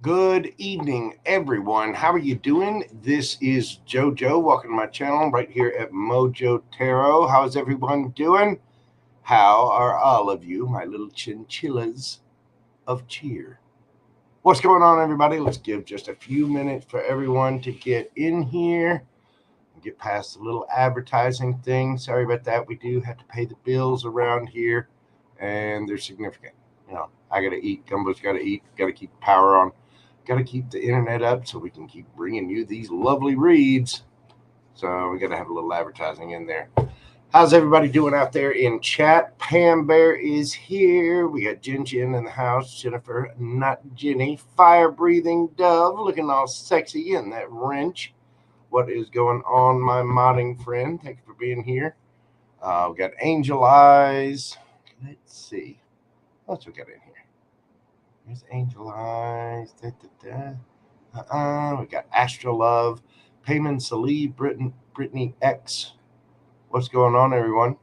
Good evening, everyone. How are you doing? This is JoJo. Welcome to my channel right here at Mojo Tarot. How's everyone doing? How are all of you, my little chinchillas of cheer? What's going on, everybody? Let's give just a few minutes for everyone to get in here and get past the little advertising thing. Sorry about that. We do have to pay the bills around here, and they're significant. I got to eat. Gumbo's got to eat. Got to keep power on. Got to keep the internet up so we can keep bringing you these lovely reads. So we got to have a little advertising in there. How's everybody doing out there in chat? Pam Bear is here. We got Jen in the house. Jennifer, not Jenny. Fire breathing dove, looking all sexy in that wrench. What is going on, my modding friend? Thanks for being here. We got Angel Eyes. Let's see. What else we got in here? There's Angel Eyes. We got Astro Love, Payman Salee, Brittany X. What's going on, everyone?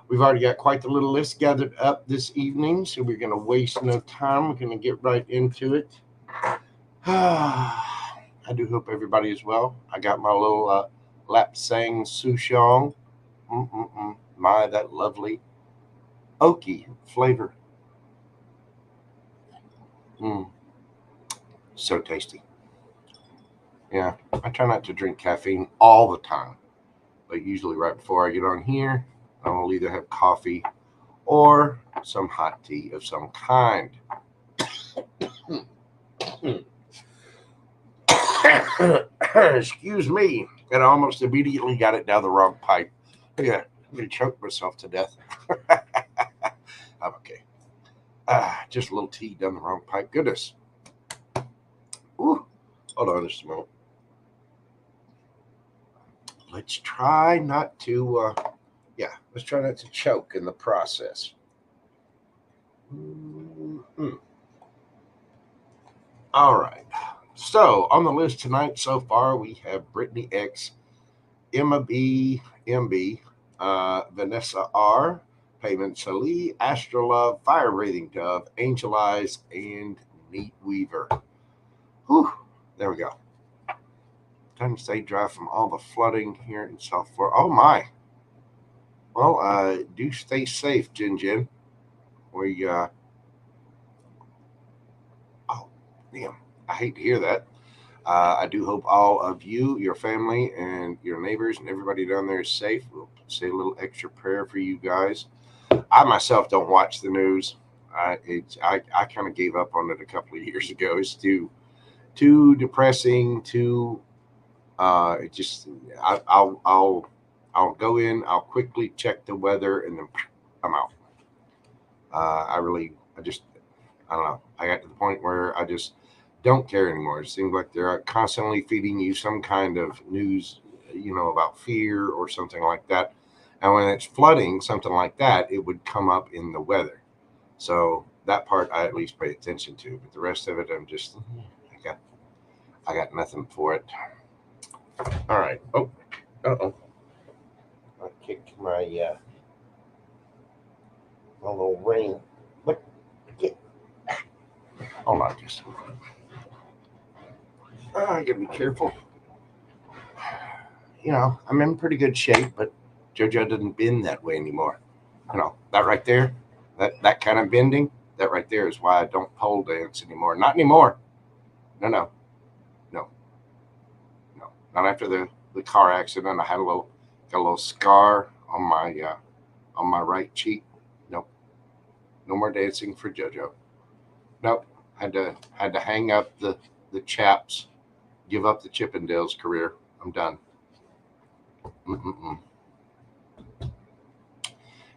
We've already got quite the little list gathered up this evening, so we're going to waste no time. We're going to get right into it. I do hope everybody is well. I got my little Lapsang Souchong. My, that lovely oaky flavor. So tasty. Yeah, I try not to drink caffeine all the time, but usually right before I get on here, I will either have coffee or some hot tea of some kind. Excuse me. And I almost immediately got it down the wrong pipe. Yeah, I'm going to choke myself to death. I'm okay. Just a little tea down the wrong pipe. Goodness. Ooh. Hold on just a moment. Let's try not to, let's try not to choke in the process. All right. So on the list tonight so far, we have Brittany X, Emma B, MB, Vanessa R, Payment Salee, Astrolove, Fire Breathing Dove, Angel Eyes, and Neat Weaver. Whew, there we go. Time to stay dry from all the flooding here in South Florida. Oh my. Well, do stay safe, Jin. We oh damn, I hate to hear that. I do hope all of you, your family, and your neighbors and everybody down there is safe. We'll say a little extra prayer for you guys. I myself don't watch the news. I kind of gave up on it a couple of years ago. It's too depressing. It just I'll go in. I'll quickly check the weather and then I'm out. I don't know. I got to the point where I just don't care anymore. It seems like they're constantly feeding you some kind of news, about fear or something like that. And when it's flooding, something like that, it would come up in the weather. So that part I at least pay attention to. But the rest of it, I got nothing for it. All right. Oh, I kicked my little ring. What? Hold on just a minute. I gotta be careful. I'm in pretty good shape, but JoJo doesn't bend that way anymore. That right there, that kind of bending, that right there is why I don't pole dance anymore. Not anymore. No, no, no, no. Not after the car accident. I had got a little scar on my right cheek. Nope. No more dancing for JoJo. Nope. Had to hang up the chaps, give up the Chippendales career. I'm done. Mm-mm-mm.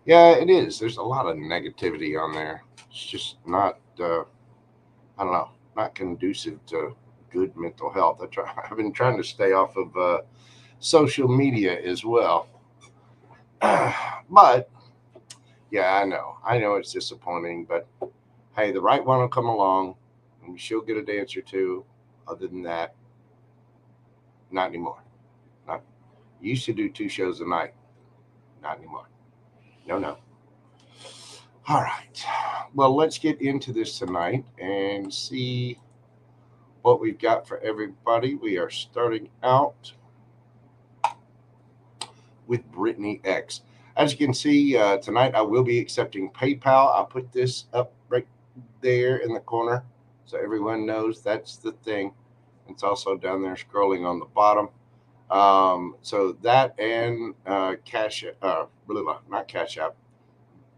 Yeah, it is. There's a lot of negativity on there. It's just not, I don't know, not conducive to good mental health. I've been trying to stay off of social media as well. But, yeah, I know it's disappointing, but hey, the right one will come along and she'll get a dance or two. Other than that, not anymore. Not used to do 2 shows a night. Not anymore. No. All right. Well, let's get into this tonight and see what we've got for everybody. We are starting out with Brittany X. As you can see, tonight I will be accepting PayPal. I'll put this up right there in the corner so everyone knows that's the thing. It's also down there scrolling on the bottom. So that and not Cash App,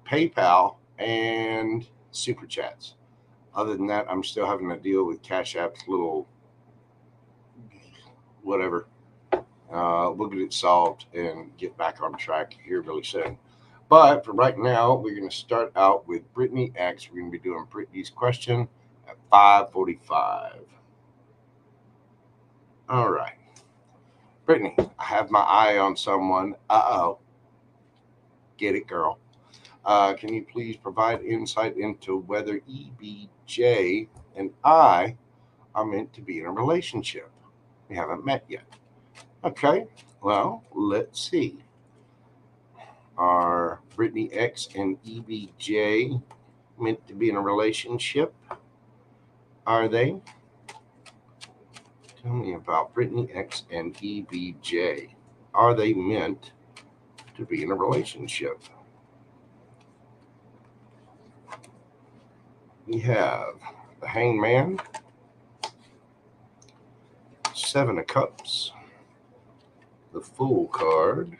PayPal and Superchats. Other than that, I'm still having to deal with Cash App's little whatever. We'll get it solved and get back on track here really soon. But for right now, we're going to start out with Brittany X. We're going to be doing Brittany's question at 5:45. All right. Brittany, I have my eye on someone. Uh-oh. Get it, girl. Can you please provide insight into whether EBJ and I are meant to be in a relationship? We haven't met yet. Okay, well, let's see. Are Brittany X and EBJ meant to be in a relationship? Are they? Tell me about Brittany X and EBJ. Are they meant to be in a relationship? We have the Hangman, Seven of Cups, the Fool card,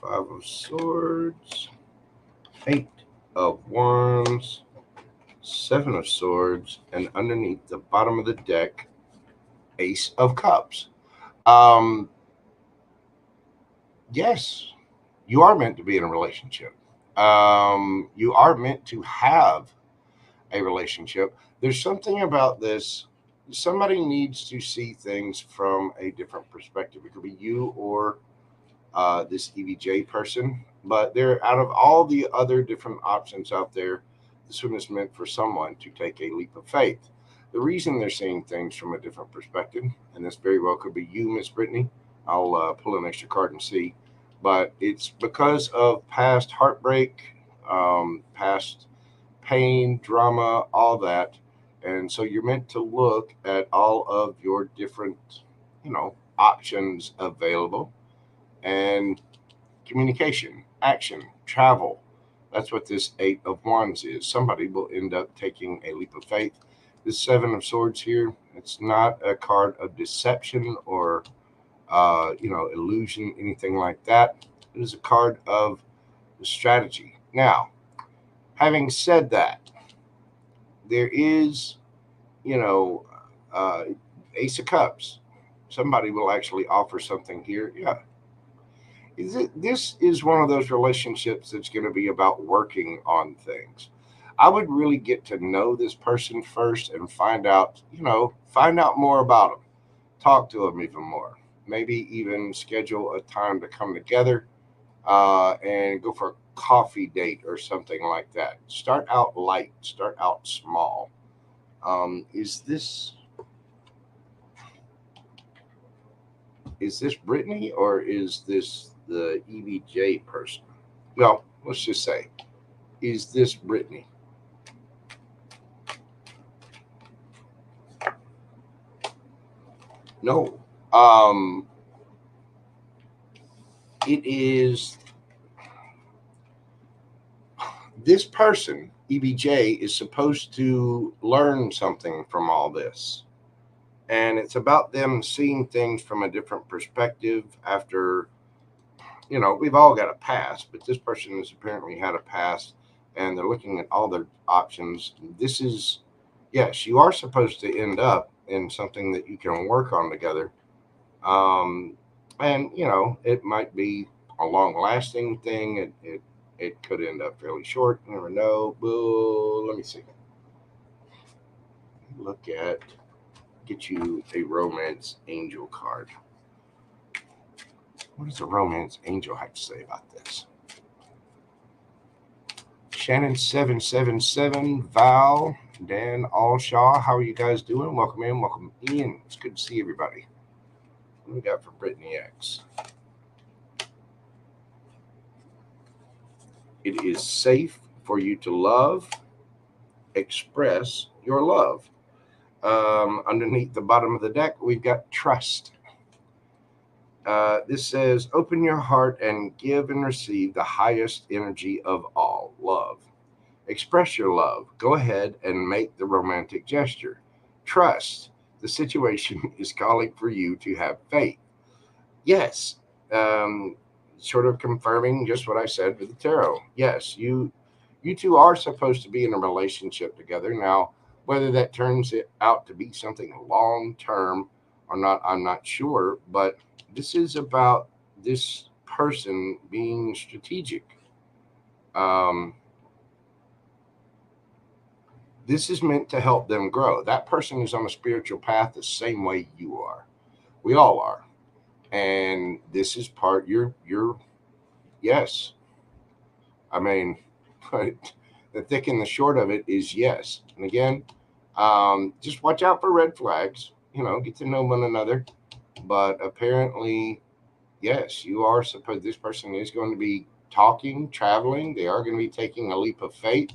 Five of Swords, Eight of Wands, Seven of Swords, and underneath the bottom of the deck, Ace of Cups. Yes, you are meant to be in a relationship. You are meant to have a relationship. There's something about this. Somebody needs to see things from a different perspective. It could be you or this EBJ person, but they're out of all the other different options out there. This one is meant for someone to take a leap of faith. The reason they're seeing things from a different perspective, and this very well could be you, Miss Brittany. I'll pull an extra card and see, but it's because of past heartbreak, past pain, drama, all that. And so you're meant to look at all of your different, options available, and communication, action, travel. That's what this Eight of Wands is. Somebody will end up taking a leap of faith. This Seven of Swords here, it's not a card of deception or, illusion, anything like that. It is a card of strategy. Now, having said that, there is, Ace of Cups. Somebody will actually offer something here. Yeah. This is one of those relationships that's going to be about working on things. I would really get to know this person first and find out more about them. Talk to them even more. Maybe even schedule a time to come together and go for a coffee date or something like that. Start out light. Start out small. Is this Brittany or is this the EBJ person? Well, let's just say, is this Brittany? No. It is this person, EBJ, is supposed to learn something from all this. And it's about them seeing things from a different perspective after, we've all got a past, but this person has apparently had a past and they're looking at all their options. This is, yes, you are supposed to end up in something that you can work on together. And, it might be a long lasting thing. It could end up fairly short. You never know. Well, let me see. Get you a romance angel card. What does a romance angel have to say about this? Shannon 777, Val, Dan Allshaw. How are you guys doing? Welcome in, welcome in. It's good to see everybody. What do we got for Brittany X? It is safe for you to love, express your love. Underneath the bottom of the deck, we've got trust. This says, open your heart and give and receive the highest energy of all, love. Express your love. Go ahead and make the romantic gesture. Trust. The situation is calling for you to have faith. Yes. Sort of confirming just what I said with the tarot. Yes, you two are supposed to be in a relationship together. Now, whether that turns it out to be something long term or not, I'm not sure. But this is about this person being strategic. This is meant to help them grow. That person is on a spiritual path the same way you are. We all are. And this is part your yes. I mean, but the thick and the short of it is yes. And again, just watch out for red flags. Get to know one another. But apparently, yes, you are supposed. This person is going to be talking, traveling. They are going to be taking a leap of faith.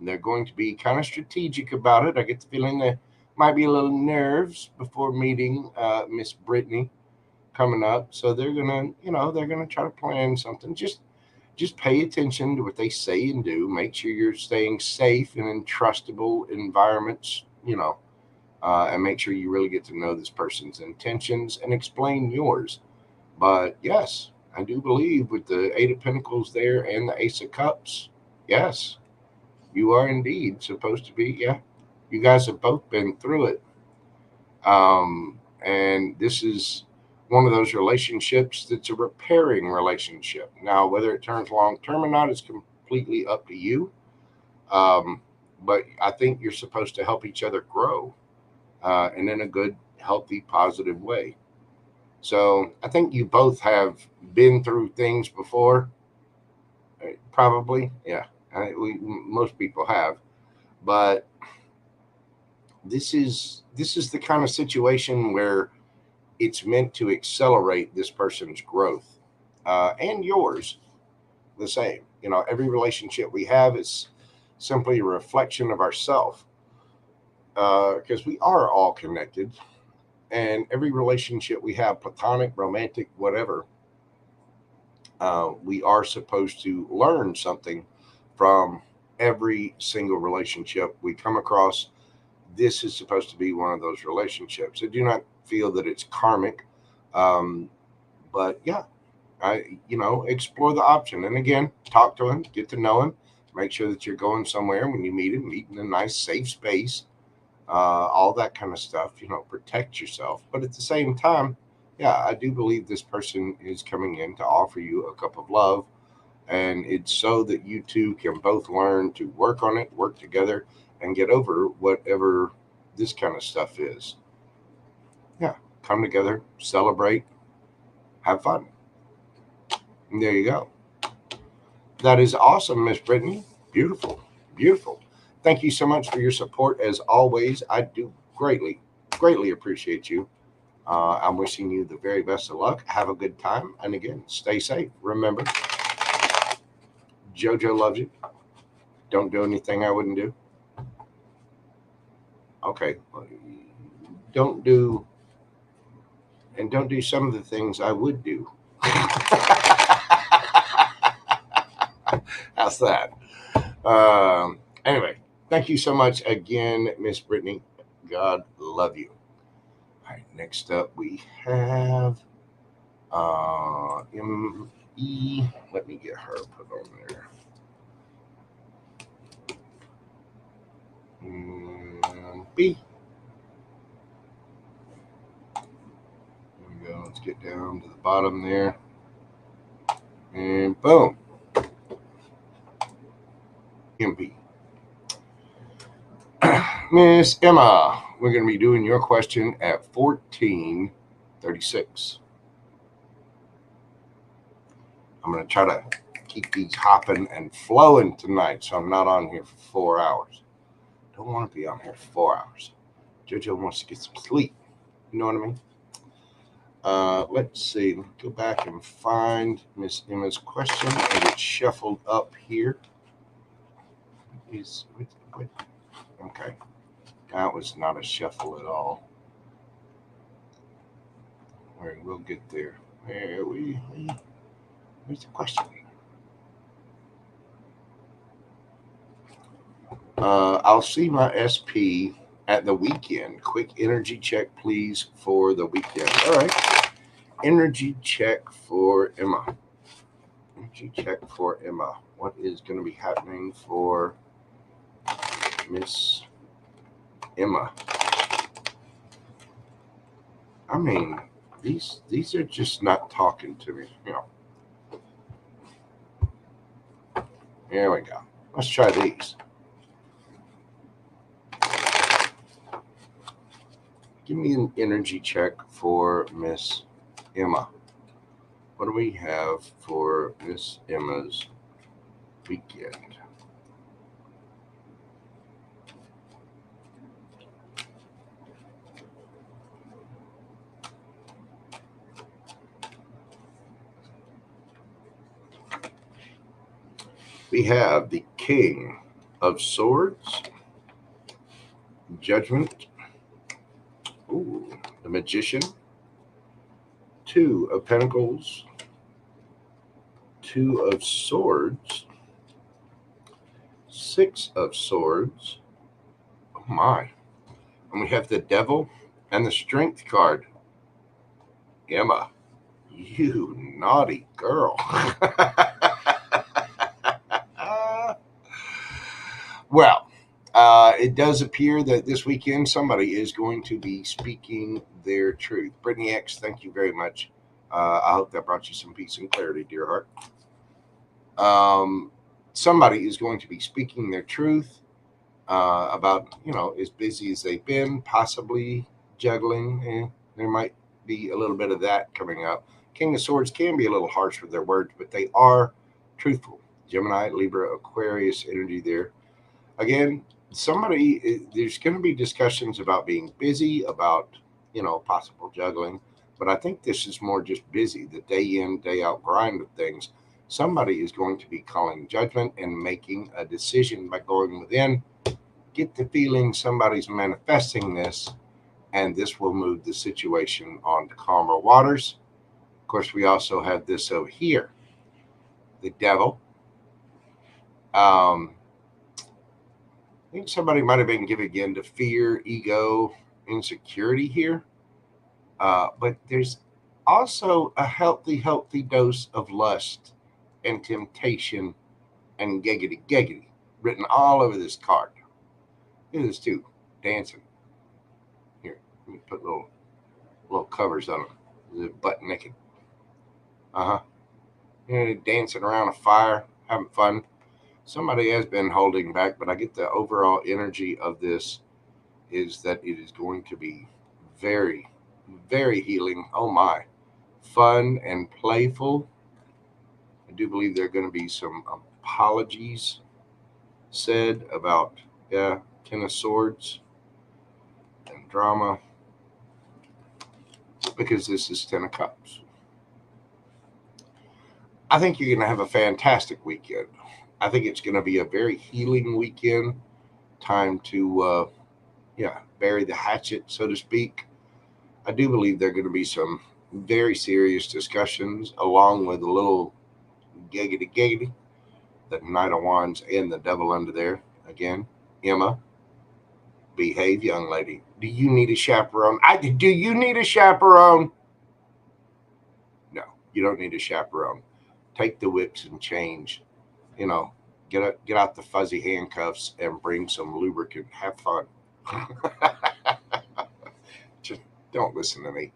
They're going to be kind of strategic about it. I get the feeling there might be a little nerves before meeting Miss Brittany coming up. So they're gonna try to plan something. Just pay attention to what they say and do. Make sure you're staying safe and in trustable environments, and make sure you really get to know this person's intentions and explain yours. But yes, I do believe with the Eight of Pentacles there and the Ace of Cups, yes, you are indeed supposed to be. Yeah, you guys have both been through it. And this is one of those relationships that's a repairing relationship. Now, whether it turns long term or not is completely up to you. But I think you're supposed to help each other grow, and in a good, healthy, positive way. So I think you both have been through things before. Probably, yeah. Most people have, but this is the kind of situation where it's meant to accelerate this person's growth, and yours the same. Every relationship we have is simply a reflection of ourselves, because we are all connected, and every relationship we have, platonic, romantic, whatever, we are supposed to learn something from every single relationship we come across. This is supposed to be one of those relationships. I do not feel that it's karmic, but yeah, explore the option. And again, talk to him, get to know him, make sure that you're going somewhere when you meet him, meet in a nice, safe space, all that kind of stuff. Protect yourself. But at the same time, yeah, I do believe this person is coming in to offer you a cup of love. And it's so that you two can both learn to work on it, work together, and get over whatever this kind of stuff is. Yeah, come together, celebrate, have fun. And there you go. That is awesome, Miss Brittany. Beautiful, beautiful. Thank you so much for your support as always. I do greatly, greatly appreciate you. I'm wishing you the very best of luck. Have a good time. And again, stay safe. Remember, JoJo loves you. Don't do anything I wouldn't do. Okay. Don't do some of the things I would do. How's that? Anyway, thank you so much again, Miss Brittany. God love you. All right, next up we have M.E. Let me get her put on there. B. There we go. Let's get down to the bottom there. And boom. MP. Miss Emma, we're going to be doing your question at 14:36. I'm going to try to keep these hopping and flowing tonight, so I'm not on here for 4 hours. Don't want to be on here for 4 hours. JoJo wants to get some sleep. You know what I mean? Let's see. Let's go back and find Miss Emma's question as it's shuffled up here. Okay. That was not a shuffle at all. All right, we'll get there. Where's the question? I'll see my SP at the weekend. Quick energy check, please, for the weekend. All right. Energy check for Emma. Energy check for Emma. What is going to be happening for Miss Emma? I mean, these are just not talking to me. Here we go. Let's try these. Give me an energy check for Miss Emma. What do we have for Miss Emma's weekend? We have the King of Swords, Judgment, ooh, the Magician, Two of Pentacles, Two of Swords, Six of Swords, oh my, and we have the Devil and the Strength card. Emma, you naughty girl. Well, it does appear that this weekend somebody is going to be speaking their truth. Brittany X, thank you very much. I hope that brought you some peace and clarity, dear heart. Somebody is going to be speaking their truth about, as busy as they've been, possibly juggling. There might be a little bit of that coming up. King of Swords can be a little harsh with their words, but they are truthful. Gemini, Libra, Aquarius energy there. Again, there's going to be discussions about being busy, about, possible juggling. But I think this is more just busy, the day in, day out grind of things. Somebody is going to be calling judgment and making a decision by going within. Get the feeling somebody's manifesting this, and this will move the situation on to calmer waters. Of course, we also have this over here, the Devil. I think somebody might have been giving in to fear, ego, insecurity here. But there's also a healthy dose of lust and temptation and giggity written all over this card. Look at this too, dancing. Here, let me put little covers on them. They're butt naked. Dancing around a fire, having fun. Somebody has been holding back, but I get the overall energy of this is that it is going to be very, very healing. Oh my, fun and playful. I do believe there are going to be some apologies said about, Ten of Swords and drama, because this is Ten of Cups. I think you're going to have a fantastic weekend. I think it's going to be a very healing weekend. Time to, bury the hatchet, so to speak. I do believe there are going to be some very serious discussions, along with a little giggity, the Knight of Wands and the Devil under there. Again, Emma, behave, young lady. Do you need a chaperone? Do you need a chaperone? No, you don't need a chaperone. Take the whips and change. Get out the fuzzy handcuffs and bring some lubricant. Have fun. Just don't listen to me.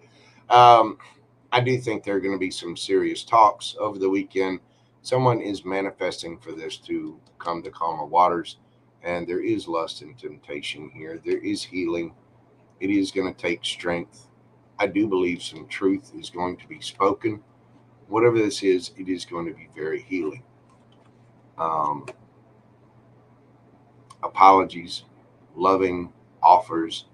I do think there are going to be some serious talks over the weekend. Someone is manifesting for this to come to calmer waters, and there is lust and temptation here. There is healing. It is going to take strength. I do believe some truth is going to be spoken. Whatever this is, it is going to be very healing. Apologies, loving offers,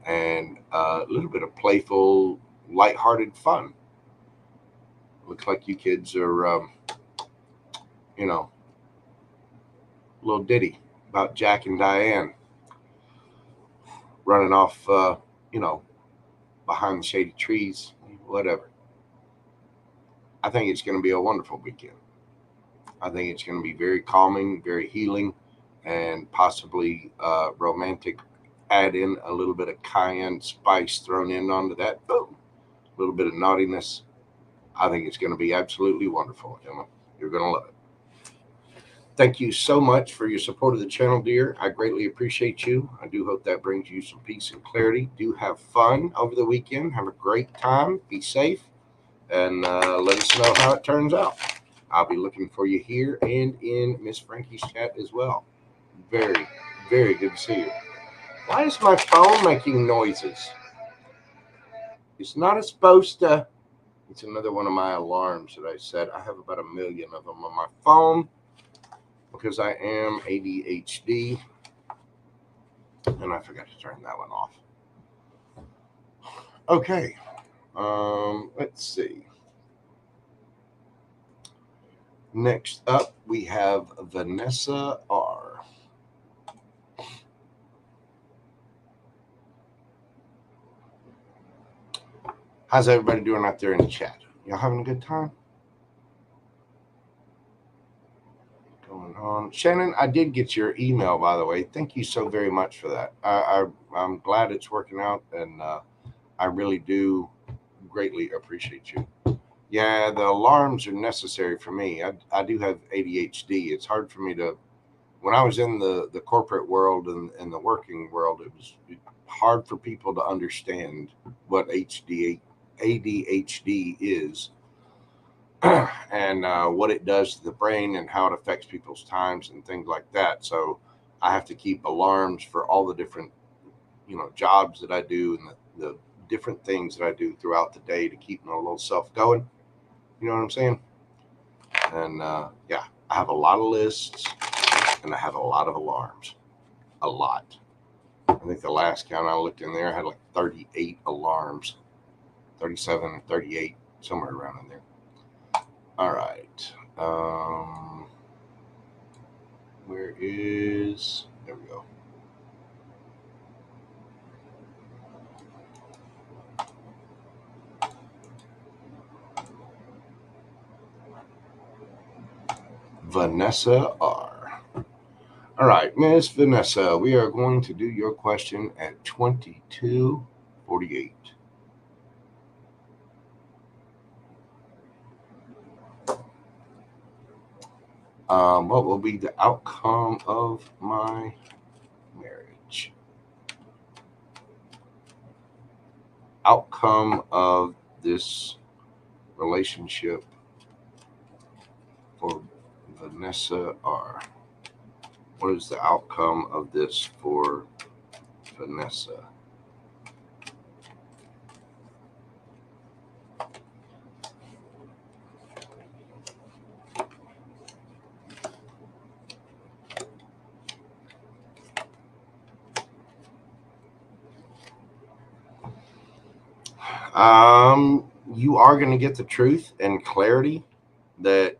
and a little bit of playful, lighthearted fun. Looks like you kids are, a little ditty about Jack and Diane. running off, behind the shady trees, whatever. I think it's going to be a wonderful weekend. I think it's going to be very calming, very healing, and possibly romantic. Add in a little bit of cayenne spice thrown in onto that. Boom. A little bit of naughtiness. I think it's going to be absolutely wonderful, Emma. You're going to love it. Thank you so much for your support of the channel, dear. I greatly appreciate you. I do hope that brings you some peace and clarity. Do have fun over the weekend. Have a great time. Be safe. And let us know how it turns out. I'll be looking for you here and in Miss Frankie's chat as well. Very, very good to see you. Why is my phone making noises? It's not supposed to. It's another one of my alarms that I set. I have about 1 million of them on my phone because I am ADHD. And I forgot to turn that one off. Okay. Let's see. Next up, we have Vanessa R. How's everybody doing out there in the chat? Y'all having a good time? Going on. Shannon, I did get your email, by the way. Thank you so very much for that. I'm glad it's working out, and I really do greatly appreciate you. Yeah, the alarms are necessary for me. I do have ADHD. It's hard for me to, when I was in the corporate world and the working world, it was hard for people to understand what ADHD is and what it does to the brain and how it affects people's times and things like that. So I have to keep alarms for all the different, jobs that I do and the different things that I do throughout the day to keep my little self going. You know what I'm saying? And yeah, I have a lot of lists and I have a lot of alarms. A lot. I think the last count I looked in there, I had like 38 alarms. 37, 38, somewhere around in there. All right. There we go. Vanessa R. All right, Miss Vanessa, we are going to do your question at 22:48. What will be the outcome of my marriage? Outcome of this relationship for Vanessa R. What is the outcome of this for Vanessa? You are going to get the truth and clarity that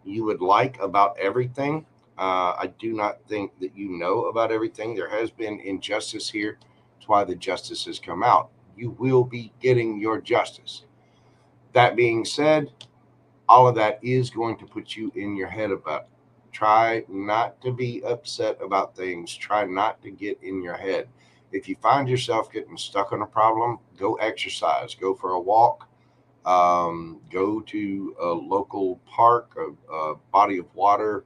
you would like about everything. I do not think that you know about everything. There has been injustice here. That's why the justice has come out. You will be getting your justice. That being said, all of that is going to put you in your head about it. Try not to be upset about things. Try not to get in your head. If you find yourself getting stuck on a problem, go exercise. Go for a walk. Go to a local park, a body of water,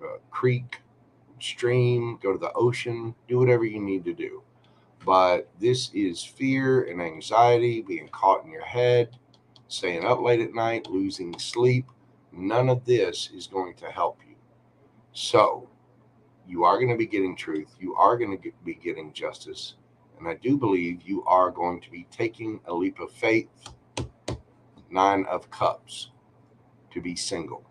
a creek, stream, go to the ocean, do whatever you need to do. But this is fear and anxiety, being caught in your head, staying up late at night, losing sleep. None of this is going to help you. So you are going to be getting truth. You are going to be getting justice. And I do believe you are going to be taking a leap of faith. 9 of Cups, to be single.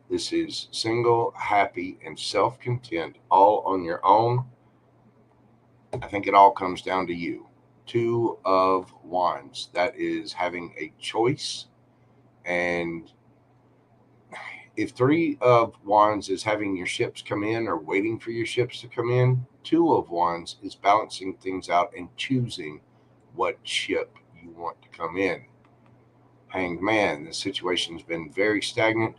This is single, happy, and self-content, all on your own. I think it all comes down to you. 2 of Wands, that is having a choice. And if 3 of Wands is having your ships come in or waiting for your ships to come in, 2 of Wands is balancing things out and choosing what ship you want to come in. Hanged Man, the situation's been very stagnant.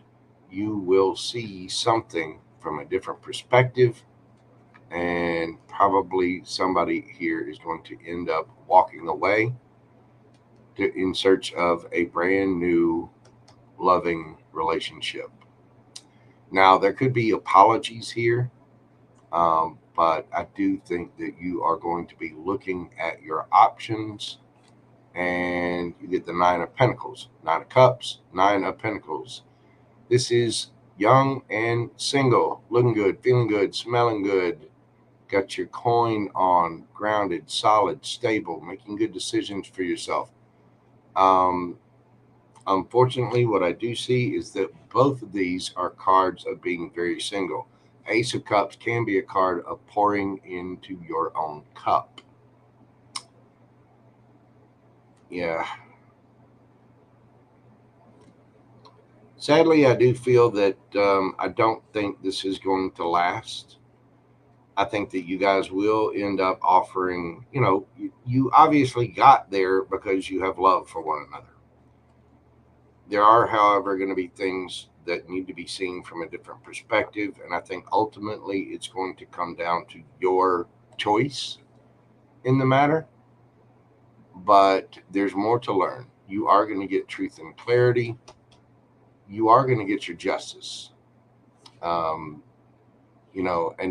You will see something from a different perspective, and probably somebody here is going to end up walking away in search of a brand new loving relationship. Now, there could be apologies here, but I do think that you are going to be looking at your options, and you get the 9 of Pentacles, 9 of Cups, 9 of Pentacles. This is young and single, looking good, feeling good, smelling good. Got your coin on, grounded, solid, stable, making good decisions for yourself. Unfortunately, what I do see is that both of these are cards of being very single. Ace of Cups can be a card of pouring into your own cup. Yeah. Sadly, I do feel that I don't think this is going to last. I think that you guys will end up offering, you obviously got there because you have love for one another. There are, however, going to be things that need to be seen from a different perspective. And I think ultimately it's going to come down to your choice in the matter. But there's more to learn. You are going to get truth and clarity. You are going to get your justice. And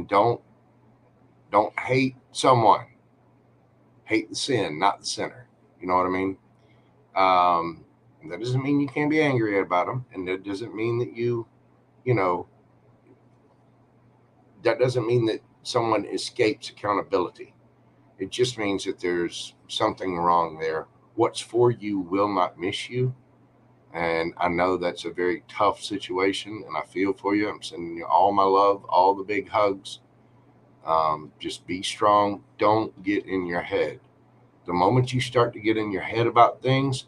don't hate someone. Hate the sin, not the sinner. You know what I mean? That doesn't mean you can't be angry about them. And that doesn't mean that that doesn't mean that someone escapes accountability. It just means that there's something wrong there. What's for you will not miss you. And I know that's a very tough situation, and I feel for you. I'm sending you all my love, all the big hugs. Just be strong. Don't get in your head. The moment you start to get in your head about things,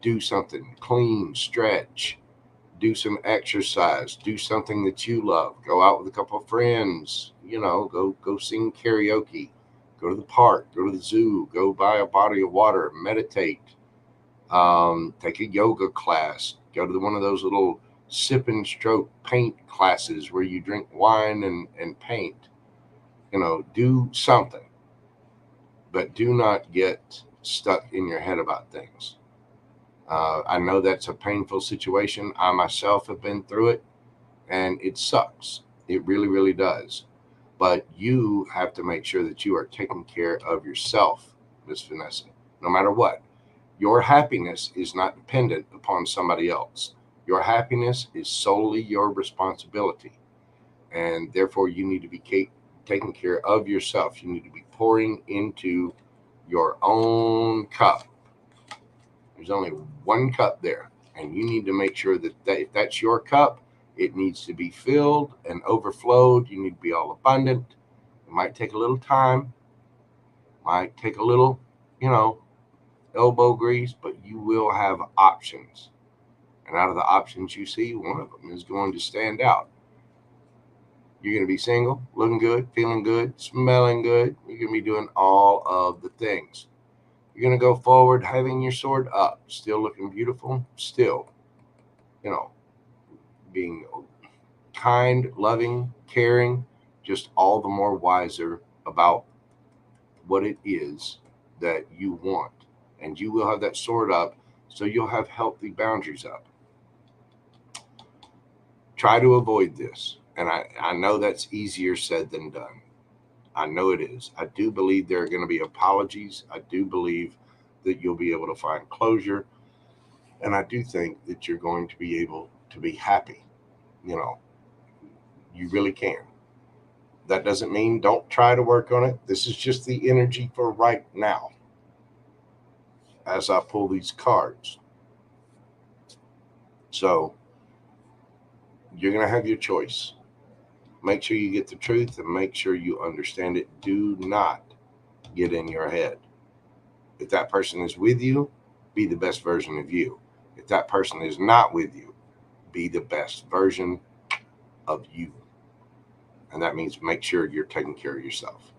do something. Clean, stretch, do some exercise, do something that you love. Go out with a couple of friends, go sing karaoke, go to the park, go to the zoo, go buy a bottle of water, meditate, take a yoga class, go to one of those little sip and stroke paint classes where you drink wine and paint. Do something, but do not get stuck in your head about things. I know that's a painful situation. I myself have been through it, and it sucks. It really, really does. But you have to make sure that you are taking care of yourself, Miss Vanessa, no matter what. Your happiness is not dependent upon somebody else. Your happiness is solely your responsibility. And therefore, you need to be taking care of yourself. You need to be pouring into your own cup. There's only one cup there, and you need to make sure that if that's your cup, it needs to be filled and overflowed. You need to be all abundant. It might take a little time, might take a little, elbow grease, but you will have options. And out of the options you see, one of them is going to stand out. You're going to be single, looking good, feeling good, smelling good. You're going to be doing all of the things. You're going to go forward, having your sword up, still looking beautiful, still, being kind, loving, caring, just all the more wiser about what it is that you want. And you will have that sword up, so you'll have healthy boundaries up. Try to avoid this. And I know that's easier said than done. I know it is. I do believe there are going to be apologies. I do believe that you'll be able to find closure. And I do think that you're going to be able to be happy. You really can. That doesn't mean don't try to work on it. This is just the energy for right now as I pull these cards. So you're going to have your choice. Make sure you get the truth and make sure you understand it. Do not get in your head. If that person is with you, be the best version of you. If that person is not with you, be the best version of you. And that means make sure you're taking care of yourself.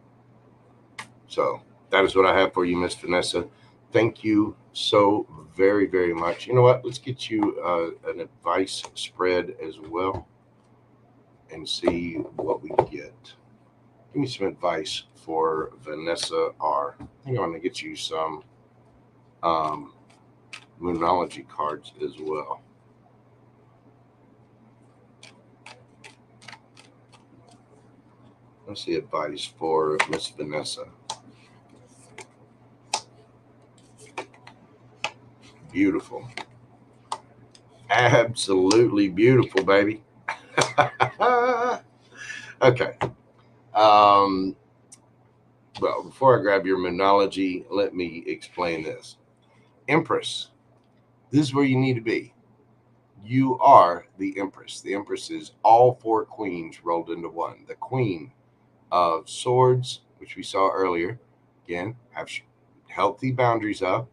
So that is what I have for you, Miss Vanessa. Thank you so very, very much. You know what? Let's get you an advice spread as well and see what we get. Give me some advice for Vanessa R. I think I'm going to get you some Moonology cards as well. Let's see advice for Miss Vanessa. Beautiful. Absolutely beautiful, baby. Okay. Well, before I grab your Moonology, let me explain this. Empress, this is where you need to be. You are the Empress. The Empress is all four queens rolled into one. The Queen of Swords, which we saw earlier, again, have healthy boundaries up.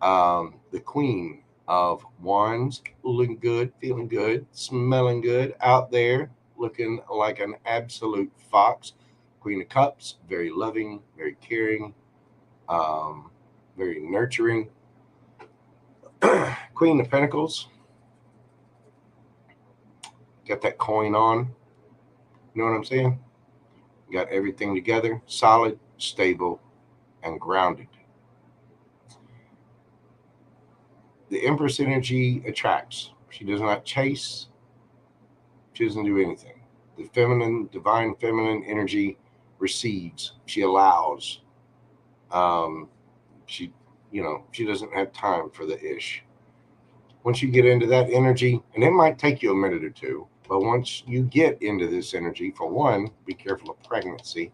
The Queen of Wands, looking good, feeling good, smelling good, out there, looking like an absolute fox. Queen of Cups, very loving, very caring, very nurturing. Queen of Pentacles, got that coin on. You know what I'm saying? Got everything together, solid, stable, and grounded. The Empress energy attracts. She does not chase. She doesn't do anything. The feminine, divine feminine energy recedes. She allows. She doesn't have time for the ish. Once you get into that energy, and it might take you a minute or two, but once you get into this energy, for one, be careful of pregnancy,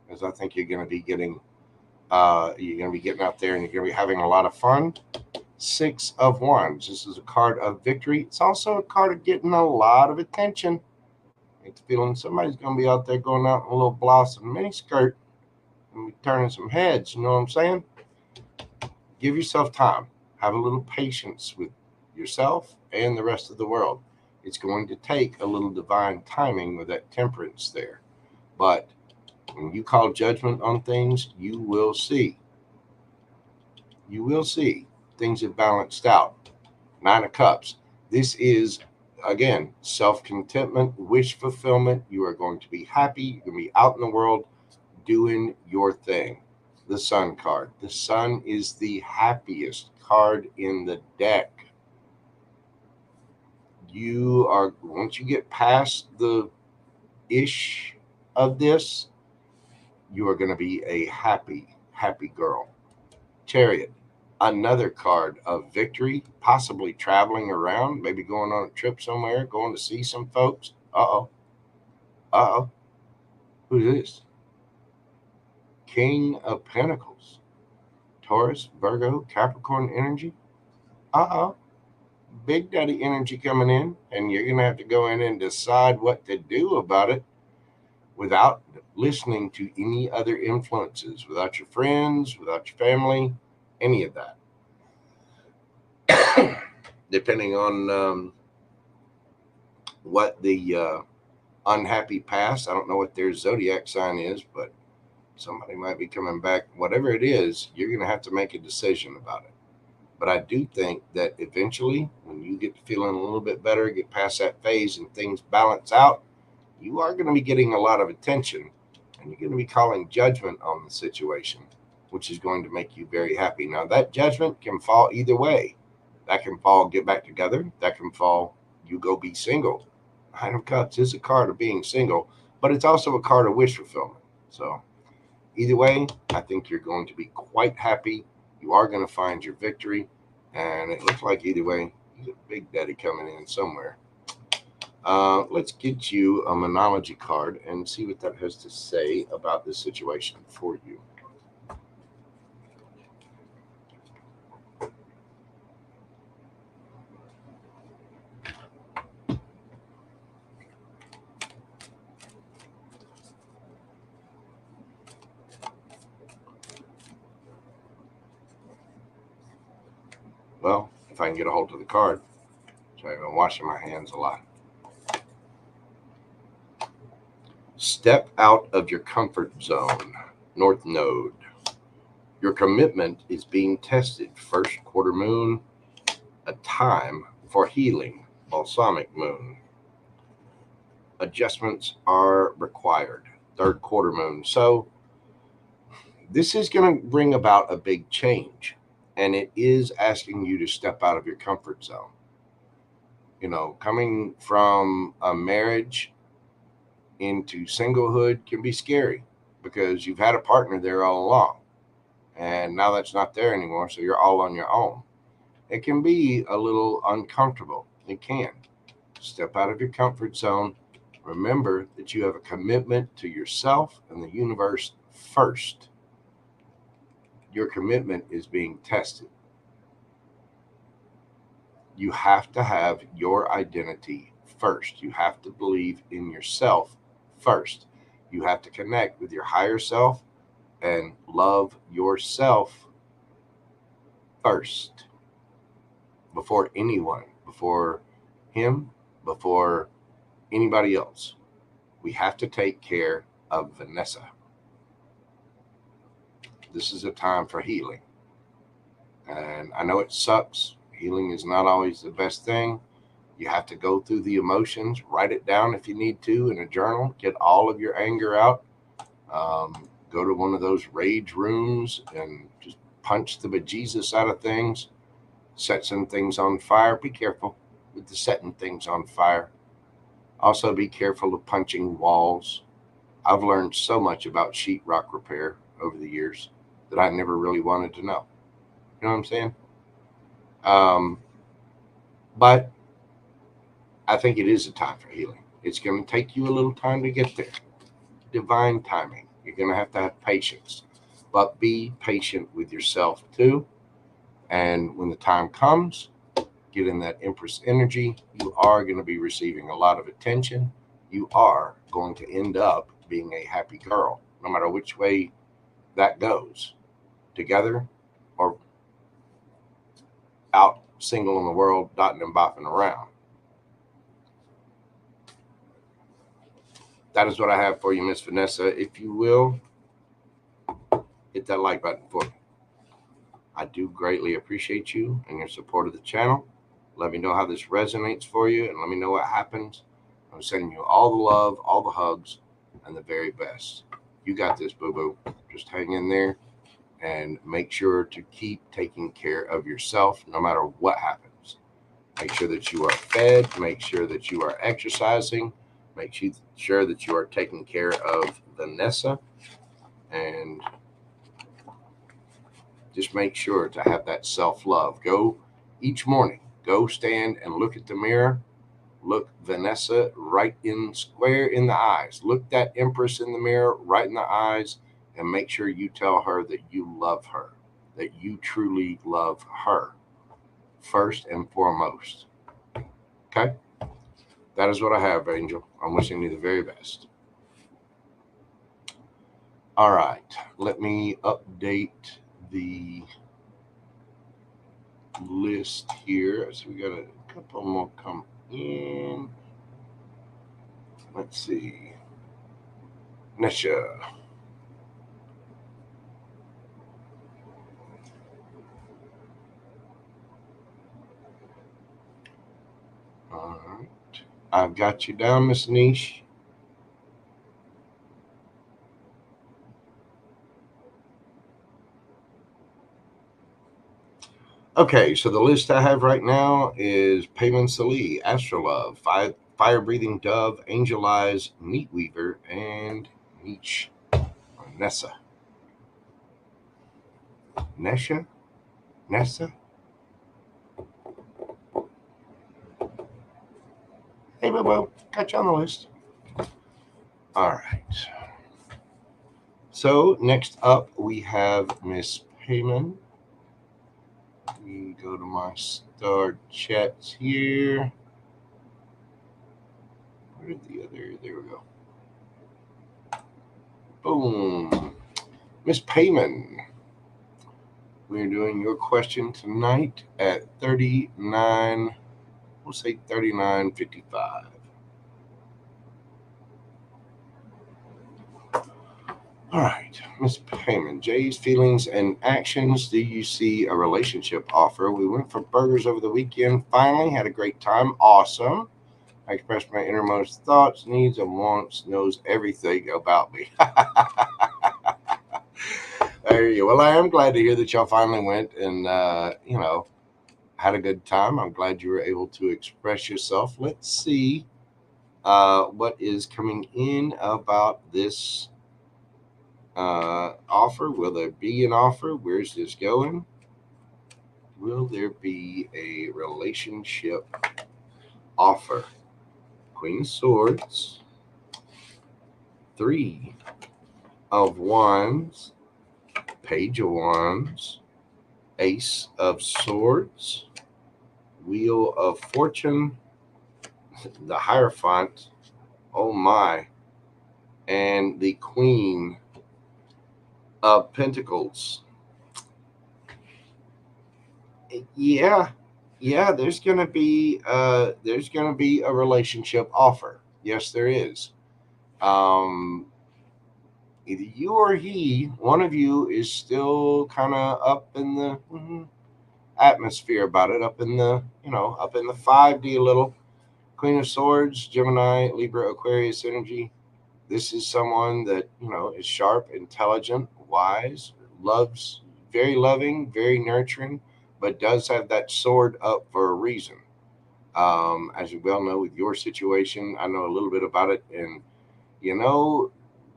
because I think you're going to be getting out there and you're going to be having a lot of fun. 6 of Wands. This is a card of victory. It's also a card of getting a lot of attention. It's feeling somebody's going to be out there going out in a little blouse and mini skirt and be turning some heads. You know what I'm saying? Give yourself time. Have a little patience with yourself and the rest of the world. It's going to take a little divine timing with that temperance there. But when you call judgment on things, you will see. You will see things have balanced out. 9 of Cups. This is, again, self-contentment, wish fulfillment. You are going to be happy. You're going to be out in the world doing your thing. The Sun card. The Sun is the happiest card in the deck. You are, once you get past the ish of this, you are going to be a happy, happy girl. Chariot. Another card of victory, possibly traveling around, maybe going on a trip somewhere, going to see some folks. Who's this? King of Pentacles. Taurus, Virgo, Capricorn energy. Big Daddy energy coming in, and you're going to have to go in and decide what to do about it without listening to any other influences, without your friends, without your family, any of that. Depending on what the unhappy past, I don't know what their zodiac sign is, but somebody might be coming back. Whatever it is, you're going to have to make a decision about it. But I do think that eventually, when you get feeling a little bit better, get past that phase and things balance out, you are going to be getting a lot of attention, and you're going to be calling judgment on the situation, which is going to make you very happy. Now, that judgment can fall either way. That can fall, get back together. That can fall, you go be single. 9 of Cups is a card of being single, but it's also a card of wish fulfillment. So either way, I think you're going to be quite happy. You are going to find your victory, and it looks like either way, there's a Big Daddy coming in somewhere. Let's get you a Moonology card and see what that has to say about this situation for you. Well, if I can get a hold of the card. So I've been washing my hands a lot. Step out of your comfort zone. North Node. Your commitment is being tested. First quarter moon, a time for healing. Balsamic moon. Adjustments are required. Third quarter moon. So this is going to bring about a big change, and it is asking you to step out of your comfort zone. You know, coming from a marriage into singlehood can be scary because you've had a partner there all along, and now that's not there anymore, so you're all on your own. It can be a little uncomfortable. It can. Step out of your comfort zone. Remember that you have a commitment to yourself and the universe first. Your commitment is being tested. You have to have your identity first. You have to believe in yourself first. You have to connect with your higher self and love yourself first. Before anyone, before him, before anybody else. We have to take care of Vanessa. This is a time for healing. And I know it sucks. Healing is not always the best thing. You have to go through the emotions, write it down if you need to in a journal, get all of your anger out. Go to one of those rage rooms and just punch the bejesus out of things, set some things on fire. Be careful with the setting things on fire. Also, be careful of punching walls. I've learned so much about sheetrock repair over the years that I never really wanted to know. You know what I'm saying? But I think it is a time for healing. It's going to take you a little time to get there. Divine timing. You're going to have patience. But be patient with yourself too. And when the time comes, get in that Empress energy. You are going to be receiving a lot of attention. You are going to end up being a happy girl, no matter which way that goes. Together or out single in the world, dotting and bopping around. That is what I have for you, Miss Vanessa. If you will, hit that like button for me. I do greatly appreciate you and your support of the channel. Let me know how this resonates for you, and let me know what happens. I'm sending you all the love, all the hugs, and the very best. You got this, boo-boo. Just hang in there and make sure to keep taking care of yourself no matter what happens. Make sure that you are fed. Make sure that you are exercising. Make sure that you are taking care of Vanessa. And just make sure to have that self-love. Go each morning. Go stand and look at the mirror. Look Vanessa right square in the eyes. Look that Empress in the mirror right in the eyes, and make sure you tell her that you love her, that you truly love her first and foremost. Okay? That is what I have, Angel. I'm wishing you the very best. All right. Let me update the list here. So we got a couple more come in. Let's see. Nesha. All right. I've got you down, Miss Niche. Okay, so the list I have right now is Payman Salih, Astrolove, Fire Breathing Dove, Angel Eyes, Meat Weaver, and Niche. Nessa. Nesha? Nessa? Hey, Bobo, got you on the list. All right. So next up, we have Miss Payman. Let me go to my star chats here. Where did the other? There we go. Boom. Miss Payman. We're doing your question tonight at 39 We'll say $39.55. All right, Miss Payman, Jay's feelings and actions. Do you see a relationship offer? We went for burgers over the weekend. Finally, had a great time. Awesome. I expressed my innermost thoughts, needs, and wants. Knows everything about me. There you go. Well, I am glad to hear that y'all finally went and had a good time. I'm glad you were able to express yourself. Let's see what is coming in about this offer. Will there be an offer? Where's this going? Will there be a relationship offer? Queen of Swords, Three of Wands, Page of Wands, Ace of Swords, Wheel of Fortune, the Hierophant, oh my, and the Queen of Pentacles. Yeah, there's gonna be a relationship offer. Yes, there is. Either you or he, one of you, is still kind of up in the atmosphere about it, up in the 5D a little. Queen of Swords, Gemini, Libra, Aquarius energy. This is someone that is sharp, intelligent, wise, loves, very loving, very nurturing, but does have that sword up for a reason. As you well know, with your situation, I know a little bit about it, and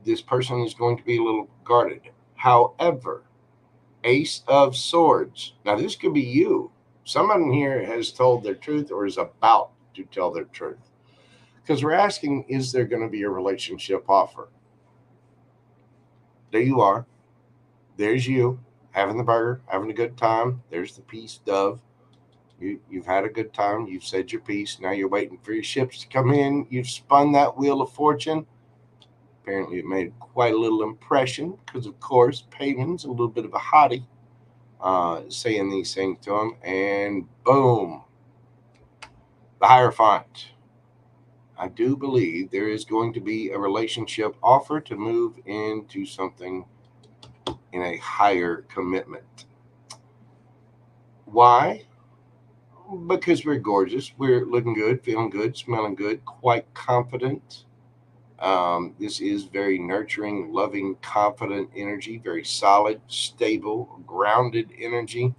this person is going to be a little guarded. However, Ace of Swords. Now, this could be you. Someone here has told their truth or is about to tell their truth. Because we're asking, is there going to be a relationship offer? There you are. There's you having the burger, having a good time. There's the peace dove. You've had a good time. You've said your piece. Now you're waiting for your ships to come in. You've spun that wheel of fortune. Apparently, it made quite a little impression because, of course, Payman's a little bit of a hottie, saying these things to him. And boom, the Hierophant. I do believe there is going to be a relationship offer to move into something in a higher commitment. Why? Because we're gorgeous. We're looking good, feeling good, smelling good, quite confident. This is very nurturing, loving, confident energy, very solid, stable, grounded energy.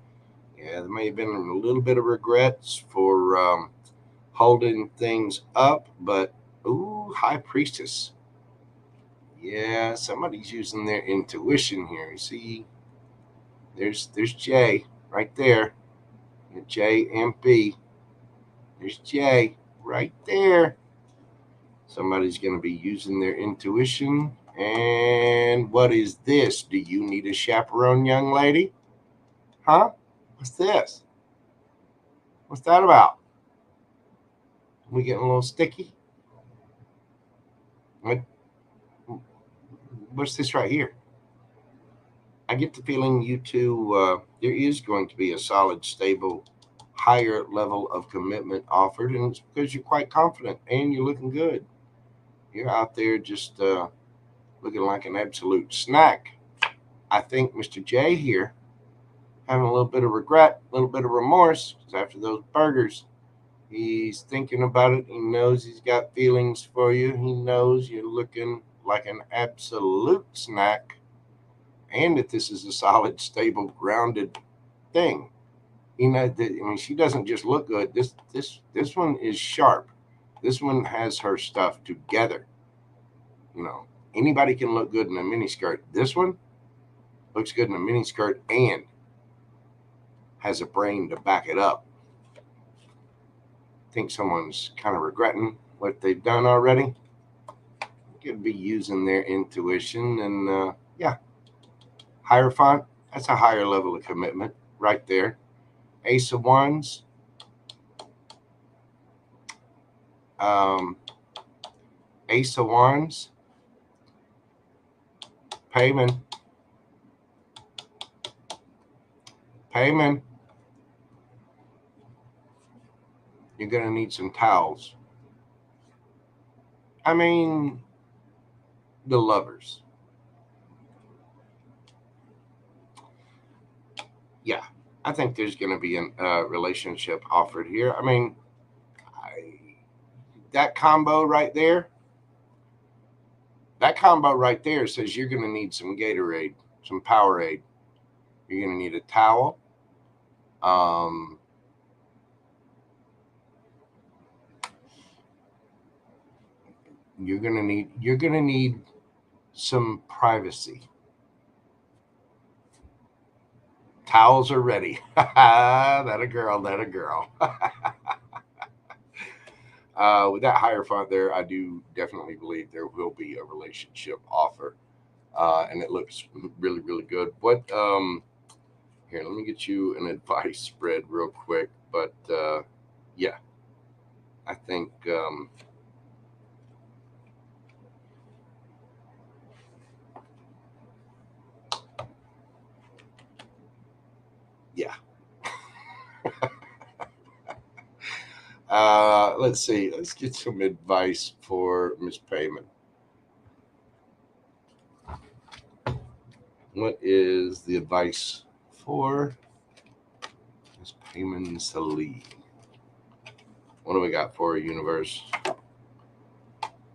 Yeah, there may have been a little bit of regrets for holding things up, but ooh, High Priestess. Yeah, somebody's using their intuition here. See, there's Jay right there. JMP. There's Jay right there. Somebody's going to be using their intuition. And what is this? Do you need a chaperone, young lady? Huh? What's this? What's that about? We getting a little sticky? What's this right here? I get the feeling you two, there is going to be a solid, stable, higher level of commitment offered, and it's because you're quite confident and you're looking good. You're out there just looking like an absolute snack. I think Mr. J here having a little bit of regret, a little bit of remorse, because after those burgers, he's thinking about it. He knows he's got feelings for you. He knows you're looking like an absolute snack, and that this is a solid, stable, grounded thing. She doesn't just look good. This one is sharp. This one has her stuff together. Anybody can look good in a miniskirt. This one looks good in a miniskirt and has a brain to back it up. I think someone's kind of regretting what they've done already. Could be using their intuition, and Hierophant, that's a higher level of commitment right there. Ace of Wands, Ace of Wands, Payman, You're going to need some towels. I mean, the lovers. Yeah, I think there's going to be a relationship offered here. I mean, that combo right there says you're going to need some Gatorade, some Powerade. You're going to need a towel. You're going to need some privacy. Towels are ready. That a girl. With that Hierophant there, I do definitely believe there will be a relationship offer. And it looks really, really good. What, here, let me get you an advice spread real quick. But yeah, I think yeah. Let's see. Let's get some advice for Miss Payman. What is the advice for Miss Payman Salee? What do we got for a universe?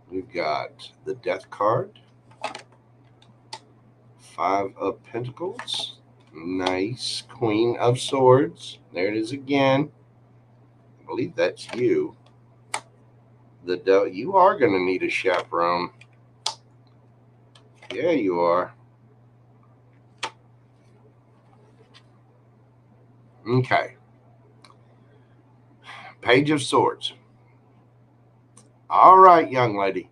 We've got the Death card, 5 of Pentacles, nice, Queen of Swords. There it is again. I believe that's you. You are going to need a chaperone. Yeah, you are. Okay. Page of Swords. All right, young lady.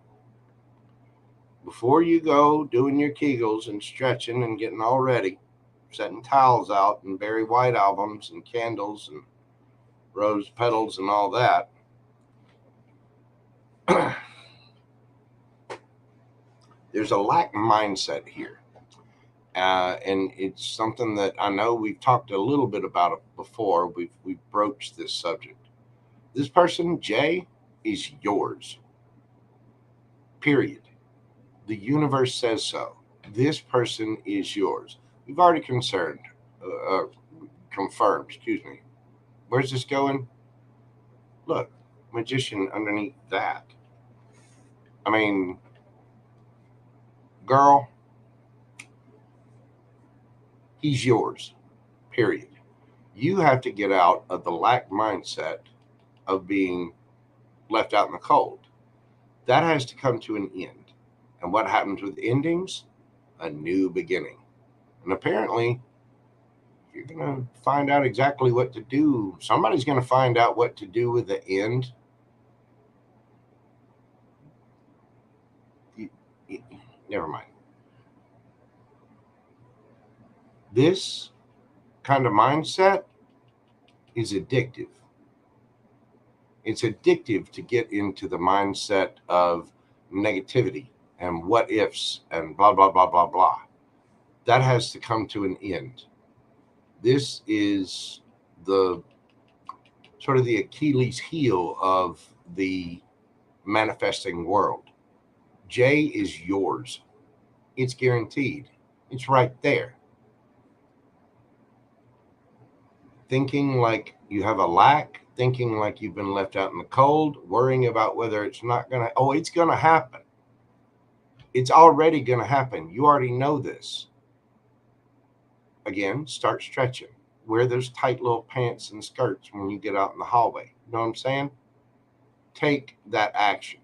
Before you go doing your Kegels and stretching and getting all ready, setting towels out and Barry White albums and candles and rose petals and all that, there's a lack mindset here. And it's something that I know we've talked a little bit about it before. We've broached this subject. This person, Jay, is yours. Period. The universe says so. This person is yours. We've already confirmed. Excuse me. Where's this going? Look, Magician underneath that. I mean, girl, he's yours. Period. You have to get out of the lack mindset of being left out in the cold. That has to come to an end. And what happens with endings? A new beginning. And apparently, you're going to find out exactly what to do. Somebody's going to find out what to do with the end. Never mind. This kind of mindset is addictive. It's addictive to get into the mindset of negativity and what ifs and blah, blah, blah, blah, blah. That has to come to an end. This is the sort of the Achilles heel of the manifesting world. Jay is yours. It's guaranteed. It's right there. Thinking like you have a lack, thinking like you've been left out in the cold, worrying about whether it's not going to, it's going to happen. It's already going to happen. You already know this. Again, start stretching. Wear those tight little pants and skirts when you get out in the hallway. You know what I'm saying? Take that action.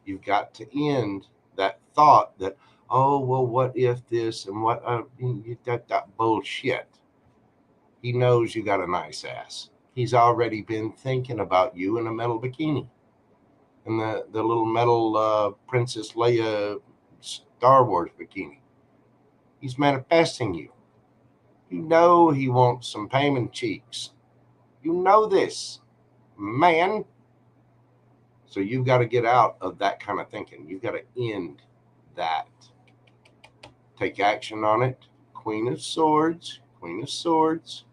You've got to end that thought that, oh, well, what if this and what, that bullshit. He knows you got a nice ass. He's already been thinking about you in a metal bikini. And the little metal Princess Leia Star Wars bikini. He's manifesting you. You know he wants some payment cheeks. You know this, man. So you've got to get out of that kind of thinking. You've got to end that. Take action on it. Queen of Swords. Queen of Swords.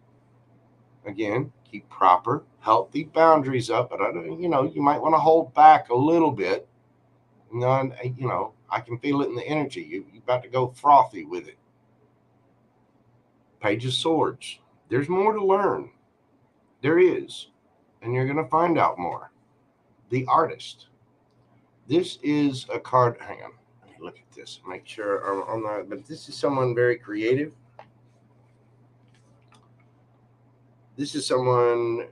Again, Keep proper, healthy boundaries up, but you might want to hold back a little bit. I can feel it in the energy. You're about to go frothy with it. Page of Swords. There's more to learn. There is, and you're going to find out more. The Artist. This is a card. Hang on. Let me look at this. Make sure I'm on that. But this is someone very creative. This is someone,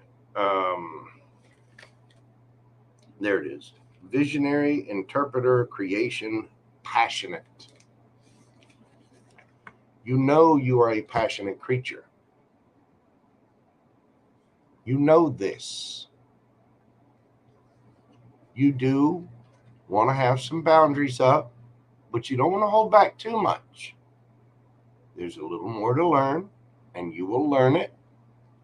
there it is. Visionary, interpreter, creation, passionate. You know you are a passionate creature. You know this. You do want to have some boundaries up, but you don't want to hold back too much. There's a little more to learn, and you will learn it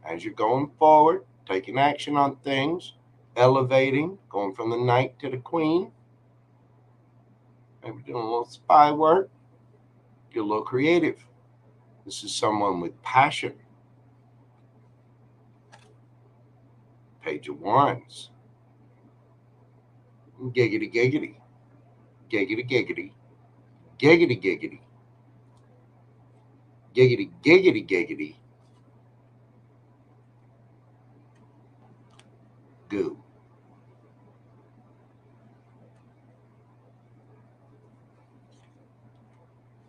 as you're going forward, taking action on things, elevating, going from the knight to the queen, maybe doing a little spy work, get a little creative. This is someone with passion. Page of Wands. Giggity, giggity. Giggity, giggity. Giggity, giggity. Giggity, giggity, giggity. Goo.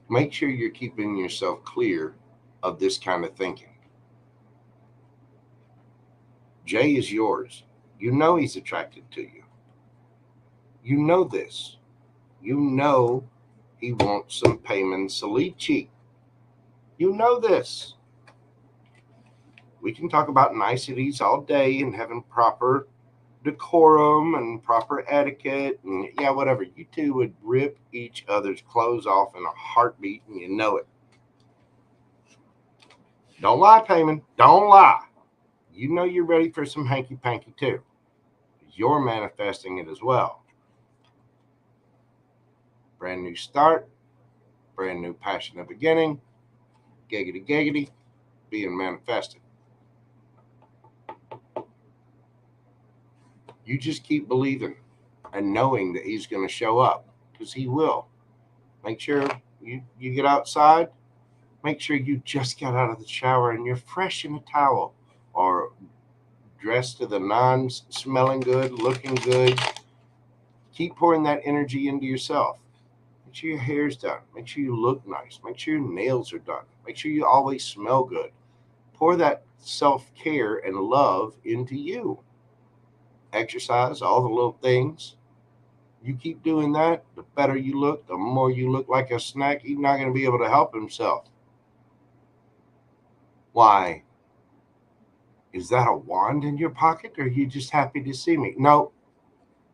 Make sure you're keeping yourself clear of this kind of thinking. Jay is yours. You know he's attracted to you. You know this. You know he wants some payment Salichi. You know this. We can talk about niceties all day and having proper decorum and proper etiquette and whatever. You two would rip each other's clothes off in a heartbeat, and you know it. Don't lie, Payman. Don't lie. You know you're ready for some hanky-panky too. You're manifesting it as well. Brand new start, brand new passionate beginning, giggity giggity, being manifested. You just keep believing and knowing that he's going to show up, because he will. Make sure you get outside. Make sure you just got out of the shower and you're fresh in a towel or dressed to the nines, smelling good, looking good. Keep pouring that energy into yourself. Make sure your hair's done. Make sure you look nice. Make sure your nails are done. Make sure you always smell good. Pour that self-care and love into you. Exercise, all the little things. You keep doing that, the better you look, the more you look like a snack. He's not going to be able to help himself. Why? Is that a wand in your pocket, or are you just happy to see me? No,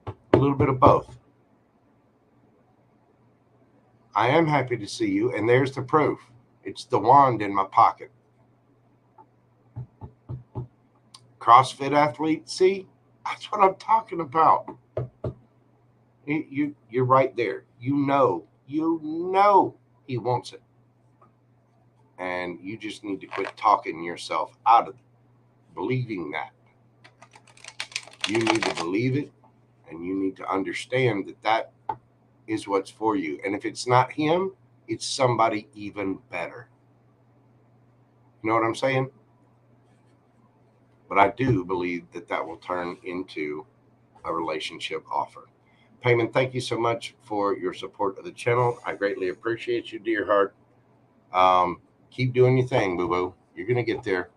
a little bit of both. I am happy to see you, and there's the proof. It's the wand in my pocket. CrossFit athlete, see? That's what I'm talking about. You're right there. You know he wants it. And you just need to quit talking yourself out of believing that. You need to believe it, and you need to understand that that is what's for you. And if it's not him, it's somebody even better. You know what I'm saying? But I do believe that that will turn into a relationship offer. Payman, thank you so much for your support of the channel. I greatly appreciate you, dear heart. Keep doing your thing, boo-boo. You're going to get there.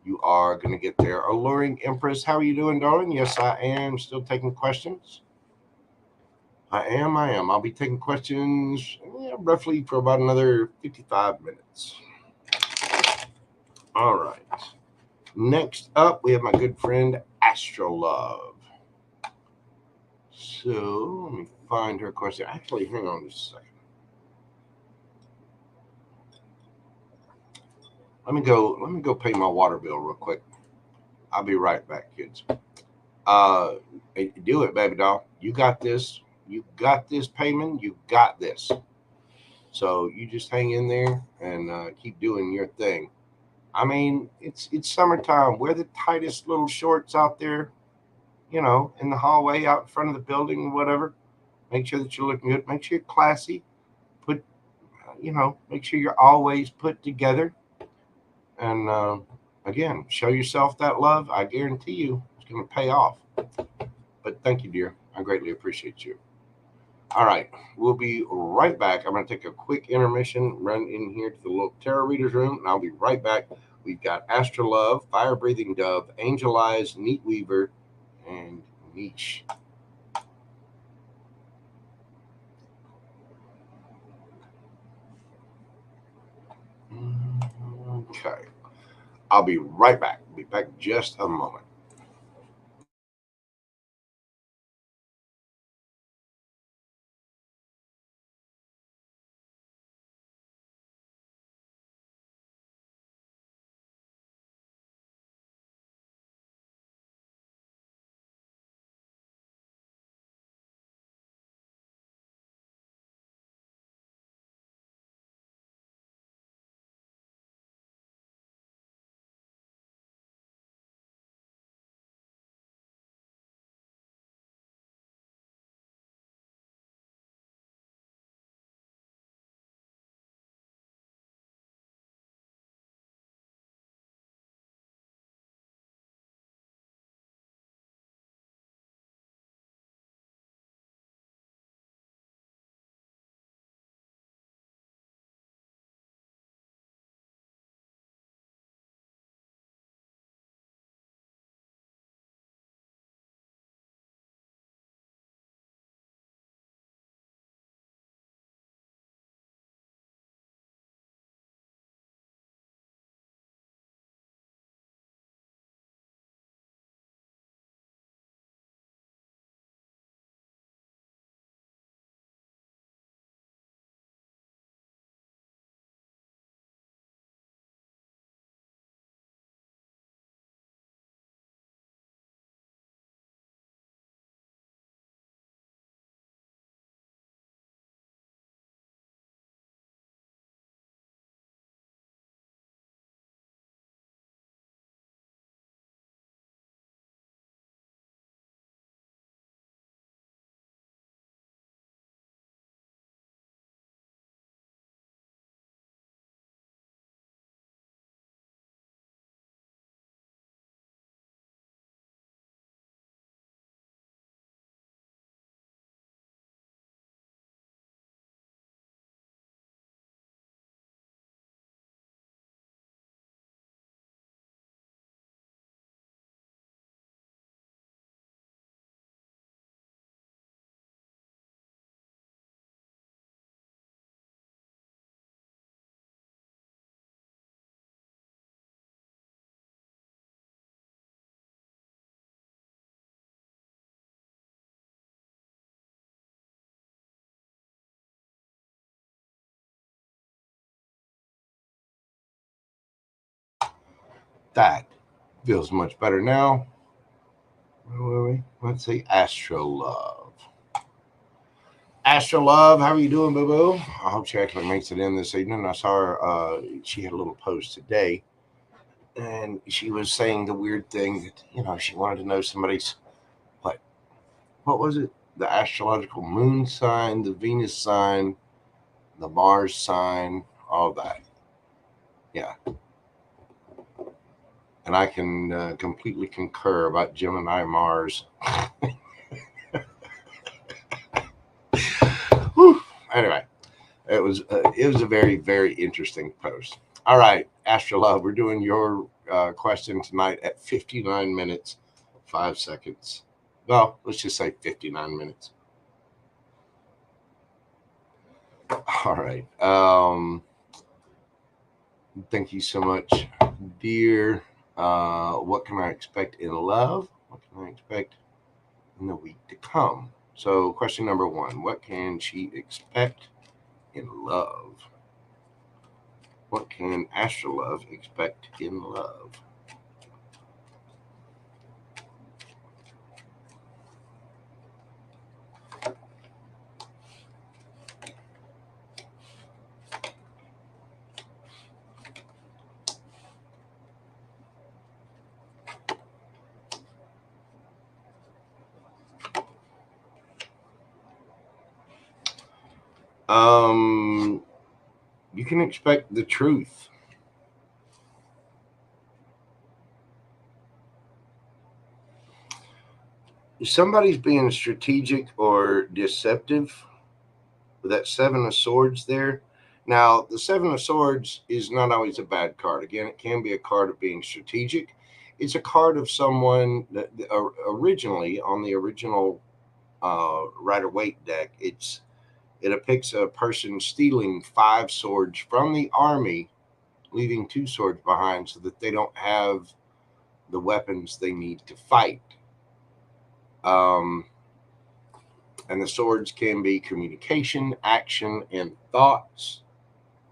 You are going to get there. Alluring Empress, how are you doing, darling? Yes, I am. Still taking questions. I am. I'll be taking questions roughly for about another 55 minutes. All right. Next up, we have my good friend, Astrolove. So let me find her question. Actually, hang on just a second. Let me go pay my water bill real quick. I'll be right back, kids. Do it, baby doll. You got this. You got this, Payman. You got this. So you just hang in there and keep doing your thing. I mean, it's summertime. Wear the tightest little shorts out there, in the hallway, out in front of the building, whatever. Make sure that you're looking good. Make sure you're classy. Put, make sure you're always put together. And again, show yourself that love. I guarantee you it's going to pay off. But thank you, dear. I greatly appreciate you. All right, we'll be right back. I'm going to take a quick intermission, run in here to the little tarot reader's room, and I'll be right back. We've got Astra Love, Fire Breathing Dove, Angel Eyes, Neat Weaver, and Niche. Okay. I'll be right back. Be back just a moment. That feels much better now. Where were we? Let's see. Astro Love. Astro Love, how are you doing, boo boo? I hope she actually makes it in this evening. I saw her, she had a little post today, and she was saying the weird thing that, she wanted to know somebody's, what, what was it? The astrological moon sign, the Venus sign, the Mars sign, all that. Yeah. And I can completely concur about Gemini Mars. Whew. Anyway, it was a very, very interesting post. All right, Astro Love, we're doing your question tonight at 59 minutes 5 seconds. Well, let's just say 59 minutes. All right. Thank you so much, dear. What can I expect in love? What can I expect in the week to come? So, question number one: what can she expect in love? What can Astrolove expect in love? You can expect the truth. If somebody's being strategic or deceptive with that Seven of Swords there. Now, the Seven of Swords is not always a bad card. Again, it can be a card of being strategic. It's a card of someone that originally on the original Rider-Waite deck, it depicts a person stealing 5 swords from the army, leaving 2 swords behind so that they don't have the weapons they need to fight. And the swords can be communication, action, and thoughts.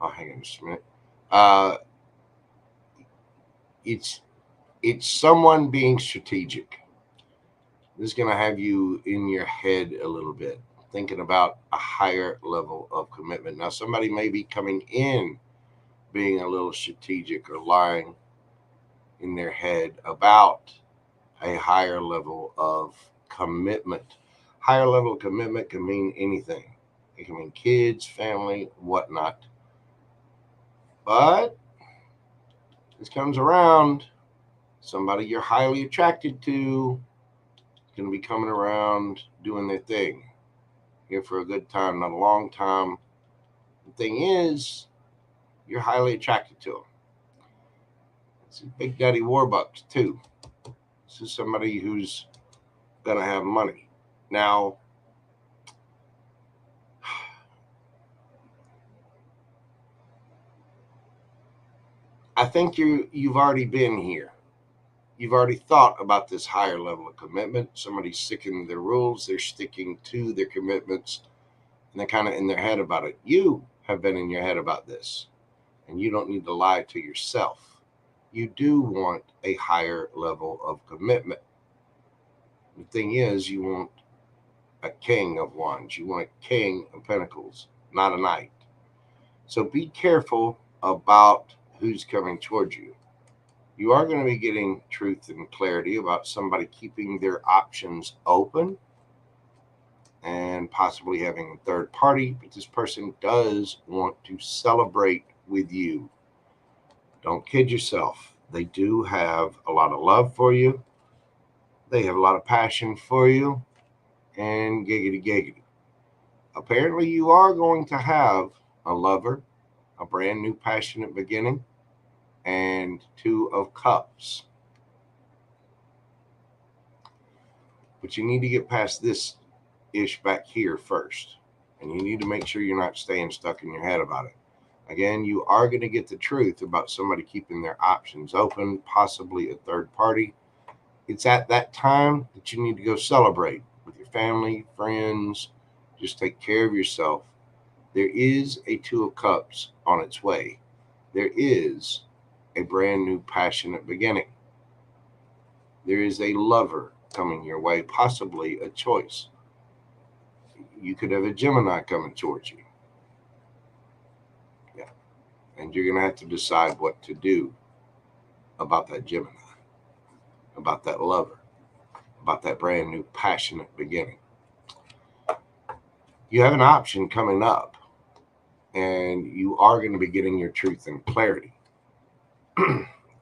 Oh, hang on just a minute. It's someone being strategic. This is going to have you in your head a little bit, thinking about a higher level of commitment. Now, somebody may be coming in being a little strategic or lying in their head about a higher level of commitment. Higher level of commitment can mean anything. It can mean kids, family, whatnot. But this comes around, somebody you're highly attracted to is going to be coming around doing their thing. Here for a good time, not a long time. The thing is, you're highly attracted to them. This is Big Daddy Warbucks, too. This is somebody who's going to have money. Now, I think you've already been here. You've already thought about this higher level of commitment. Somebody's sticking to their rules. They're sticking to their commitments. And they're kind of in their head about it. You have been in your head about this. And you don't need to lie to yourself. You do want a higher level of commitment. The thing is, you want a king of wands. You want a king of pentacles, not a knight. So be careful about who's coming towards you. You are going to be getting truth and clarity about somebody keeping their options open and possibly having a third party, but this person does want to celebrate with you. Don't kid yourself. They do have a lot of love for you. They have a lot of passion for you, and giggity giggity. Apparently, you are going to have a lover, a brand new passionate beginning, and 2 of Cups. But you need to get past this ish back here first. And you need to make sure you're not staying stuck in your head about it. Again, you are going to get the truth about somebody keeping their options open, possibly a third party. It's at that time that you need to go celebrate with your family, friends. Just take care of yourself. There is a 2 of Cups on its way. There is a brand new passionate beginning. There is a lover coming your way, possibly a choice. You could have a Gemini coming towards you. Yeah. And you're going to have to decide what to do about that Gemini, about that lover, about that brand new passionate beginning. You have an option coming up, and you are going to be getting your truth and clarity.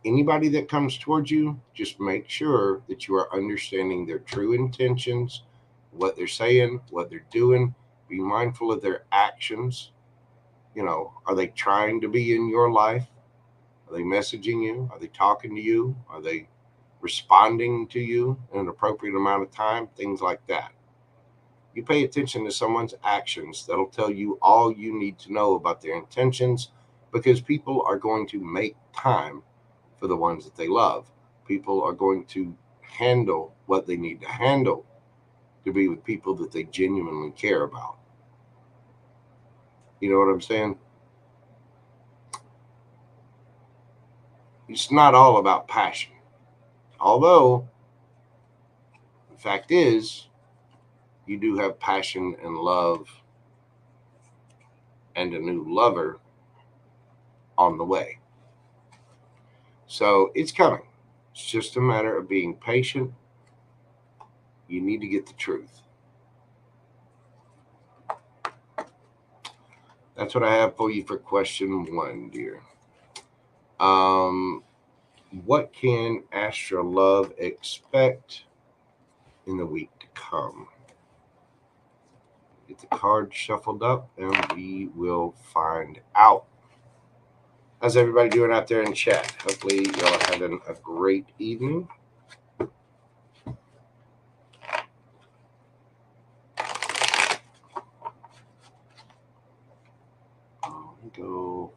Anybody that comes towards you, just make sure that you are understanding their true intentions, what they're saying, what they're doing. Be mindful of their actions. Are they trying to be in your life? Are they messaging you? Are they talking to you? Are they responding to you in an appropriate amount of time? Things like that. You pay attention to someone's actions. That'll tell you all you need to know about their intentions, because people are going to make time for the ones that they love. People are going to handle what they need to handle to be with people that they genuinely care about. You know what I'm saying? It's not all about passion. Although, the fact is, you do have passion and love and a new lover on the way. So it's coming. It's just a matter of being patient. You need to get the truth. That's what I have for you for question 1, dear. What can Astra Love expect in the week to come? Get the cards shuffled up and we will find out. How's everybody doing out there in chat? Hopefully y'all are having a great evening. Go.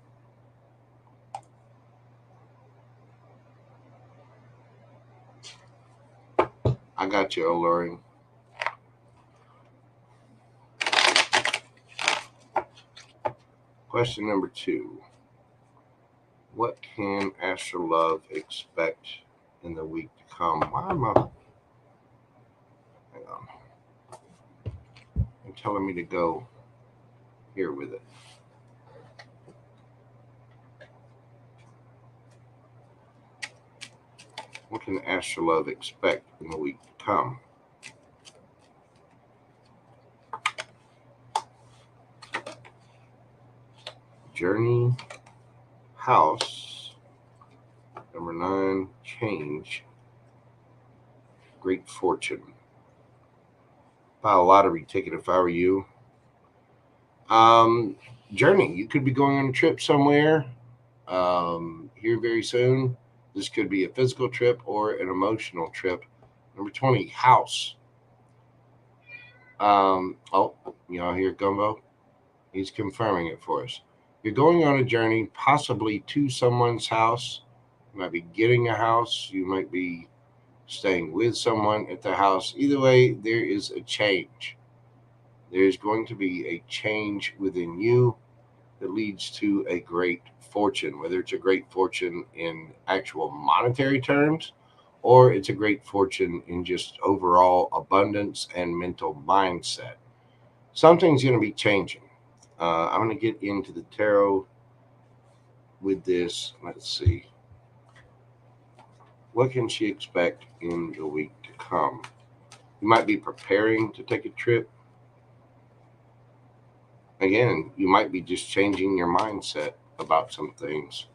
I got you, Alluring. Question number 2. What can Astra Love expect in the week to come? Why am I... Hang on. They're telling me to go here with it. What can Astra Love expect in the week to come? Journey, house, number 9, change, great fortune. Buy a lottery ticket if I were you. Journey, you could be going on a trip somewhere here very soon. This could be a physical trip or an emotional trip. Number 20, house. Oh, y'all hear Gumbo? He's confirming it for us. You're going on a journey, possibly to someone's house. You might be getting a house. You might be staying with someone at the house. Either way, there is a change. There's going to be a change within you that leads to a great fortune, whether it's a great fortune in actual monetary terms or it's a great fortune in just overall abundance and mental mindset. Something's going to be changing. I'm going to get into the tarot with this. Let's see. What can she expect in the week to come? You might be preparing to take a trip. Again, you might be just changing your mindset about some things.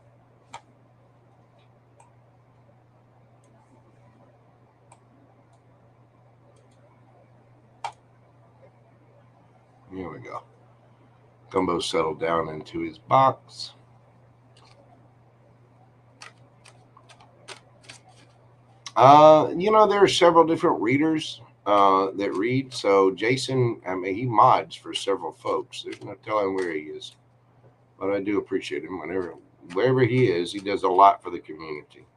Here we go. Gumbo settled down into his box. There are several different readers that read. So Jason, he mods for several folks. There's no telling where he is, but I do appreciate him. Wherever he is, he does a lot for the community.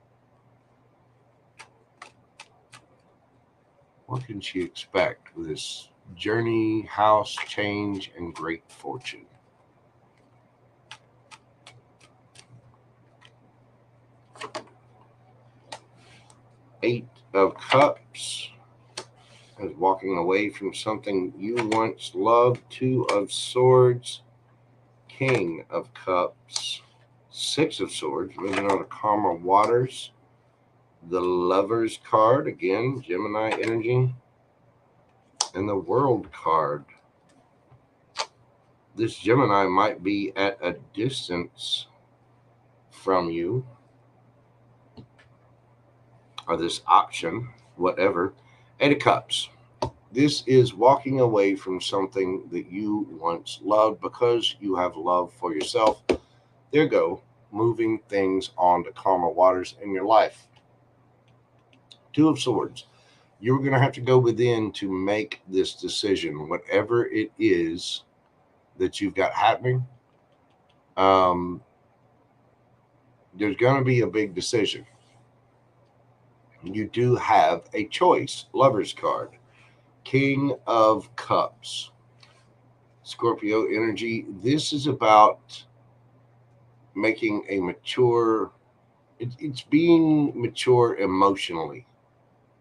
What can she expect with this journey, house, change, and great fortune? Eight of Cups is walking away from something you once loved. 2 of Swords, King of Cups, 6 of Swords, moving on to calmer waters. The Lover's card, again, Gemini energy, and the World card. This Gemini might be at a distance from you, or this option, whatever. 8 of Cups. This is walking away from something that you once loved because you have love for yourself. There go, moving things on to calmer waters in your life. 2 of Swords. You're going to have to go within to make this decision, whatever it is that you've got happening. There's going to be a big decision. You do have a choice. Lover's card, King of Cups, Scorpio energy. This is about making a mature, it's being mature emotionally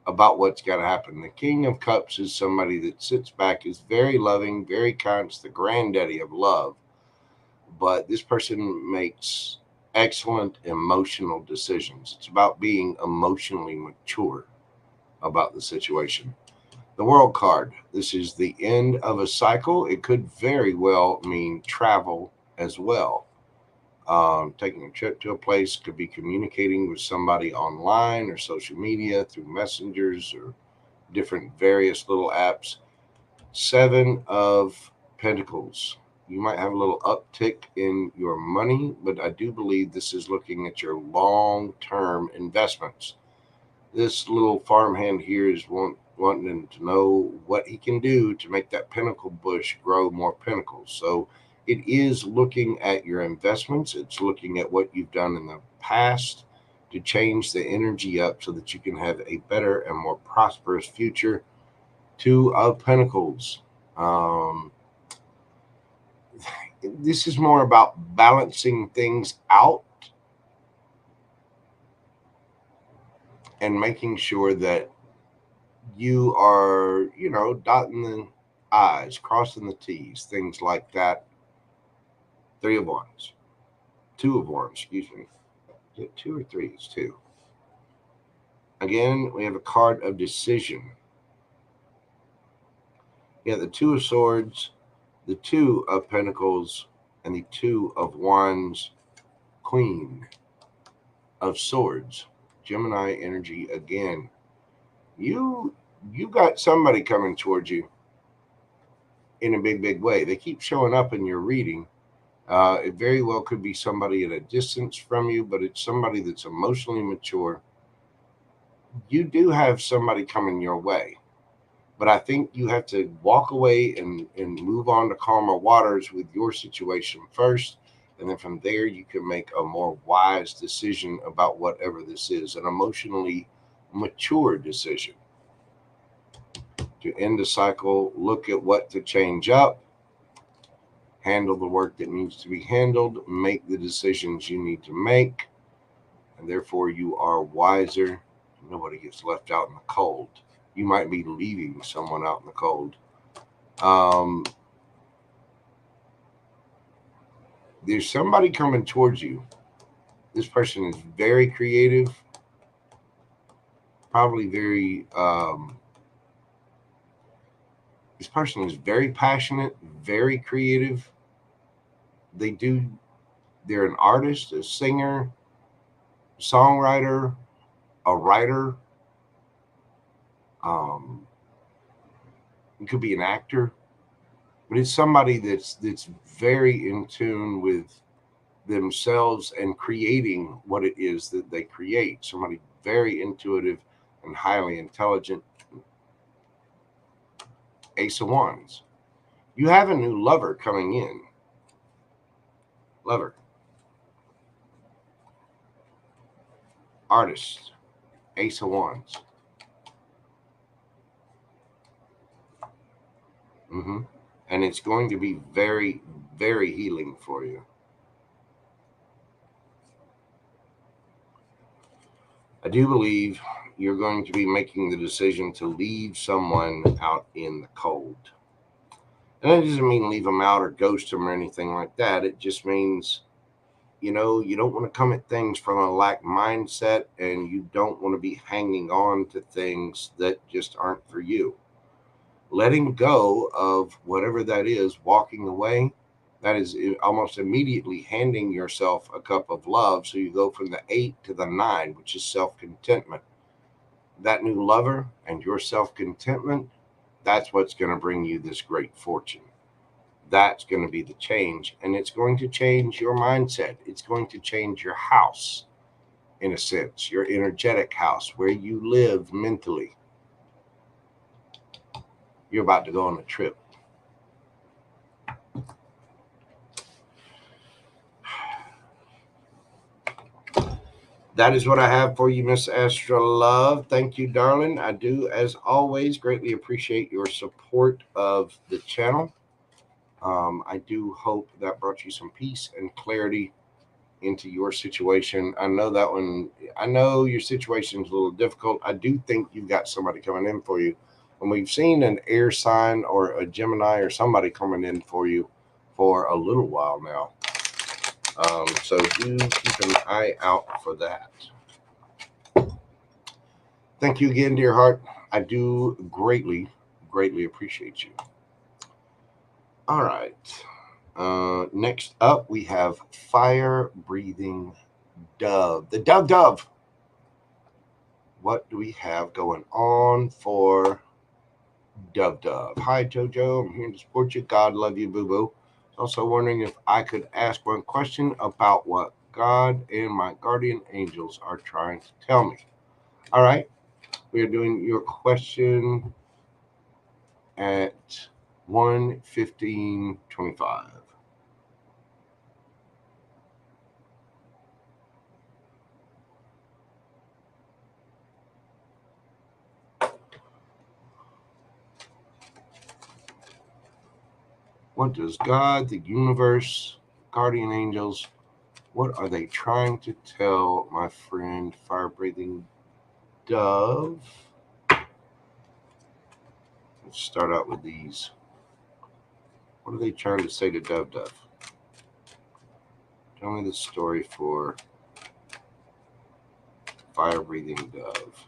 about what's got to happen. The King of Cups is somebody that sits back, is very loving, very kind. It's the granddaddy of love. But this person makes excellent emotional decisions. It's about being emotionally mature about the situation. The World card. This is the end of a cycle. It could very well mean travel as well. Taking a trip to a place, could be communicating with somebody online or social media through messengers or different various little apps. Seven of Pentacles. You might have a little uptick in your money, but I do believe this is looking at your long-term investments. This little farmhand here is wanting to know what he can do to make that pentacle bush grow more pentacles. So it is looking at your investments. It's looking at what you've done in the past to change the energy up so that you can have a better and more prosperous future. Two of Pentacles. This is more about balancing things out and making sure that you are, dotting the I's, crossing the T's, things like that. Three of Wands. Two of Wands, excuse me. Is it two or three? It's two. Again, we have a card of decision. Yeah, the Two of Swords, the Two of Pentacles, and the Two of Wands, Queen of Swords. Gemini energy again. You got somebody coming towards you in a big way. They keep showing up in your reading. It very well could be somebody at a distance from you, but it's somebody that's emotionally mature. You do have somebody coming your way, but I think you have to walk away and move on to calmer waters with your situation first. And then from there, you can make a more wise decision about whatever this is, an emotionally mature decision. To end the cycle, look at what to change up, handle the work that needs to be handled, make the decisions you need to make, and therefore you are wiser. Nobody gets left out in the cold. You might be leaving someone out in the cold. There's somebody coming towards you. This person is very creative, probably very, this person is very passionate, very creative. They're an artist, a singer, songwriter, a writer. It could be an actor, but it's somebody that's very in tune with themselves and creating what it is that they create. Somebody very intuitive and highly intelligent. Ace of Wands. You have a new lover coming in. Lover. Artist. Ace of Wands. And it's going to be very, very healing for you. I do believe you're going to be making the decision to leave someone out in the cold. And that doesn't mean leave them out or ghost them or anything like that. It just means, you don't want to come at things from a lack mindset, and you don't want to be hanging on to things that just aren't for you. Letting go of whatever that is, walking away, that is almost immediately handing yourself a cup of love. So you go from the 8 to the 9, which is self-contentment. That new lover and your self-contentment, that's what's going to bring you this great fortune. That's going to be the change, and it's going to change your mindset. It's going to change your house, in a sense, your energetic house, where you live mentally. You're about to go on a trip. That is what I have for you, Miss Astra Love. Thank you, darling. I do, as always, greatly appreciate your support of the channel. I do hope that brought you some peace and clarity into your situation. I know your situation is a little difficult. I do think you've got somebody coming in for you. And we've seen an air sign or a Gemini or somebody coming in for you for a little while now. So do keep an eye out for that. Thank you again, dear heart. I do greatly greatly appreciate you. All right. Next up, we have fire-breathing dove. The dove. What do we have going on for dove? Hi, Jojo. I'm here to support you. God love you, boo-boo. Also wondering if I could ask one question about what God and my guardian angels are trying to tell me. All right. We are doing your question at 1:15:25. What does God, the universe, guardian angels, what are they trying to tell my friend fire-breathing dove? Let's start out with these. What are they trying to say to dove? Tell me the story for fire-breathing dove.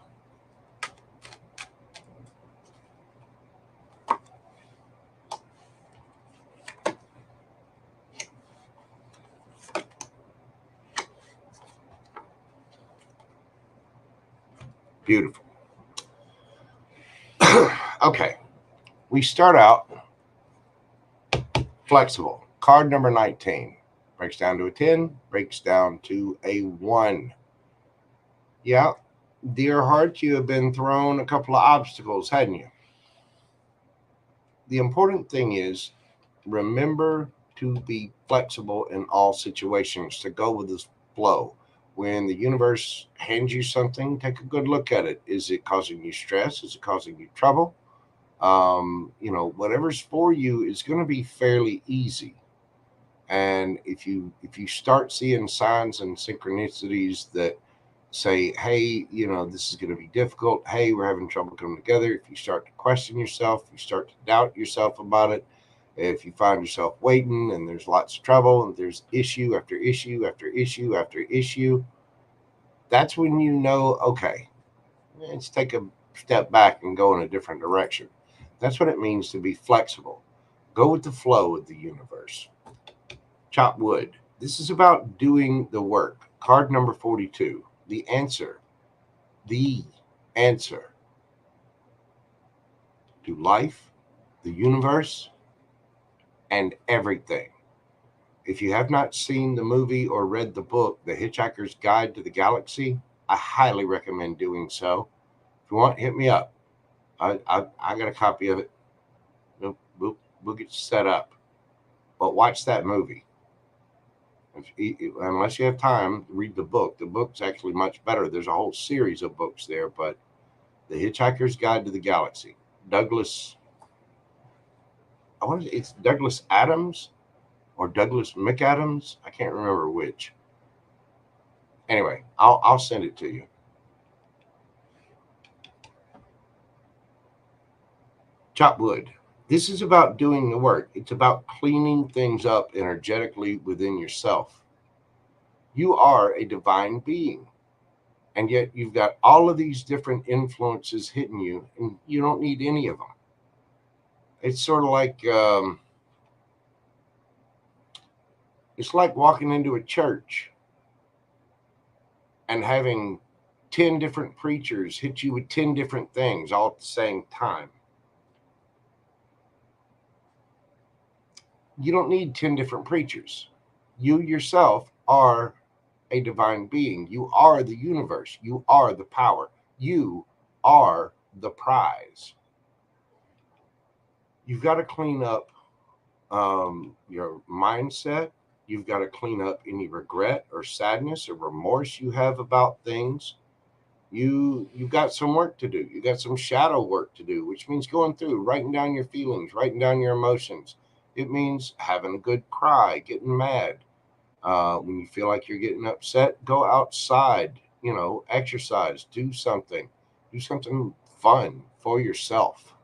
Beautiful. Okay. We start out flexible. Card number 19. Breaks down to a 10, breaks down to a 1. Yeah, dear heart, you have been thrown a couple of obstacles, hadn't you? The important thing is remember to be flexible in all situations, to go with the flow. When the universe hands you something, take a good look at it. Is it causing you stress? Is it causing you trouble? Whatever's for you is going to be fairly easy. And if you start seeing signs and synchronicities that say, hey, this is going to be difficult, hey, we're having trouble coming together, if you start to question yourself, you start to doubt yourself about it, if you find yourself waiting and there's lots of trouble and there's issue after issue after issue after issue, that's when you know, okay, let's take a step back and go in a different direction. That's what it means to be flexible. Go with the flow of the universe. Chop wood. This is about doing the work. Card number 42. The answer to life, the universe, and everything. If you have not seen the movie or read the book, The Hitchhiker's Guide to the Galaxy, I highly recommend doing so. If you want, hit me up. I got a copy of it. We'll get set up. But watch that movie. Unless you have time, read the book. The book's actually much better. There's a whole series of books there, but The Hitchhiker's Guide to the Galaxy. It's Douglas Adams or Douglas McAdams. I can't remember which. Anyway, I'll send it to you. Chop wood. This is about doing the work. It's about cleaning things up energetically within yourself. You are a divine being, and yet you've got all of these different influences hitting you, and you don't need any of them. It's sort of like it's like walking into a church and having 10 different preachers hit you with 10 different things all at the same time. You don't need 10 different preachers. You yourself are a divine being. You are the universe. You are the power. You are the prize. You've got to clean up your mindset. You've got to clean up any regret or sadness or remorse you have about things. You've got some work to do. You got some shadow work to do, which means going through, writing down your feelings, writing down your emotions. It means having a good cry, getting mad. When you feel like you're getting upset, go outside, exercise, do something fun for yourself.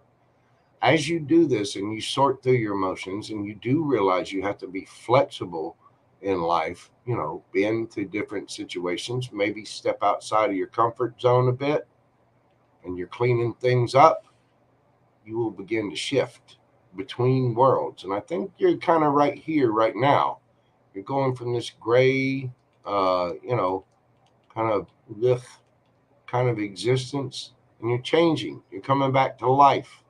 As you do this and you sort through your emotions and you do realize you have to be flexible in life, be into different situations, maybe step outside of your comfort zone a bit, and you're cleaning things up, you will begin to shift between worlds. And I think you're kind of right here, right now. You're going from this gray, kind of ugh, kind of existence, and you're changing. You're coming back to life.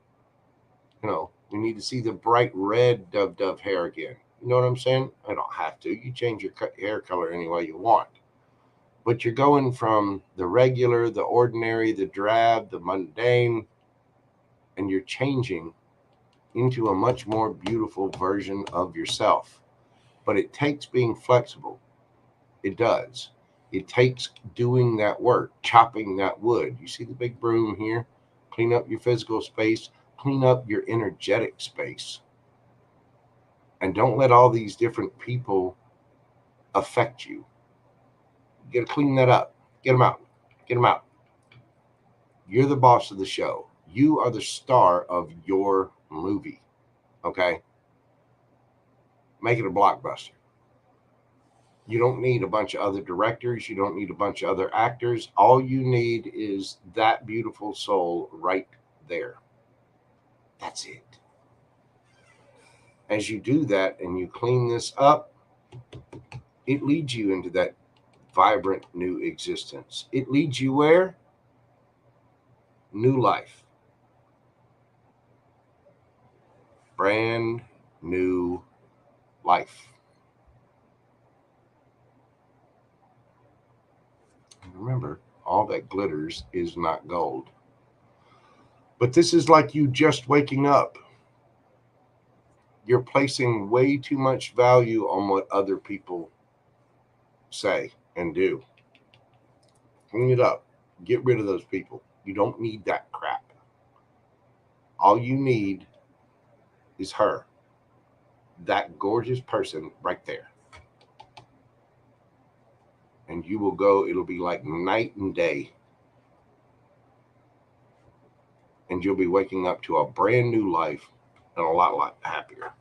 You need to see the bright red dove hair again. You know what I'm saying? I don't have to. You change your hair color any way you want. But you're going from the regular, the ordinary, the drab, the mundane, and you're changing into a much more beautiful version of yourself. But it takes being flexible. It does. It takes doing that work, chopping that wood. You see the big broom here? Clean up your physical space, clean up your energetic space. And don't let all these different people affect you. You got to clean that up. Get them out. Get them out. You're the boss of the show. You are the star of your movie. Okay? Make it a blockbuster. You don't need a bunch of other directors. You don't need a bunch of other actors. All you need is that beautiful soul right there. That's it. As you do that and you clean this up, it leads you into that vibrant new existence. It leads you where? New life. Brand new life. And remember, all that glitters is not gold. But this is like you just waking up. You're placing way too much value on what other people say and do. Clean it up. Get rid of those people. You don't need that crap. All you need is her. That gorgeous person right there. And you will go, it'll be like night and day. And you'll be waking up to a brand new life and a lot happier.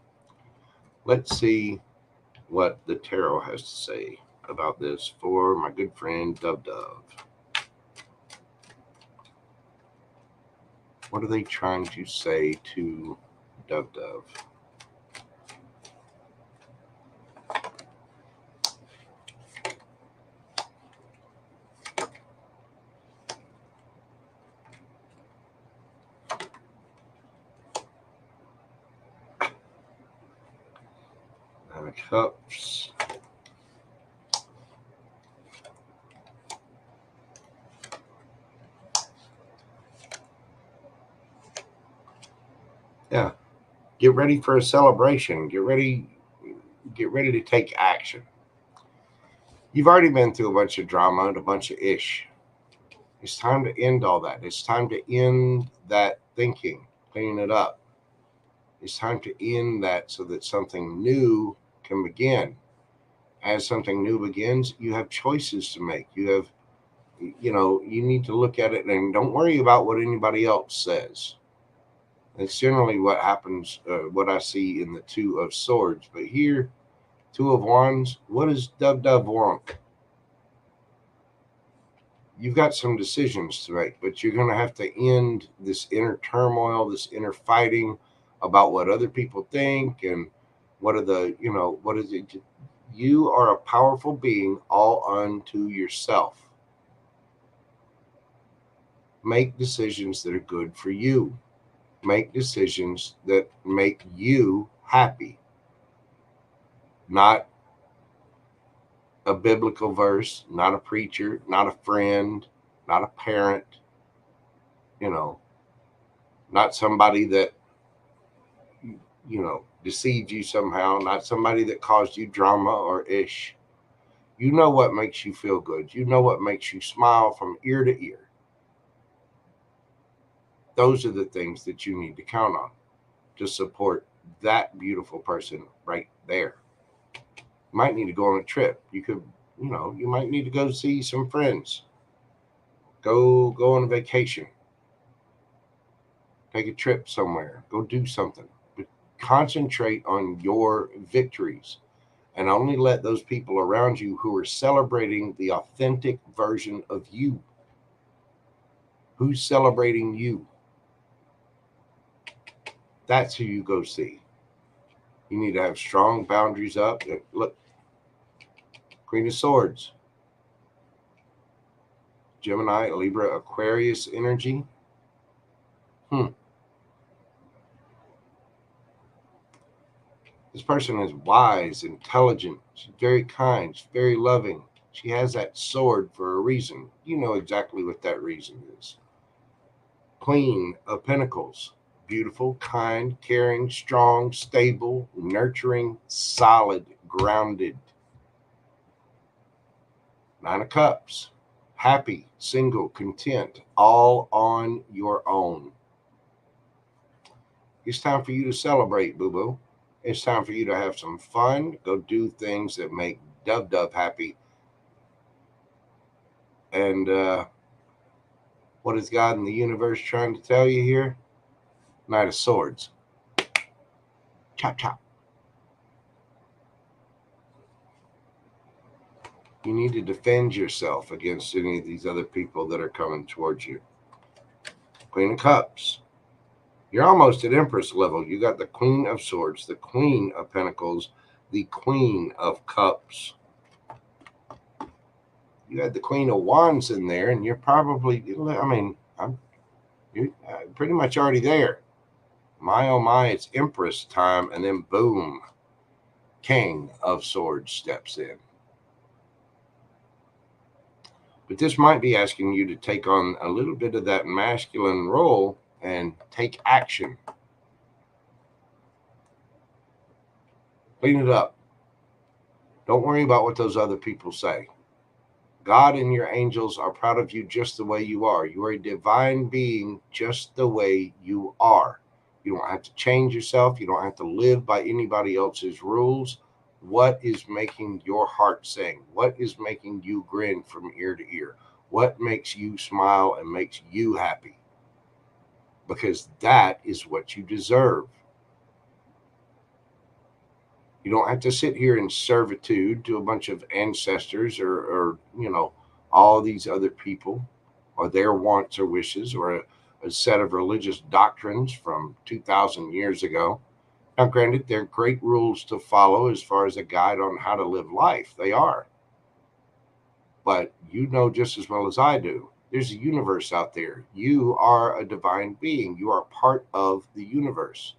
Let's see what the tarot has to say about this for my good friend Dove. What are they trying to say to Dove? Nine of Cups. Yeah. Get ready for a celebration. Get ready to take action. You've already been through a bunch of drama and a bunch of ish. It's time to end all that. It's time to end that thinking, cleaning it up. It's time to end that so that something new can begin. As something new begins, you have choices to make. You need to look at it and don't worry about what anybody else says. That's generally what happens, what I see in the Two of Swords. But here, Two of Wands, what does Dove want? You've got some decisions to make, but you're going to have to end this inner turmoil, this inner fighting about what other people think and what is it? You are a powerful being all unto yourself. Make decisions that are good for you. Make decisions that make you happy. Not a biblical verse, not a preacher, not a friend, not a parent, not somebody that, deceived you somehow, not somebody that caused you drama or ish. You know what makes you feel good. You know what makes you smile from ear to ear. Those are the things that you need to count on to support that beautiful person right there. You might need to go on a trip. You might need to go see some friends. Go on a vacation. Take a trip somewhere. Go do something. But concentrate on your victories and only let those people around you who are celebrating the authentic version of you. Who's celebrating you? That's who you go see. You need to have strong boundaries up. Look, Queen of Swords, Gemini, Libra, Aquarius energy. This person is wise, intelligent. She's very kind. She's very loving. She has that sword for a reason. You know exactly what that reason is. Queen of Pentacles. Beautiful, kind, caring, strong, stable, nurturing, solid, grounded. Nine of Cups. Happy, single, content, all on your own. It's time for you to celebrate, boo-boo. It's time for you to have some fun. Go do things that make Dub happy. And what is God in the universe trying to tell you here? Knight of Swords. Chop, chop. You need to defend yourself against any of these other people that are coming towards you. Queen of Cups. You're almost at Empress level. You got the Queen of Swords, the Queen of Pentacles, the Queen of Cups. You had the Queen of Wands in there, and you're probably, you're pretty much already there. My, oh my, it's Empress time, and then boom, King of Swords steps in. But this might be asking you to take on a little bit of that masculine role and take action. Clean it up. Don't worry about what those other people say. God and your angels are proud of you just the way you are. You are a divine being just the way you are. You don't have to change yourself. You don't have to live by anybody else's rules. What is making your heart sing? What is making you grin from ear to ear? What makes you smile and makes you happy? Because that is what you deserve. You don't have to sit here in servitude to a bunch of ancestors or all these other people or their wants or wishes or a set of religious doctrines from 2,000 years ago. Now, granted, they're great rules to follow as far as a guide on how to live life. They are. But you know just as well as I do, there's a universe out there. You are a divine being. You are part of the universe.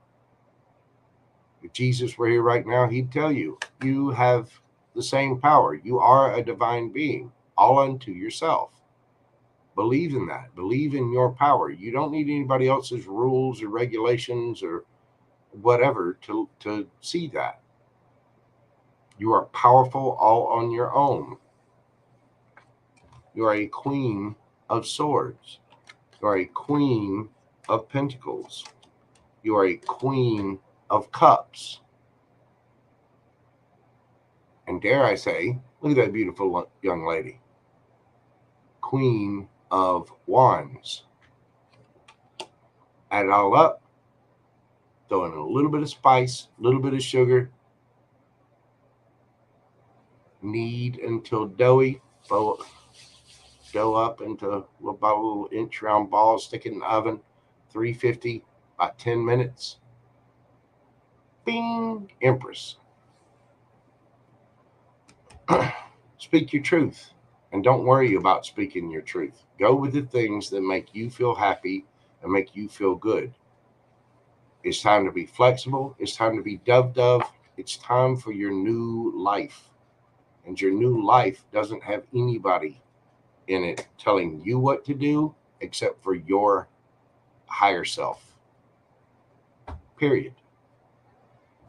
If Jesus were here right now, he'd tell you, you have the same power. You are a divine being, all unto yourself. Believe in that. Believe in your power. You don't need anybody else's rules or regulations or whatever to see that. You are powerful all on your own. You are a Queen of Swords. You are a Queen of Pentacles. You are a Queen of Cups. And dare I say, look at that beautiful young lady. Queen of Wands. Add it all up. Throw in a little bit of spice, a little bit of sugar. Knead until doughy. Dough up into about a little inch round balls. Stick it in the oven. 350, about 10 minutes. Bing! Empress. Speak your truth. And don't worry about speaking your truth. Go with the things that make you feel happy and make you feel good. It's time to be flexible. It's time to be dove. It's time for your new life. And your new life doesn't have anybody in it telling you what to do except for your higher self. Period.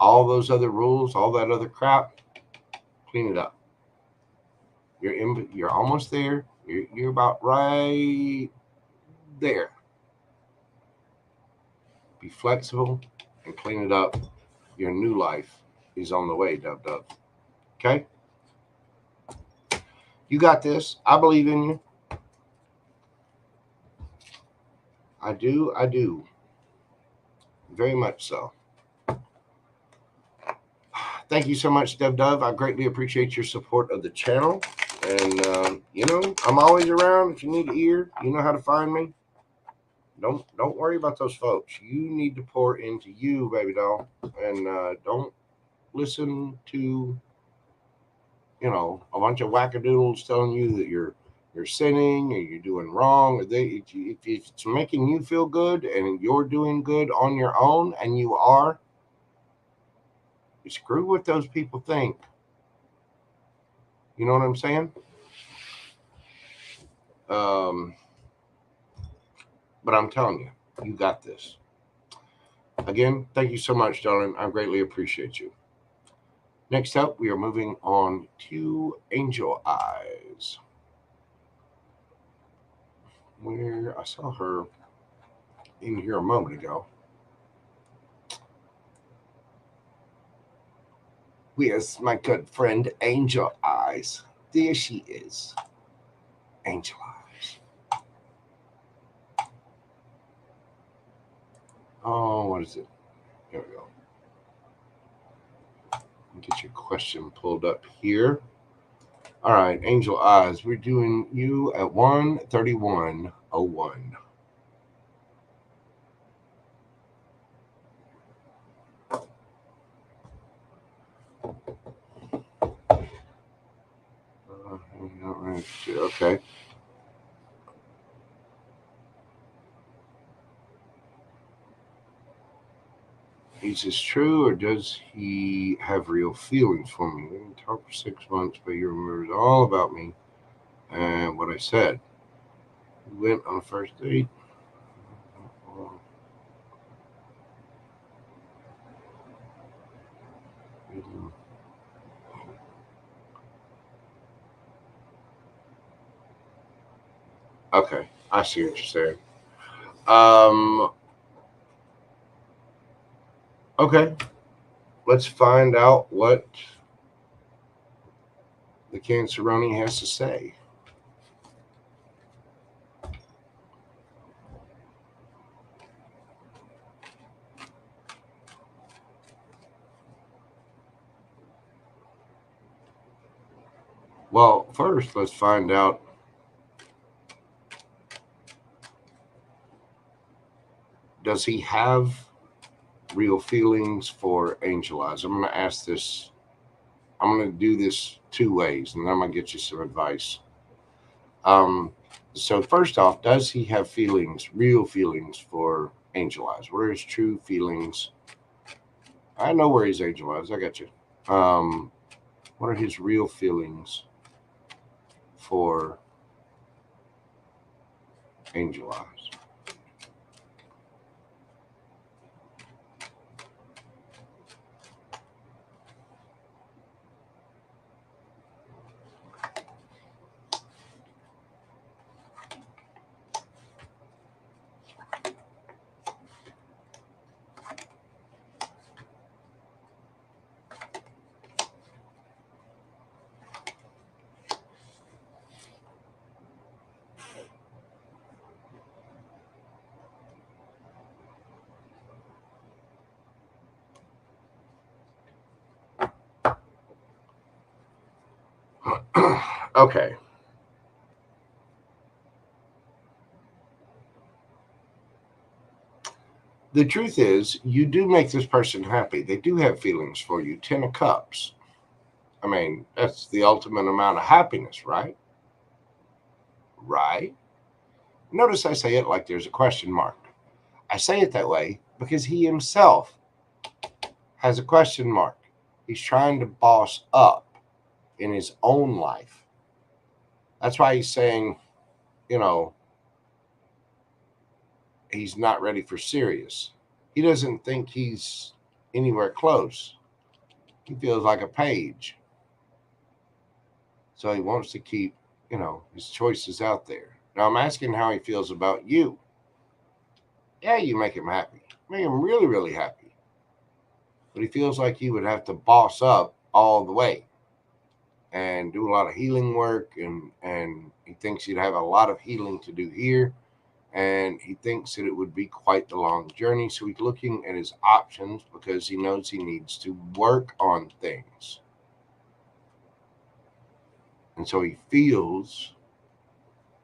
All those other rules, all that other crap, clean it up. You're almost there. You're about right there. Be flexible and clean it up. Your new life is on the way, dove. Okay? You got this. I believe in you. I do. Very much so. Thank you so much, Dove. I greatly appreciate your support of the channel. And, I'm always around. If you need an ear, you know how to find me. Don't worry about those folks. You need to pour into you, baby doll, and don't listen to a bunch of wackadoodles telling you that you're sinning or you're doing wrong. Or if it's making you feel good and you're doing good on your own, and you are, screw what those people think. You know what I'm saying? But I'm telling you, you got this. Again, thank you so much, darling. I greatly appreciate you. Next up, we are moving on to Angel Eyes, where I saw her in here a moment ago. Where's my good friend Angel Eyes? There she is. Angel Eyes. Oh, what is it? Here we go. Get your question pulled up here. All right, Angel Eyes. We're doing you at 131:01. Okay. Is this true, or does he have real feelings for me? We didn't talk for 6 months, but he remembers all about me and what I said. We went on a first date. Okay, I see what you're saying. Okay, let's find out what the Canceroni has to say. Well, first, let's find out, does he have real feelings for Angel Eyes? I'm going to ask this. I'm going to do this two ways, and then I'm going to get you some advice. So first off, does he have feelings, real feelings for Angel Eyes? What are his true feelings? I know where his Angel Eyes. I got you. What are his real feelings for Angel Eyes? Okay. The truth is, you do make this person happy. They do have feelings for you. 10 of Cups. I mean, that's the ultimate amount of happiness, right? Right? Notice I say it like there's a question mark. I say it that way because he himself has a question mark. He's trying to boss up in his own life. That's why he's saying, he's not ready for serious. He doesn't think he's anywhere close. He feels like a page. So he wants to keep, his choices out there. Now I'm asking how he feels about you. Yeah, you make him happy. Make him really, really happy. But he feels like he would have to boss up all the way and do a lot of healing work, and he thinks he'd have a lot of healing to do here, and he thinks that it would be quite the long journey. So he's looking at his options because he knows he needs to work on things. And so he feels,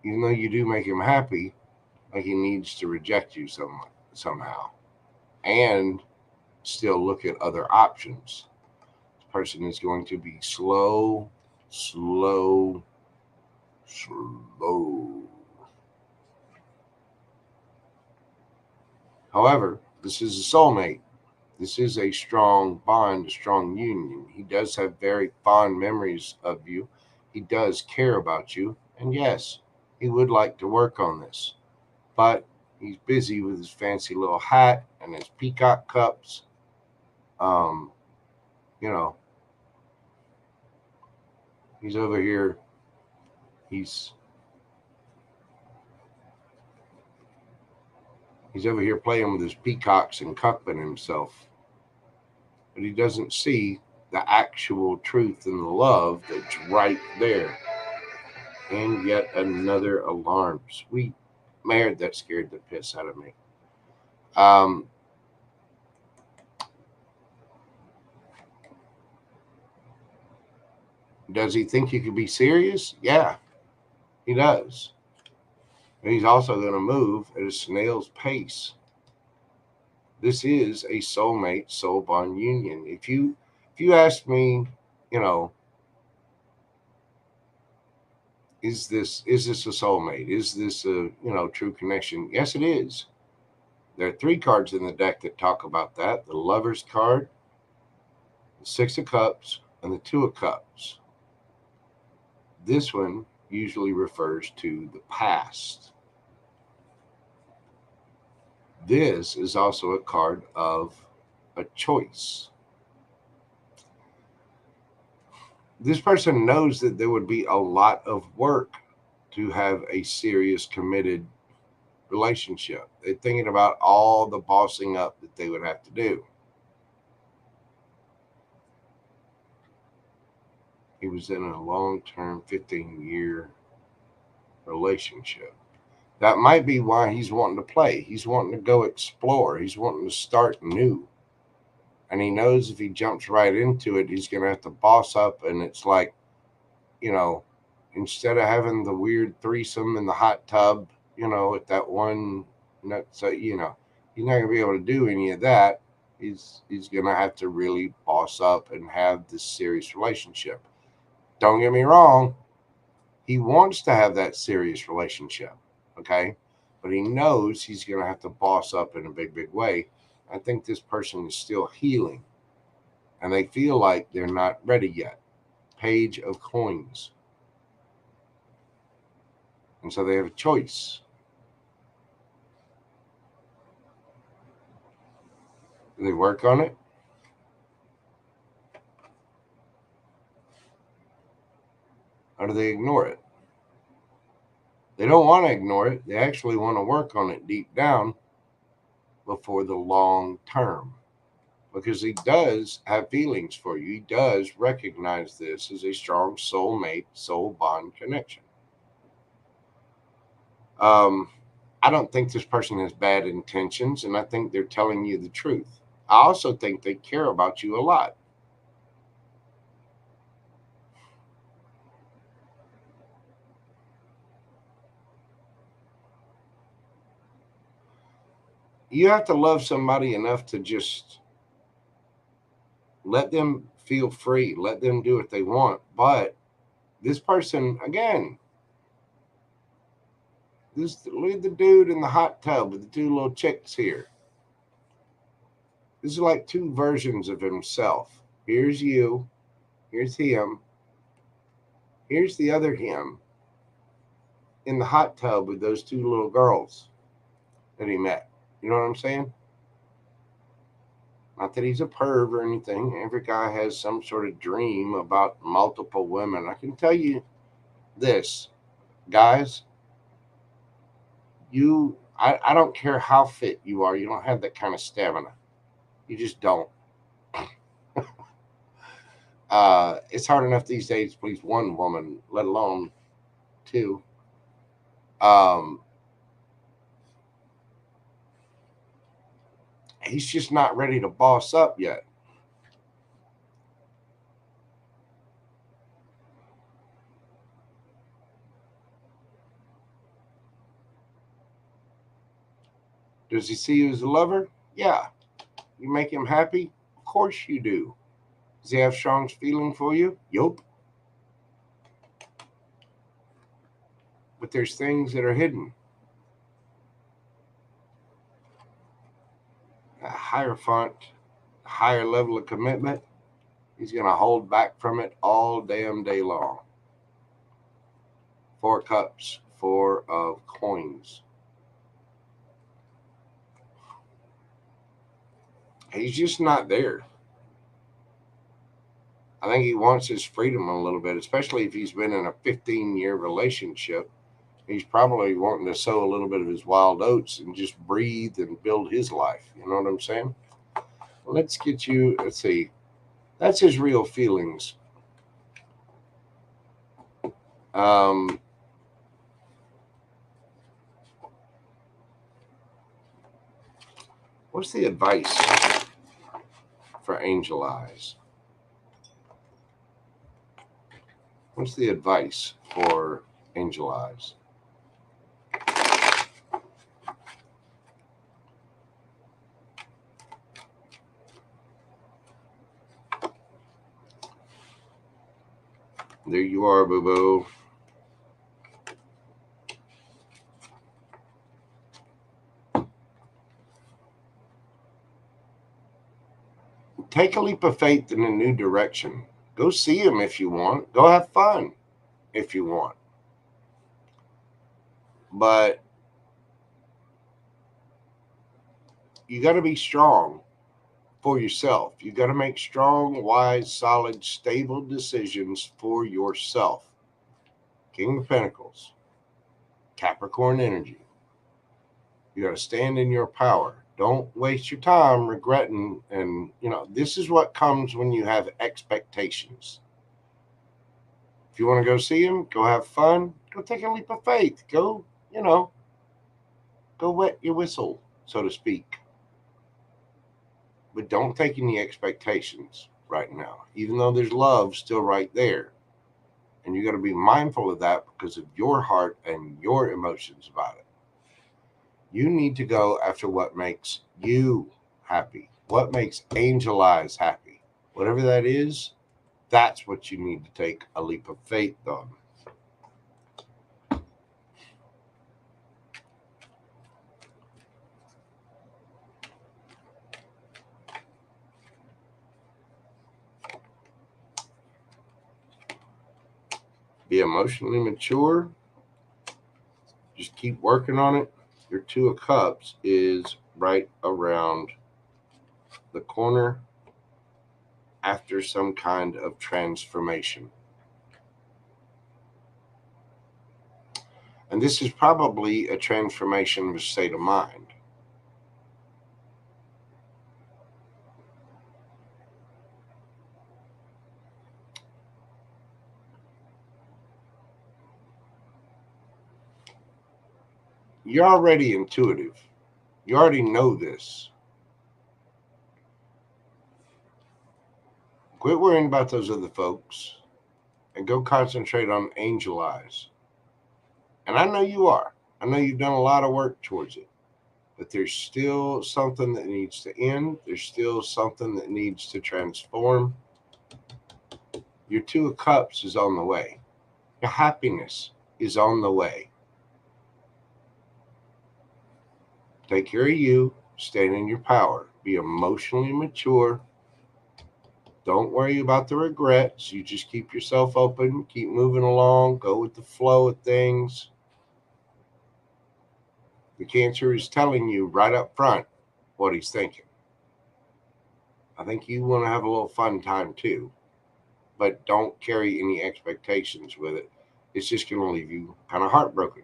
even though you do make him happy, like he needs to reject you somehow and still look at other options. This person is going to be slow, slow, slow. However, this is a soulmate. This is a strong bond, a strong union. He does have very fond memories of you. He does care about you. And yes, he would like to work on this. But he's busy with his fancy little hat and his peacock cups. Um, you know, he's over here. He's over here playing with his peacocks and cupping himself. But he doesn't see the actual truth and the love that's right there. And yet another alarm. Sweet mare, that scared the piss out of me. Does he think you could be serious? Yeah, he does. And he's also going to move at a snail's pace. This is a soulmate, soul bond union. If you ask me, you know, is this a soulmate? Is this a true connection? Yes, it is. There are 3 cards in the deck that talk about that: the Lover's card, the 6 of Cups, and the 2 of Cups. This one usually refers to the past. This is also a card of a choice. This person knows that there would be a lot of work to have a serious, committed relationship. They're thinking about all the bossing up that they would have to do. He was in a long-term 15-year relationship. That might be why he's wanting to play. He's wanting to go explore. He's wanting to start new. And he knows if he jumps right into it, he's going to have to boss up. And it's like, instead of having the weird threesome in the hot tub, at that one, so, he's not going to be able to do any of that. He's going to have to really boss up and have this serious relationship. Don't get me wrong. He wants to have that serious relationship. Okay. But he knows he's going to have to boss up in a big, big way. I think this person is still healing and they feel like they're not ready yet. Page of Coins. And so they have a choice. Do they work on it? Or do they ignore it? They don't want to ignore it. They actually want to work on it deep down before the long term. Because he does have feelings for you. He does recognize this as a strong soulmate, soul bond connection. I don't think this person has bad intentions, and I think they're telling you the truth. I also think they care about you a lot. You have to love somebody enough to just let them feel free, let them do what they want. But this person, again, look at the dude in the hot tub with the 2 little chicks here. This is like 2 versions of himself. Here's you, here's him, here's the other him in the hot tub with those 2 little girls that he met. You know what I'm saying? Not that he's a perv or anything. Every guy has some sort of dream about multiple women. I can tell you this, guys, I don't care how fit you are, you don't have that kind of stamina. You just don't. It's hard enough these days to please 1 woman, let alone 2. He's just not ready to boss up yet. Does he see you as a lover? Yeah. You make him happy? Of course you do. Does he have strong feeling for you? Yup. But there's things that are hidden. A hierophant, a higher level of commitment, he's going to hold back from it all damn day long. 4 cups, 4 of coins. He's just not there. I think he wants his freedom a little bit, especially if he's been in a 15-year relationship. He's probably wanting to sow a little bit of his wild oats and just breathe and build his life. You know what I'm saying? Let's get you, let's see. That's his real feelings. What's the advice for angel eyes? What's the advice for angel eyes? There you are, boo-boo. Take a leap of faith in a new direction. Go see him if you want. Go have fun if you want. But you got to be strong for yourself. You got to make strong, wise, solid, stable decisions for yourself. King of Pentacles, Capricorn energy. You got to stand in your power. Don't waste your time regretting. And, this is what comes when you have expectations. If you want to go see him, go have fun, go take a leap of faith. Go, go wet your whistle, so to speak. But don't take any expectations right now, even though there's love still right there. And you got to be mindful of that because of your heart and your emotions about it. You need to go after what makes you happy, what makes angel eyes happy. Whatever that is, that's what you need to take a leap of faith on. Be emotionally mature. Just keep working on it. Your 2 of Cups is right around the corner after some kind of transformation. And this is probably a transformation of a state of mind. You're already intuitive. You already know this. Quit worrying about those other folks and go concentrate on angel eyes. And I know you are. I know you've done a lot of work towards it. But there's still something that needs to end. There's still something that needs to transform. Your 2 of Cups is on the way. Your happiness is on the way. Take care of you. Stand in your power. Be emotionally mature. Don't worry about the regrets. You just keep yourself open. Keep moving along. Go with the flow of things. The Cancer is telling you right up front what he's thinking. I think you want to have a little fun time too. But don't carry any expectations with it. It's just going to leave you kind of heartbroken.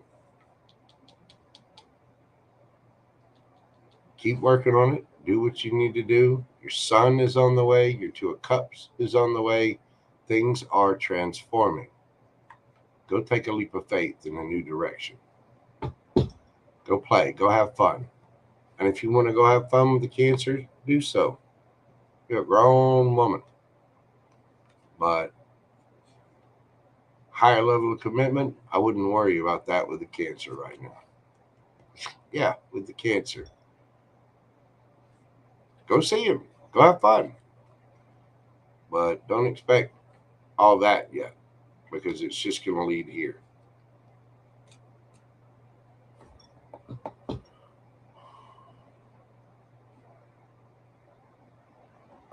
Keep working on it. Do what you need to do. Your Sun is on the way. Your 2 of Cups is on the way. Things are transforming. Go take a leap of faith in a new direction. Go play. Go have fun. And if you want to go have fun with the Cancer, do so. You're a grown woman. But higher level of commitment, I wouldn't worry about that with the Cancer right now. Yeah, with the Cancer. Go see him. Go have fun. But don't expect all that yet, because it's just going to lead here.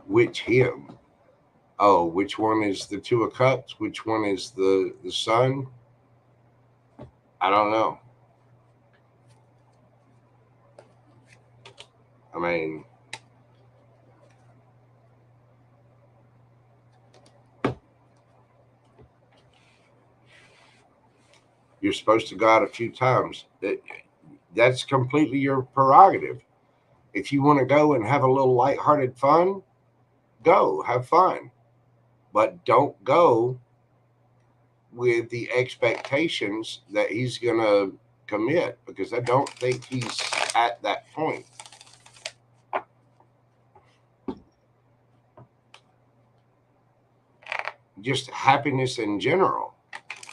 Which him? Oh, which one is the Two of Cups? Which one is the Sun? I don't know. I mean, you're supposed to go out a few times. That's completely your prerogative. If you want to go and have a little lighthearted fun, go have fun. But don't go with the expectations that he's going to commit, because I don't think he's at that point. Just happiness in general.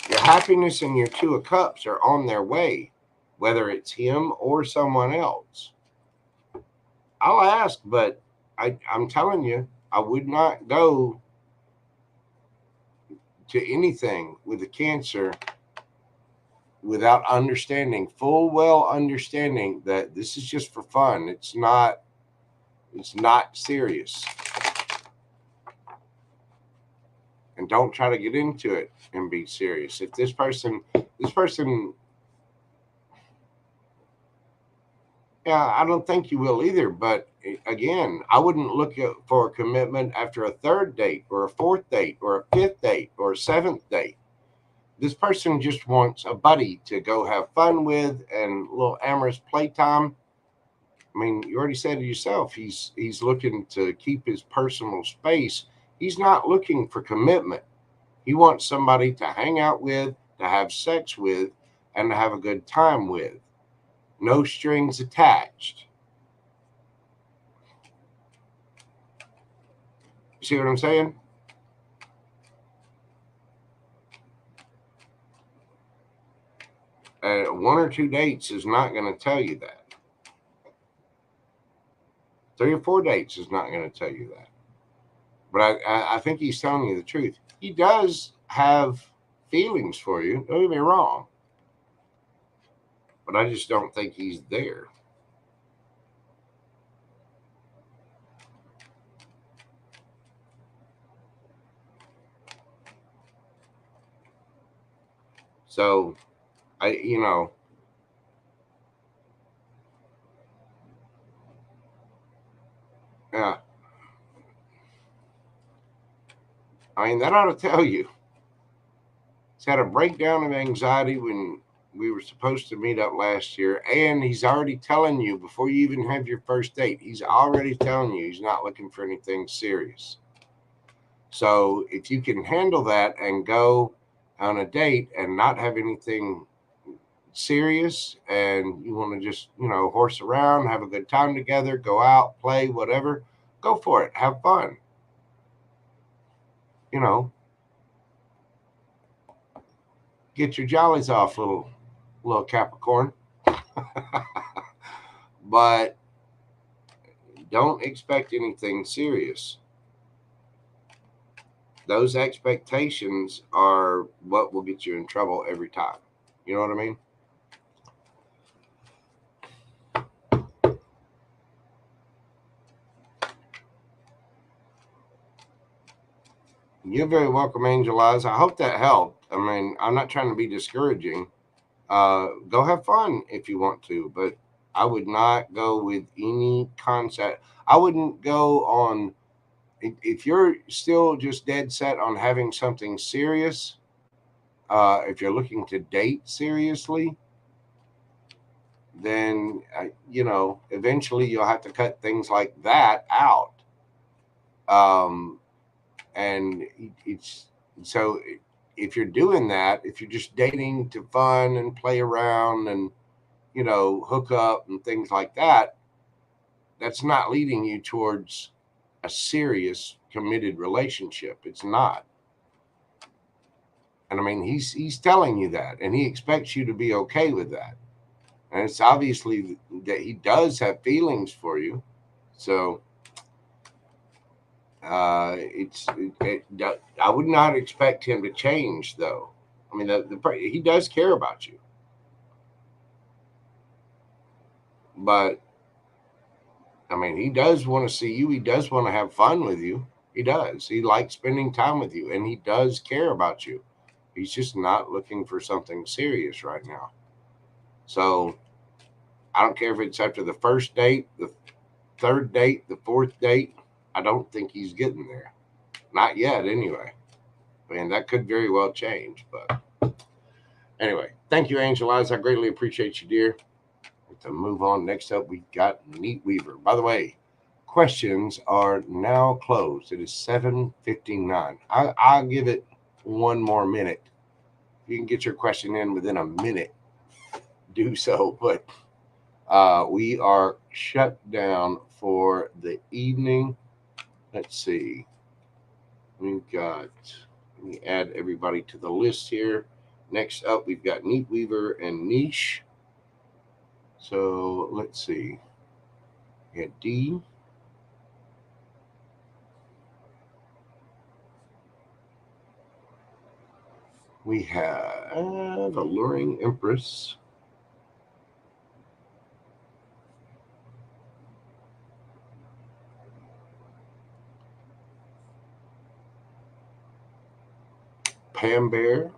Your happiness and your Two of Cups are on their way, whether it's him or someone else. I'll ask, but I'm telling you, I would not go to anything with a Cancer without full well understanding that this is just for fun. It's not serious. And don't try to get into it and be serious. If this person, yeah, I don't think you will either. But again, I wouldn't look for a commitment after a third date or a fourth date or a fifth date or a seventh date. This person just wants a buddy to go have fun with and a little amorous playtime. I mean, you already said it yourself. He's looking to keep his personal space. He's not looking for commitment. He wants somebody to hang out with, to have sex with, and to have a good time with. No strings attached. You see what I'm saying? One or two dates is not going to tell you that. 3 or 4 dates is not going to tell you that. But I think he's telling you the truth. He does have feelings for you. Don't get me wrong. But I just don't think he's there. So, yeah. I mean, that ought to tell you. He's had a breakdown of anxiety when we were supposed to meet up last year, and he's already telling you before you even have your first date, he's already telling you he's not looking for anything serious. So if you can handle that and go on a date and not have anything serious, and you want to just, horse around, have a good time together, go out, play, whatever, go for it. Have fun. Get your jollies off, little Capricorn. But don't expect anything serious. Those expectations are what will get you in trouble every time. You know what I mean? You're very welcome, Angel Eyes. I hope that helped. I mean, I'm not trying to be discouraging. Go have fun if you want to, but I would not go with any concept. I wouldn't go on, if you're still just dead set on having something serious, if you're looking to date seriously, then, eventually you'll have to cut things like that out. And it's so if you're doing that, if you're just dating to fun and play around and, hook up and things like that, that's not leading you towards a serious committed relationship. It's not. And I mean, he's telling you that, and he expects you to be okay with that. And it's obviously that he does have feelings for you. So I would not expect him to change, though. I mean, he does care about you, but I mean, he does want to see you. He does want to have fun with you. He does. He likes spending time with you, and he does care about you. He's just not looking for something serious right now. So I don't care if it's after the first date, the third date, the fourth date. I don't think he's getting there. Not yet, anyway. I mean, that could very well change. But anyway, thank you, Angel Eyes. I greatly appreciate you, dear. To move on, next up, we got Neat Weaver. By the way, questions are now closed. It is 7:59. I'll give it one more minute. If you can get your question in within a minute, do so. But we are shut down for the evening. Let's see. We've got, let me add everybody to the list here. Next up, we've got Neat Weaver and Niche. So let's see. We got D. We have Alluring Empress. Pam Bear.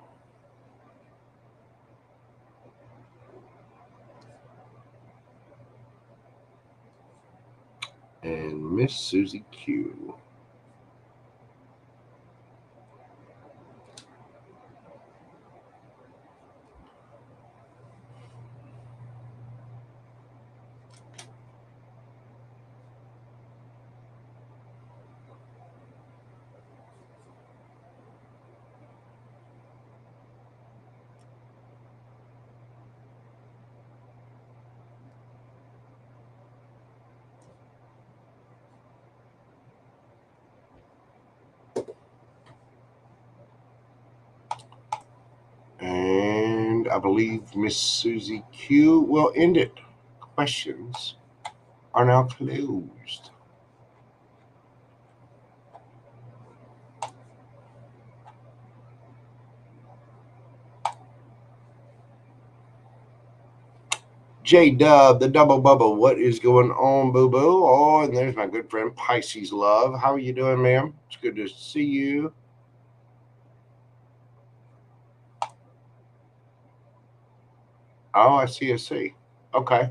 And Miss Susie Q. And I believe Miss Susie Q will end it. Questions are now closed. J Dub, the double bubble. What is going on, boo boo? Oh, and there's my good friend Pisces Love. How are you doing, ma'am? It's good to see you. Oh, I see. I see. Okay.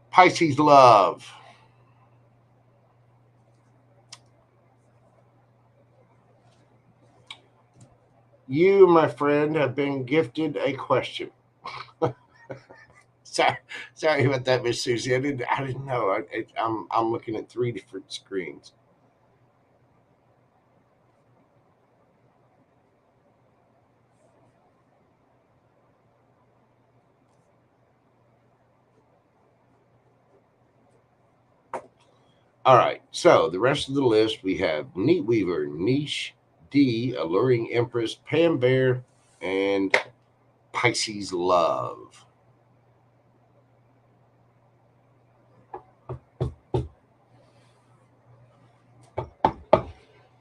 Pisces Love. You, my friend, have been gifted a question. sorry, sorry about that, Miss Susie. I didn't know. I'm looking at three different screens. All right. So the rest of the list, we have Neat Weaver, Niche, D, Alluring Empress, Pam Bear, and Pisces Love.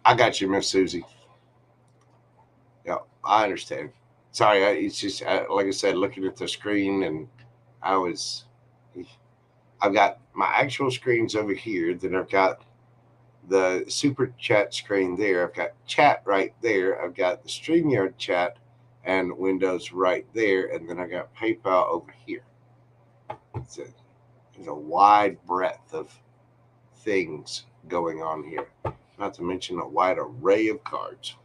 I got you, Miss Susie. Yeah, I understand. Sorry, it's just like I said, looking at the screen, and I was, I've got my actual screens over here. Then I've got the super chat screen there. I've got chat right there. I've got the StreamYard chat and Windows right there, and then I got PayPal over here. It's a wide breadth of things going on here, not to mention a wide array of cards.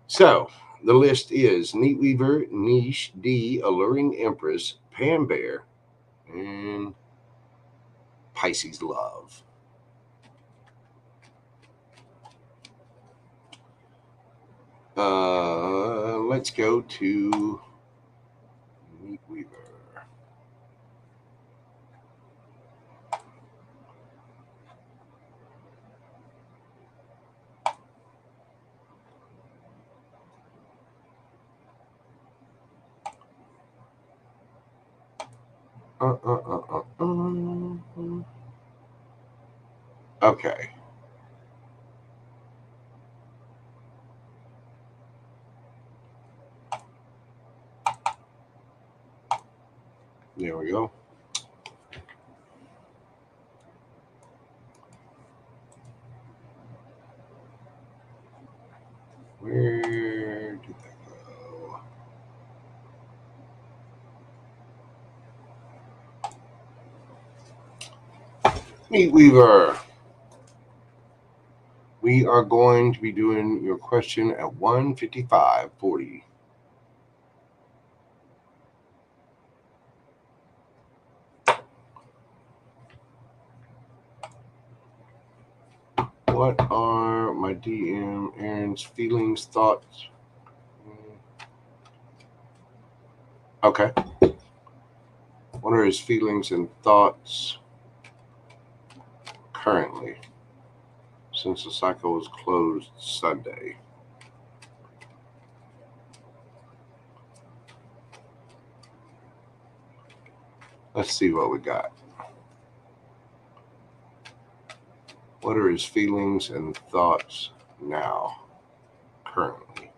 So the list is Neat Weaver, Niche, D, Alluring Empress, Pam Bear, and Pisces Love. Let's go to Neat Weaver. Okay. There we go. Where did that go? Meat Weaver. We are going to be doing your question at 1:55:40. What are my DM Aaron's feelings, thoughts? Okay. What are his feelings and thoughts currently since the cycle was closed Sunday? Let's see what we got. What are his feelings and thoughts now, currently?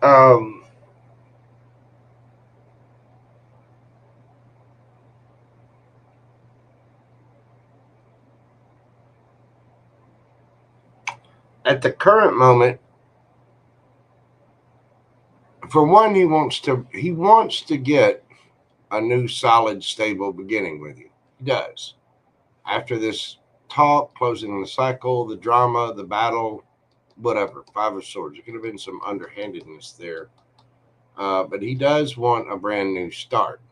Um, at the current moment, for one, he wants to get a new solid, stable beginning with you. He does. After this talk, closing the cycle, the drama, the battle, whatever, Five of Swords. There could have been some underhandedness there. But he does want a brand new start.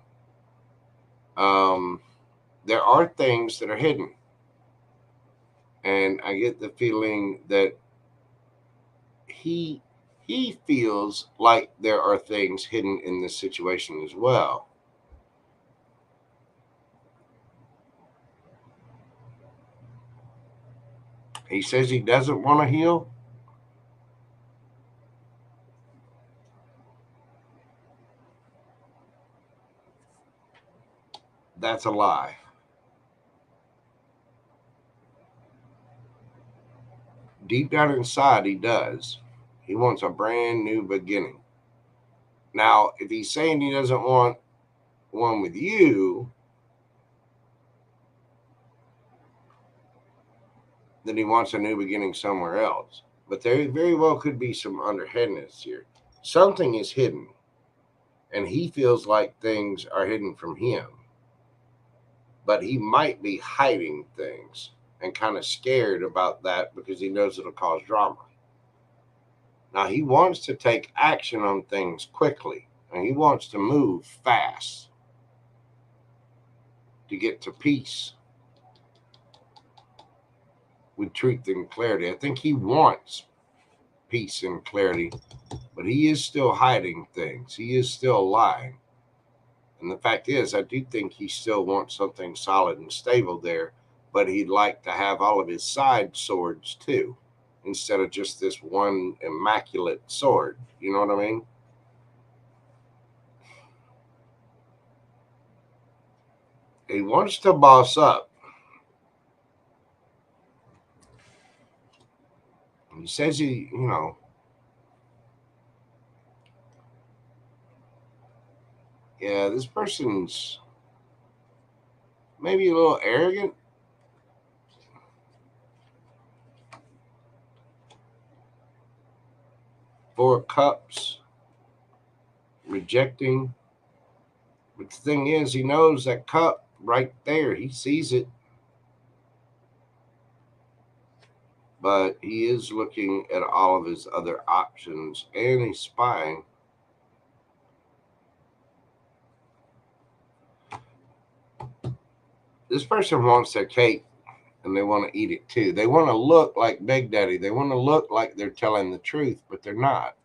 There are things that are hidden. And I get the feeling that he feels like there are things hidden in this situation as well. He says he doesn't want to heal. That's a lie. Deep down inside, he does. He wants a brand new beginning. Now, if he's saying he doesn't want one with you, then he wants a new beginning somewhere else. But there very well could be some underhandedness here. Something is hidden, and he feels like things are hidden from him. But he might be hiding things and kind of scared about that because he knows it'll cause drama. Now, he wants to take action on things quickly, and he wants to move fast to get to peace with truth and clarity. I think he wants peace and clarity, but he is still hiding things. He is still lying. And the fact is, I do think he still wants something solid and stable there, but he'd like to have all of his side swords too, instead of just this one immaculate sword. You know what I mean? He wants to boss up. He says yeah, this person's maybe a little arrogant. Four of Cups, rejecting. But the thing is, he knows that cup right there. He sees it. But he is looking at all of his other options and he's spying. This person wants their cake and they want to eat it too. They want to look like Big Daddy. They want to look like they're telling the truth, but they're not.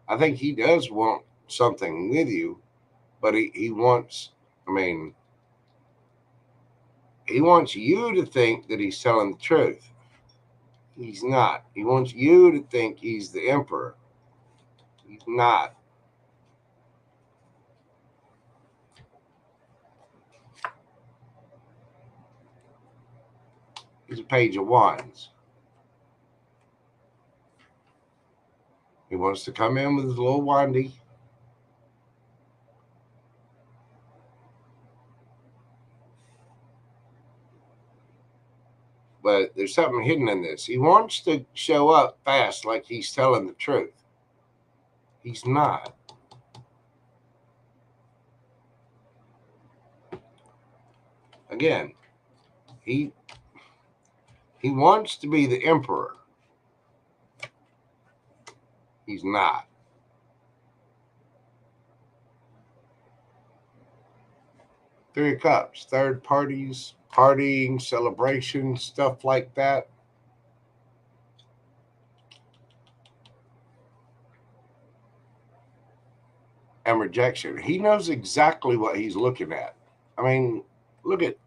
I think he does want something with you, but he wants, I mean, he wants you to think that he's telling the truth. He's not. He wants you to think he's the emperor. He's not. He's a page of wands. He wants to come in with his little wandy. But there's something hidden in this. He wants to show up fast like he's telling the truth. He's not. Again, he wants to be the emperor. He's not. Three of Cups, third parties, partying, celebration, stuff like that. And rejection. He knows exactly what he's looking at. I mean, look at,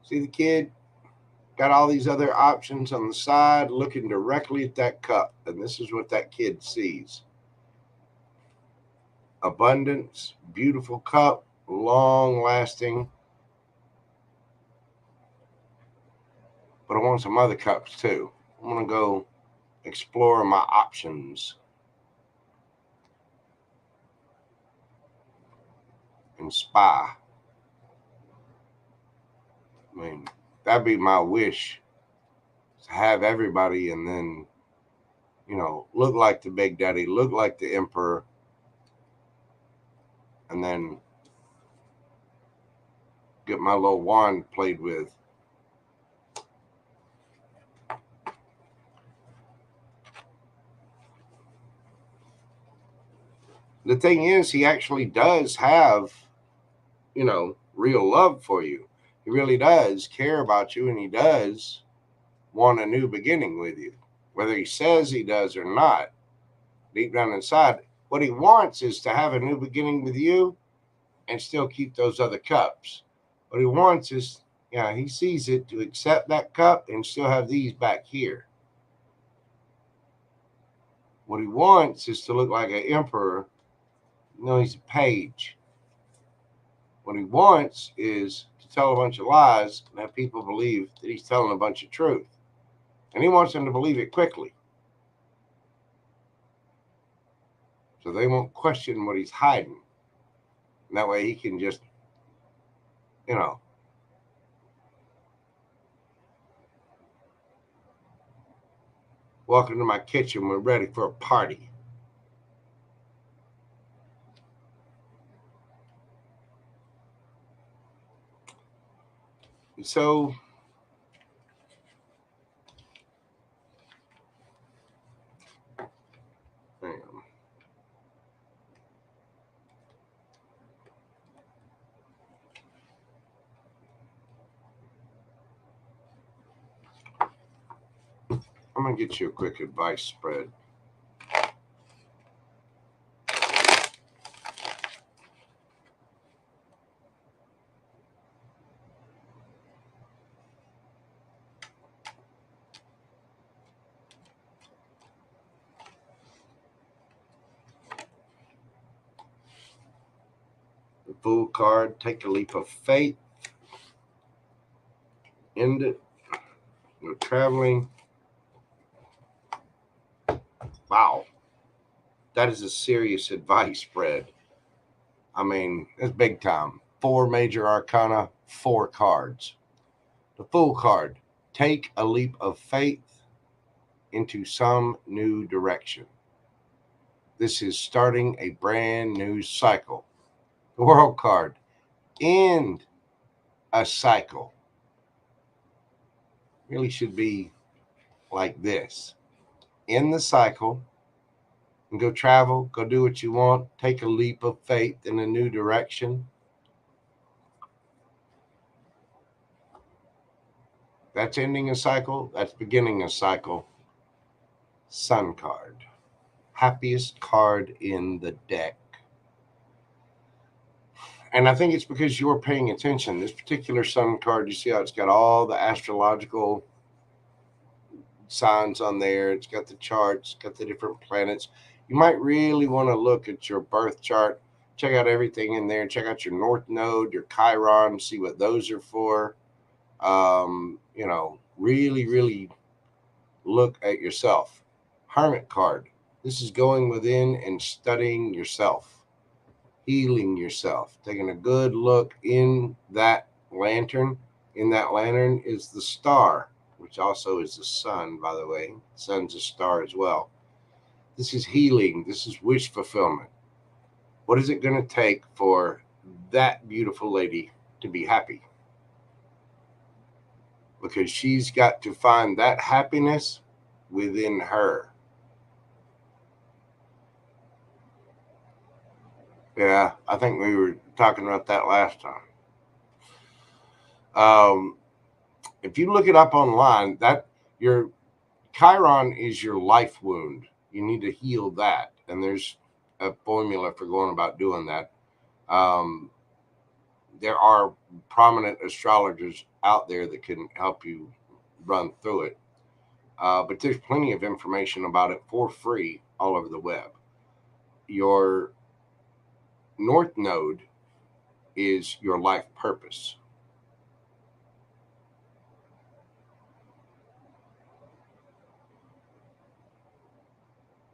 see the kid got all these other options on the side looking directly at that cup. And this is what that kid sees. Abundance, beautiful cup, long lasting. But I want some other cups too. I'm going to go explore my options and spy. I mean, that'd be my wish, to have everybody and then, look like the Big Daddy, look like the emperor, and then get my little wand played with. The thing is, he actually does have, real love for you. He really does care about you, and he does want a new beginning with you. Whether he says he does or not, deep down inside, what he wants is to have a new beginning with you and still keep those other cups. What he wants is, he sees it to accept that cup and still have these back here. What he wants is to look like an emperor. He's a page. What he wants is to tell a bunch of lies and have people believe that he's telling a bunch of truth. And he wants them to believe it quickly, so they won't question what he's hiding. And that way he can just, welcome to my kitchen. We're ready for a party. And so, I'm going to get you a quick advice spread. The Fool card, take a leap of faith. End it. You're traveling. Wow. That is a serious advice spread. I mean, it's big time. 4 major arcana, 4 cards. The Fool card, take a leap of faith into some new direction. This is starting a brand new cycle. The World card, end a cycle. Really should be like this. end the cycle, and go travel, go do what you want, take a leap of faith in a new direction. That's ending a cycle. That's beginning a cycle. Sun card. Happiest card in the deck. And I think it's because you're paying attention. This particular sun card, you see how it's got all the astrological signs on there. It's got the charts, got the different planets. You might really want to look at your birth chart, check out everything in there, check out your North Node, your Chiron, see what those are for. Really, really look at yourself. Hermit card. This is going within and studying yourself, healing yourself, taking a good look in that lantern. In that lantern is the star, which also is the sun, by the way. The sun's a star as well. This is healing. This is wish fulfillment. What is it going to take for that beautiful lady to be happy? Because she's got to find that happiness within her. Yeah, I think we were talking about that last time. If you look it up online, that your Chiron is your life wound. You need to heal that, and there's a formula for going about doing that. There are prominent astrologers out there that can help you run through it. But there's plenty of information about it for free all over the web. Your North Node is your life purpose.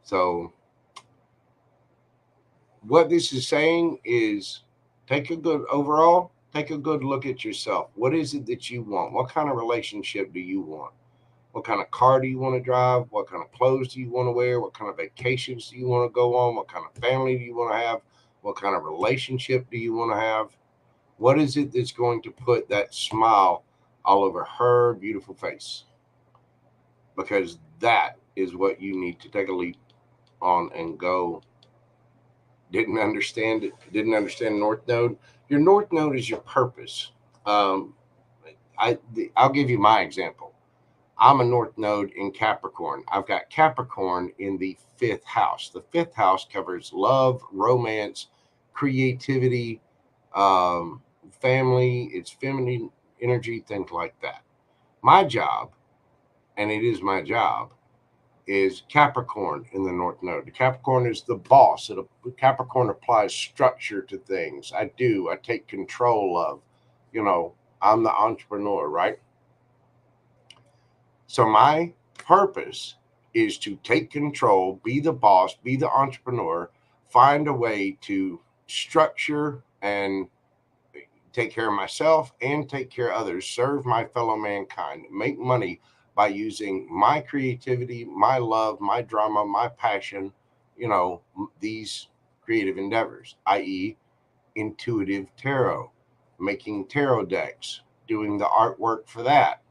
So what this is saying is take a good look at yourself. What is it that you want? What kind of relationship do you want? What kind of car do you want to drive? What kind of clothes do you want to wear? What kind of vacations do you want to go on? What kind of family do you want to have? What kind of relationship do you want to have? What is it that's going to put that smile all over her beautiful face? Because that is what you need to take a leap on and go. Didn't understand it. Didn't understand North Node. Your North Node is your purpose. I'll give you my example. I'm a North Node in Capricorn. I've got Capricorn in the 5th house. The 5th house covers love, romance, creativity, family, it's feminine energy, things like that. My job, and it is my job, is Capricorn in the North Node. The Capricorn is the boss. Capricorn applies structure to things. I take control of, I'm the entrepreneur, right? So my purpose is to take control, be the boss, be the entrepreneur, find a way to structure and take care of myself and take care of others, serve my fellow mankind, make money by using my creativity, my love, my drama, my passion, these creative endeavors, i.e. intuitive tarot, making tarot decks, doing the artwork for that,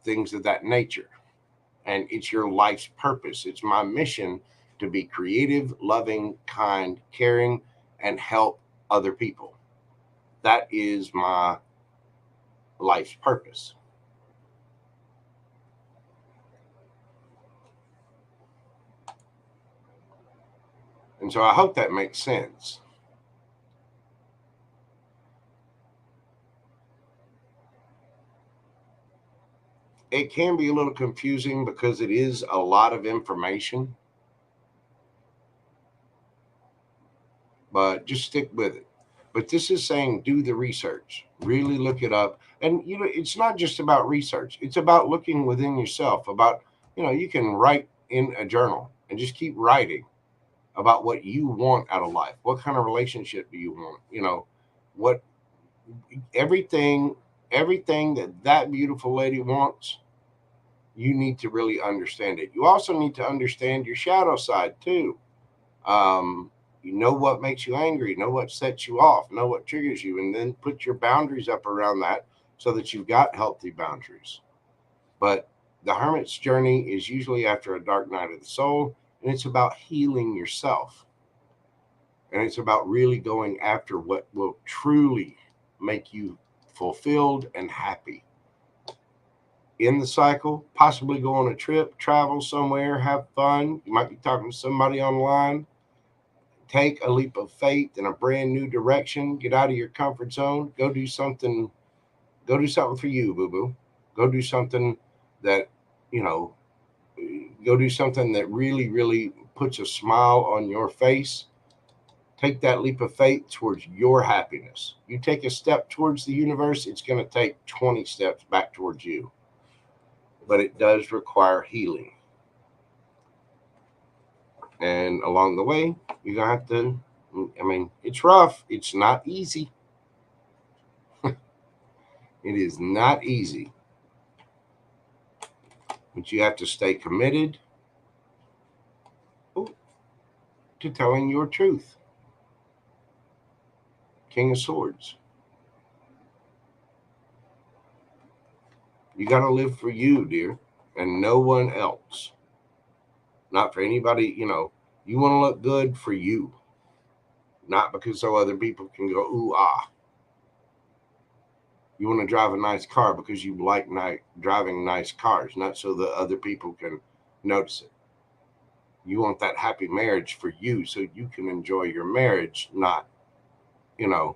things of that nature. And it's your life's purpose. It's my mission to be creative, loving, kind, caring, and help other people. That is my life's purpose. And so I hope that makes sense. It can be a little confusing because it is a lot of information, but just stick with it. But this is saying do the research, really look it up. And, it's not just about research, it's about looking within yourself, about, you can write in a journal and just keep writing about what you want out of life. What kind of relationship do you want? What everything that beautiful lady wants, you need to really understand it. You also need to understand your shadow side too. You know what makes you angry, know what sets you off, know what triggers you, and then put your boundaries up around that so that you've got healthy boundaries. But The hermit's journey is usually after a dark night of the soul, and it's about healing yourself. And it's about really going after what will truly make you fulfilled and happy. In the cycle, possibly go on a trip, travel somewhere, have fun. You might be talking to somebody online. Take a leap of faith in a brand new direction. Get out of your comfort zone. Go do something. Go do something for you, boo boo. Go do something that, you know, go do something that really, really puts a smile on your face. Take that leap of faith towards your happiness. You take a step towards the universe, it's going to take 20 steps back towards you. But it does require healing. And along the way, you're going to have to, I mean, it's rough. It's not easy. It is not easy. But you have to stay committed to telling your truth. King of Swords. You got to live for you, dear, and no one else. Not for anybody, you know. You want to look good for you, not because so other people can go, ooh, ah. You want to drive a nice car because you like driving nice cars, not so that other people can notice it. You want that happy marriage for you so you can enjoy your marriage, not, you know,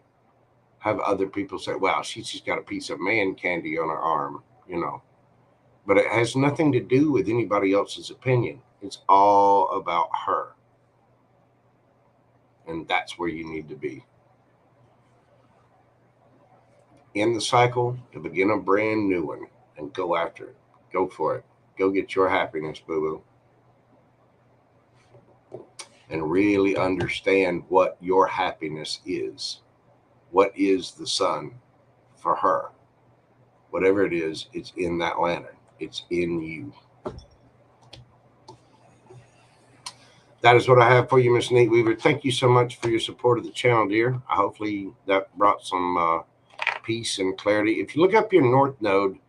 have other people say, wow, she's just got a piece of man candy on her arm, you know. But it has nothing to do with anybody else's opinion. It's all about her. And that's where you need to be. In the cycle to begin a brand new one and go after it. Go for it. Go get your happiness, boo boo. And really understand what your happiness is. What is the sun for her? Whatever it is, it's in that lantern. It's in you. That is what I have for you, Miss Neat Weaver. Thank you so much for your support of the channel, dear. Hopefully that brought some peace and clarity. If you look up your North Node,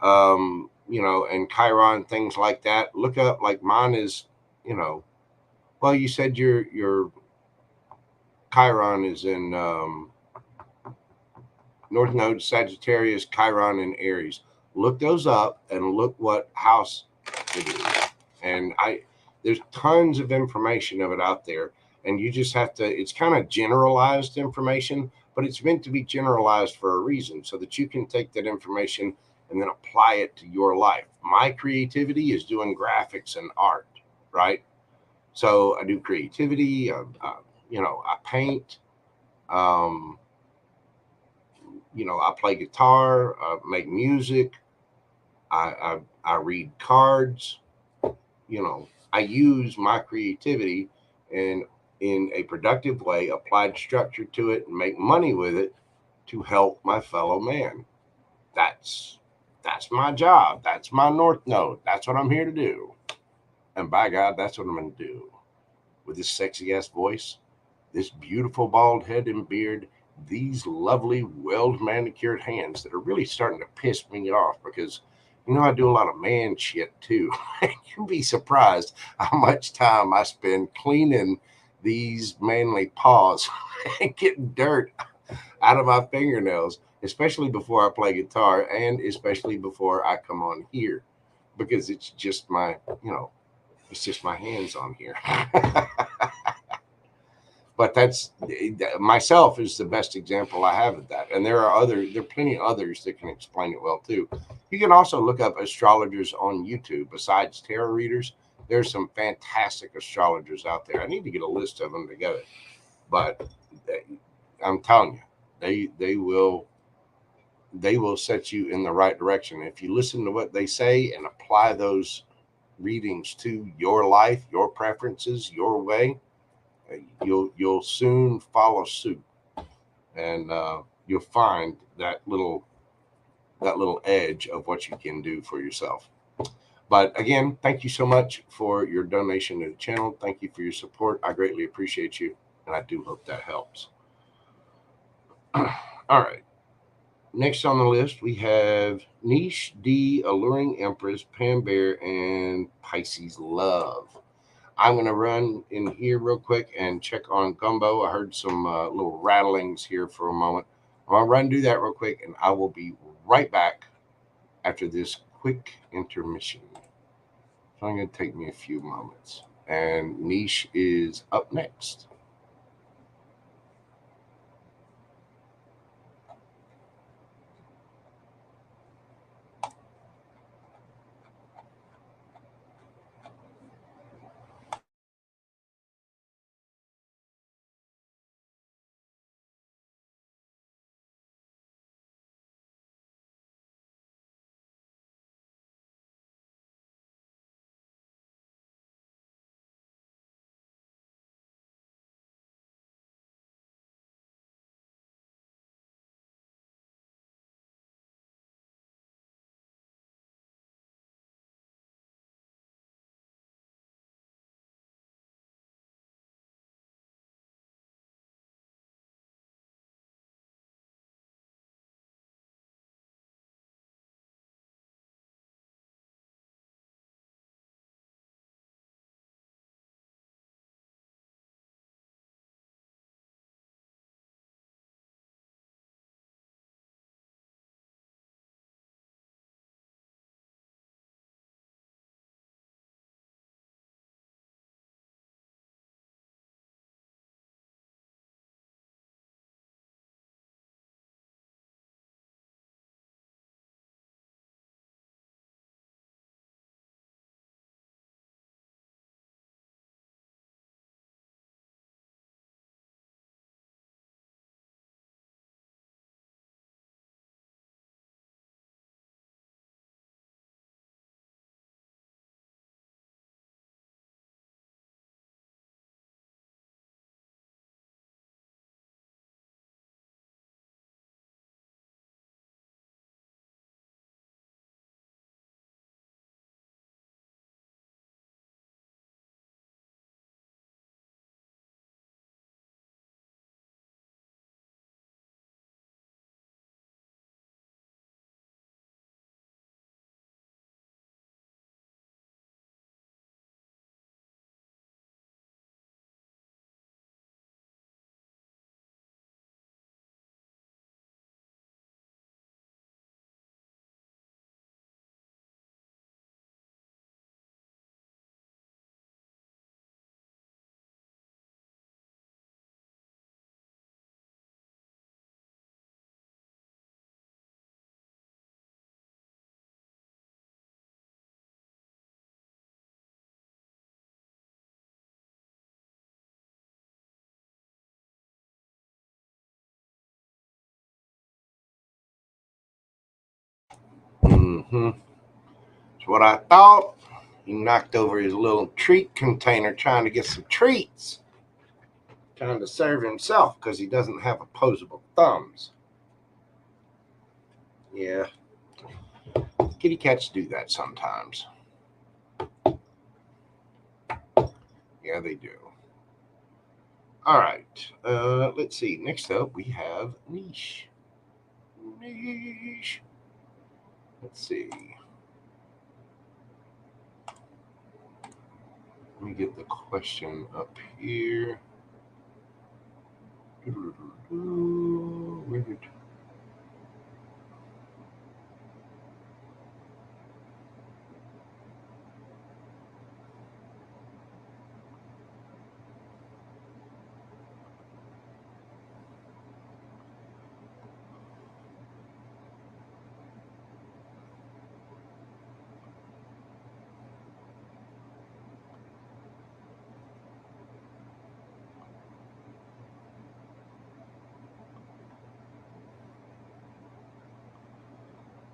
you know, and Chiron, things like that, look up, like mine is, you know, well, you said your Chiron is in North Node, Sagittarius, Chiron, and Aries. Look those up and look what house it is. And there's tons of information of it out there, and you just have to, it's kind of generalized information, but it's meant to be generalized for a reason so that you can take that information and then apply it to your life. My creativity is doing graphics and art, right? So I do creativity, you know, I paint, you know, I play guitar, make music, I read cards, you know, I use my creativity and in a productive way, applied structure to it and make money with it to help my fellow man. That's my job. That's my North Node. That's what I'm here to do. And by God, that's what I'm going to do. With this sexy ass voice, this beautiful bald head and beard, these lovely, well manicured hands that are really starting to piss me off because, you know, I do a lot of man shit too. You'd be surprised how much time I spend cleaning these manly paws and getting dirt out of my fingernails, especially before I play guitar and especially before I come on here, because it's just my, you know, it's just my hands on here. But that's, myself is the best example I have of that. And there are plenty of others that can explain it well too. You can also look up astrologers on YouTube. Besides tarot readers, there's some fantastic astrologers out there. I need to get a list of them together. But I'm telling you, they will set you in the right direction. If you listen to what they say and apply those readings to your life, your preferences, your way, you'll soon follow suit, and you'll find that little edge of what you can do for yourself. But again, thank you so much for your donation to the channel. Thank you for your support. I greatly appreciate you, and I do hope that helps. All right. Next on the list, we have Niche D, Alluring Empress, Pam Bear, and Pisces Love. I'm going to run in here real quick and check on Gumbo. I heard some little rattlings here for a moment. I'm going to run and do that real quick, and I will be right back after this quick intermission. So I'm going to take me a few moments. And Niche is up next. Mm-hmm. That's what I thought. He knocked over his little treat container trying to get some treats. Trying to serve himself because he doesn't have opposable thumbs. Yeah. Kitty cats do that sometimes. Yeah, they do. All right. Let's see. Next up, we have Niche. Niche. Let's see. Let me get the question up here. Where did...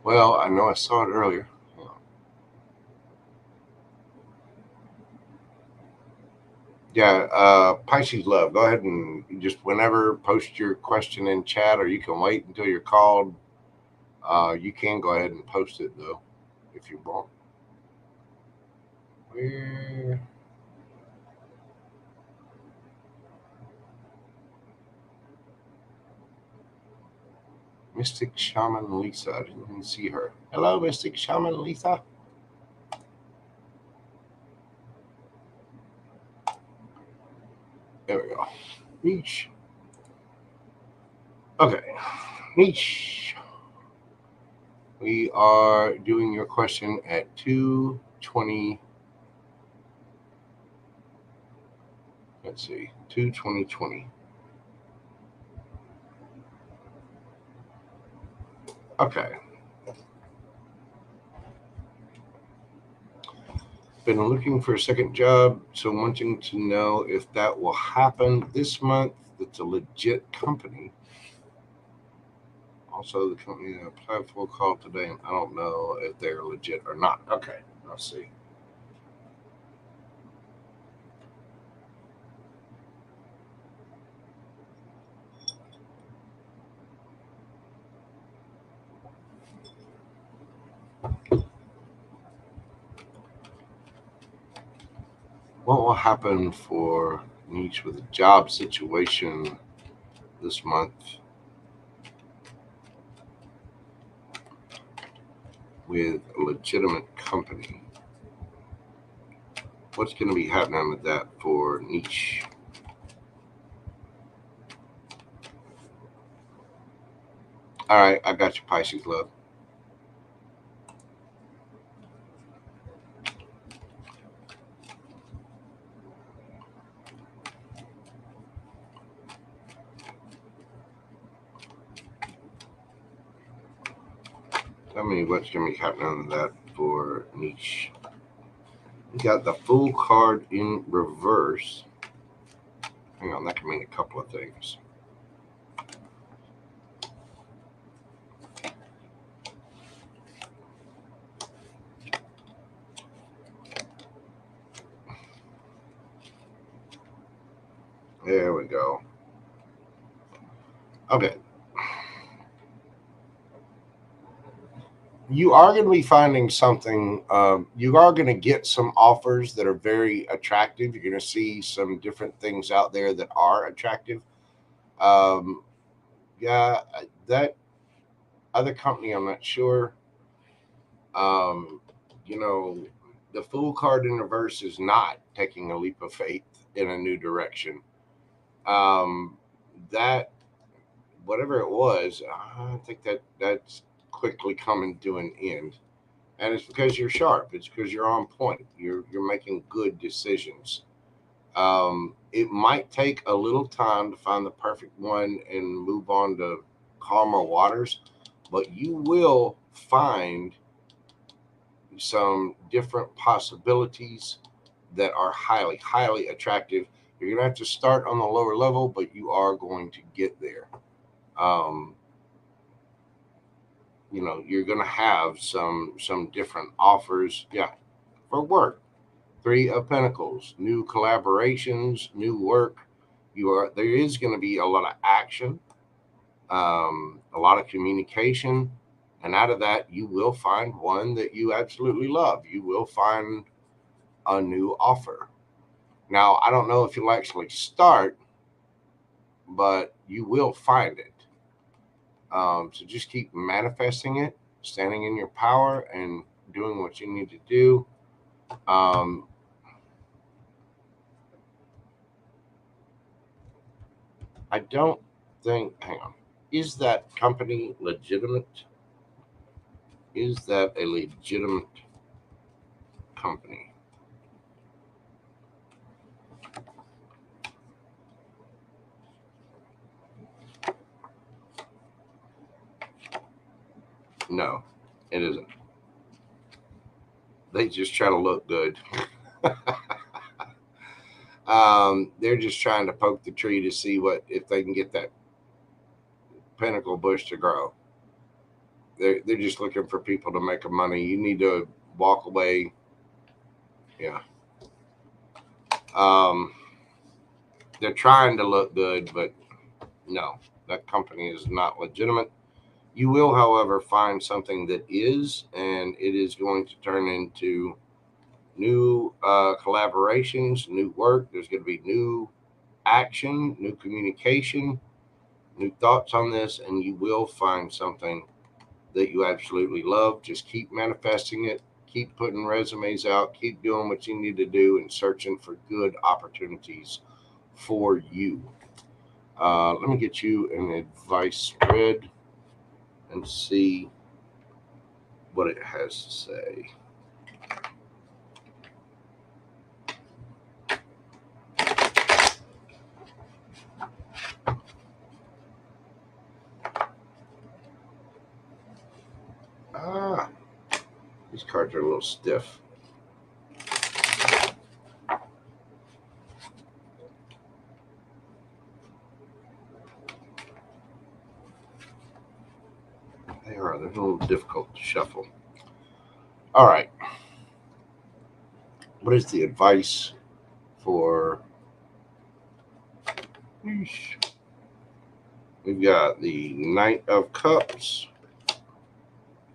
Well, I know I saw it earlier. Yeah, Pisces Love. Go ahead and just whenever post your question in chat, or you can wait until you're called. You can go ahead and post it though, if you want. Where? Mystic Shaman Lisa. I didn't even see her. Hello, Mystic Shaman Lisa. There we go. Niche. Okay. Niche. We are doing your question at 2:20. Let's see. 2:20. Okay. Been looking for a second job, so wanting to know if that will happen this month. It's a legit company. Also, the company that applied for a call today, and I don't know if they're legit or not. Okay, I'll see. What will happen for niche with a job situation this month with a legitimate company? What's going to be happening with that for niche? All right, I got you, Pisces love. Tell me what's going to be happening with that for niche. We got the Fool card in reverse. Hang on, that can mean a couple of things. There we go. Okay. You are going to be finding something. You are going to get some offers that are very attractive. You're going to see some different things out there that are attractive. Yeah, that other company, I'm not sure. Um, you know, the Fool card in reverse is not taking a leap of faith in a new direction. That whatever it was, I think that's quickly coming to an end, and it's because you're sharp. It's because you're on point. You're making good decisions. It might take a little time to find the perfect one and move on to calmer waters, but you will find some different possibilities that are highly, highly attractive. You're going to have to start on the lower level, but you are going to get there. Um, you're going to have some different offers. Yeah, for work. Three of Pentacles, new collaborations, new work. There is going to be a lot of action, a lot of communication, and out of that, you will find one that you absolutely love. You will find a new offer. Now, I don't know if you'll actually start, but you will find it. So just keep manifesting it, standing in your power, and doing what you need to do. I don't think, hang on, is that company legitimate? Is that a legitimate company? No, it isn't. They just try to look good. They're just trying to poke the tree to see if they can get that pinnacle bush to grow. They're just looking for people to make money. You need to walk away. Yeah. They're trying to look good, but no, that company is not legitimate. You will, however, find something that is, and it is going to turn into new collaborations, new work. There's going to be new action, new communication. new thoughts on this, and you will find something that you absolutely love. Just keep manifesting it. Keep putting resumes out. Keep doing what you need to do and searching for good opportunities for you. Let me get you an advice spread and see what it has to say. These cards are a little stiff. They're a little difficult to shuffle. All right. What is the advice for... We've got the Knight of Cups,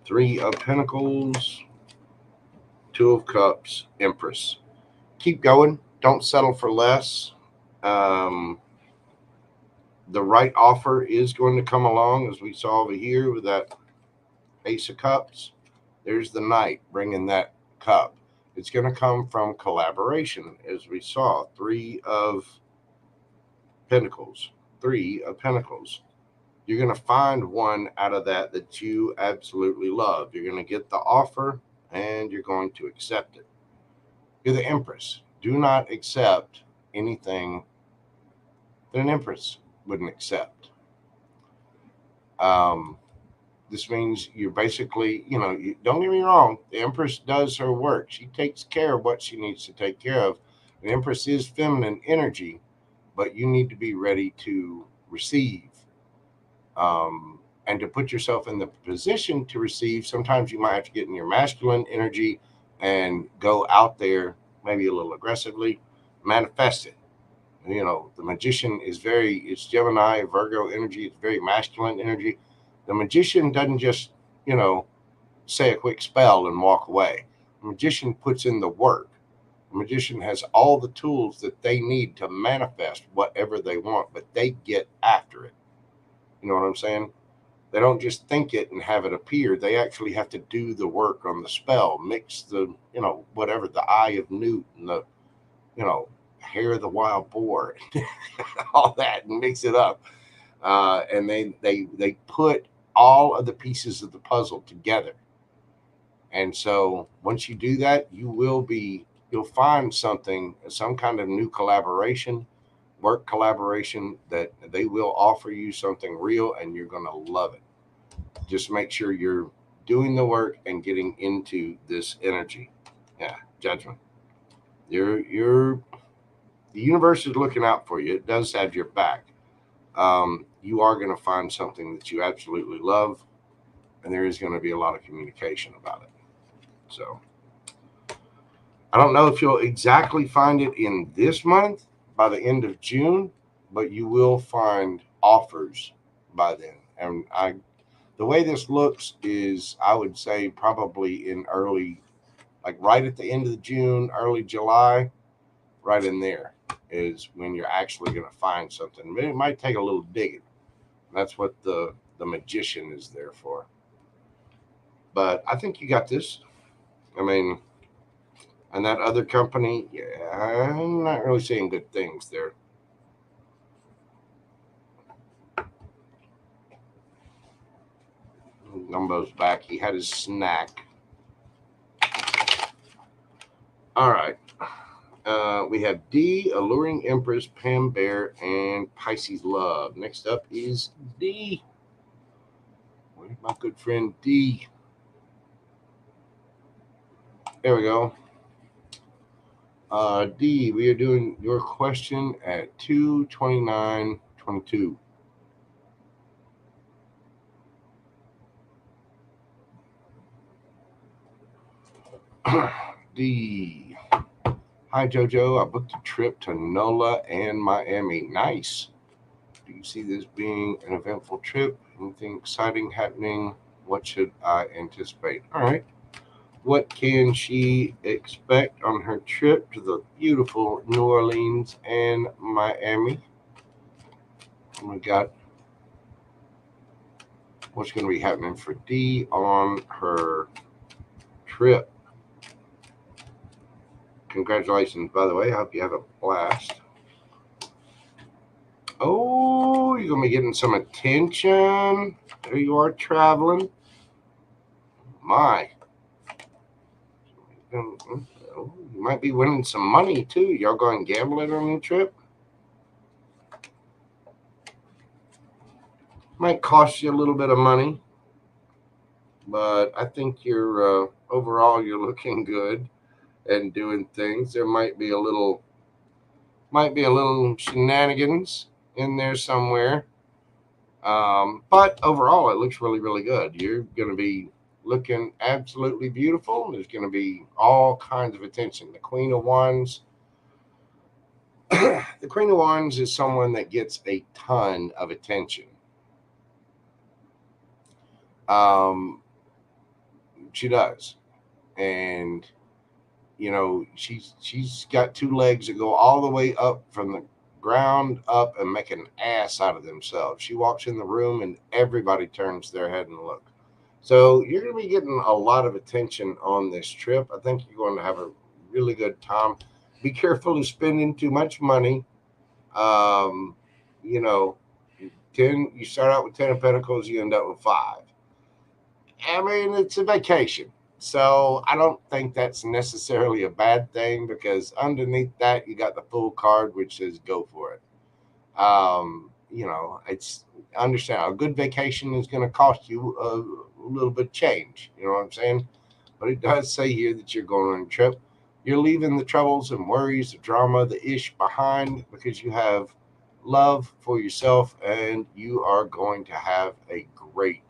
Three of Pentacles, Two of Cups, Empress. Keep going. Don't settle for less. The right offer is going to come along, as we saw over here with that Ace of Cups. There's the Knight bringing that cup. It's going to come from collaboration, as we saw. Three of Pentacles. Three of Pentacles. You're going to find one out of that you absolutely love. You're going to get the offer and you're going to accept it. You're the Empress. Do not accept anything that an Empress wouldn't accept. This means you're basically, don't get me wrong, the Empress does her work. She takes care of what she needs to take care of. The Empress is feminine energy, but you need to be ready to receive. And to put yourself in the position to receive. Sometimes you might have to get in your masculine energy and go out there, maybe a little aggressively, manifest it. The Magician it's Gemini, Virgo energy. It's very masculine energy. The Magician doesn't just, say a quick spell and walk away. The Magician puts in the work. The Magician has all the tools that they need to manifest whatever they want, but they get after it. You know what I'm saying? They don't just think it and have it appear. They actually have to do the work on the spell, mix the, whatever, the eye of Newt and the, hair of the wild boar, all that, and mix it up. And they put all of the pieces of the puzzle together. And so once you do that, you'll find something, some kind of new collaboration, work collaboration, that they will offer you something real and you're going to love it. Just make sure you're doing the work and getting into this energy. Yeah, Judgment. The universe is looking out for you. It does have your back. You are going to find something that you absolutely love, and there is going to be a lot of communication about it. So I don't know if you'll exactly find it in this month, by the end of June, but you will find offers by then. And the way this looks is, I would say probably in early, like right at the end of June, early July, right in there is when you're actually going to find something. It might take a little digging. That's what the Magician is there for. But I think you got this. I mean, and that other company, yeah, I'm not really saying good things there. Gumbo's back. He had his snack. All right. We have D, Alluring Empress, Pam Bear, and Pisces Love. Next up is D. Where's my good friend D? There we go. D, we are doing your question at 2:29:22. D. Hi, JoJo. I booked a trip to NOLA and Miami. Nice. Do you see this being an eventful trip? Anything exciting happening? What should I anticipate? All right. What can she expect on her trip to the beautiful New Orleans and Miami? We got What's going to be happening for D on her trip? Congratulations, by the way. I hope you have a blast. Oh, you're going to be getting some attention. There you are traveling. My. You might be winning some money, too. Y'all going gambling on your trip? Might cost you a little bit of money. But I think you're overall you're looking good and doing things. There might be a little shenanigans in there somewhere, but overall it looks really, really good. You're going to be looking absolutely beautiful. There's going to be all kinds of attention. The Queen of Wands. The Queen of Wands is someone that gets a ton of attention. She does, and she's got two legs that go all the way up from the ground up and make an ass out of themselves. She walks in the room and everybody turns their head and look. So you're going to be getting a lot of attention on this trip. I think you're going to have a really good time. Be careful of spending too much money. You start out with 10 of Pentacles, you end up with 5. I mean, it's a vacation. So I don't think that's necessarily a bad thing, because underneath that, you got the Fool card, which says go for it. It's understand a good vacation is going to cost you a little bit of change. You know what I'm saying? But it does say here that you're going on a trip. You're leaving the troubles and worries, the drama, the ish behind, because you have love for yourself, and you are going to have a great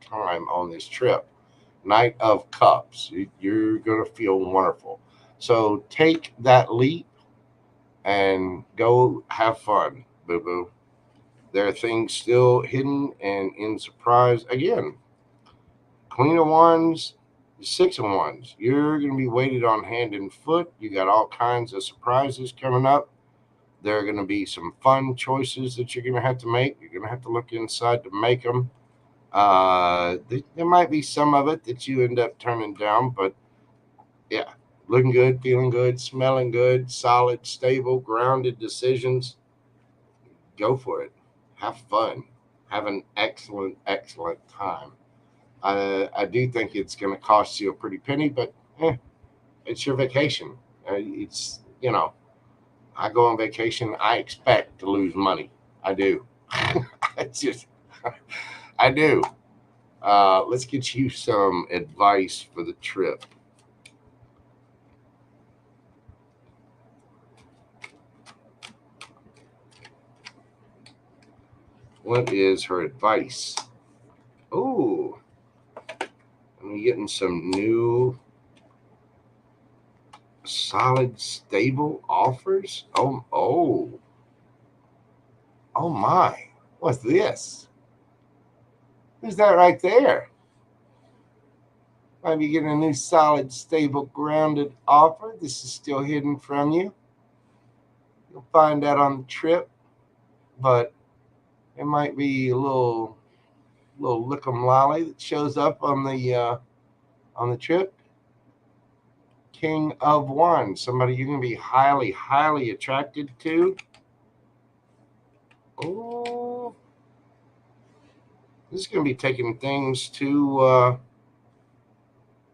time on this trip. Knight of Cups. You're going to feel wonderful. So take that leap and go have fun, boo-boo. There are things still hidden and in surprise. Again, Queen of Wands, 6 of Wands. You're going to be weighted on hand and foot. You got all kinds of surprises coming up. There are going to be some fun choices that you're going to have to make. You're going to have to look inside to make them. There might be some of it that you end up turning down, but yeah, looking good, feeling good, smelling good, solid, stable, grounded decisions. Go for it. Have fun. Have an excellent time. I do think it's going to cost you a pretty penny, but it's your vacation. I go on vacation. I expect to lose money. I do. I do. Let's get you some advice for the trip. What is her advice? Oh, I'm getting some new solid, stable offers. Oh my. What's this? Who's that right there? Might be getting a new solid, stable, grounded offer. This is still hidden from you. You'll find out on the trip, but it might be a little lick'em lolly that shows up on the trip. King of Wands, somebody you're going to be highly attracted to. Oh, this is going to be taking things to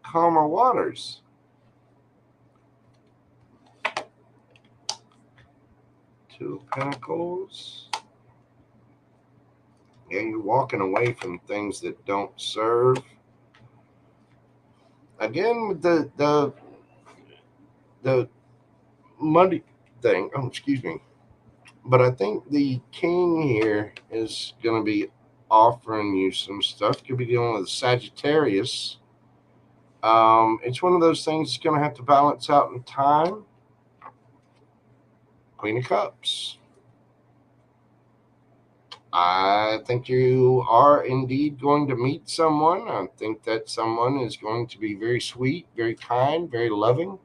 calmer waters. Two of Pentacles. Yeah, you're walking away from things that don't serve. Again, with the money thing. Oh, excuse me. But I think the king here is going to be offering you some stuff. Could be dealing with Sagittarius. It's one of those things that's going to have to balance out in time. Queen of Cups. I think you are indeed going to meet someone. I think that someone is going to be very sweet, very kind, very loving.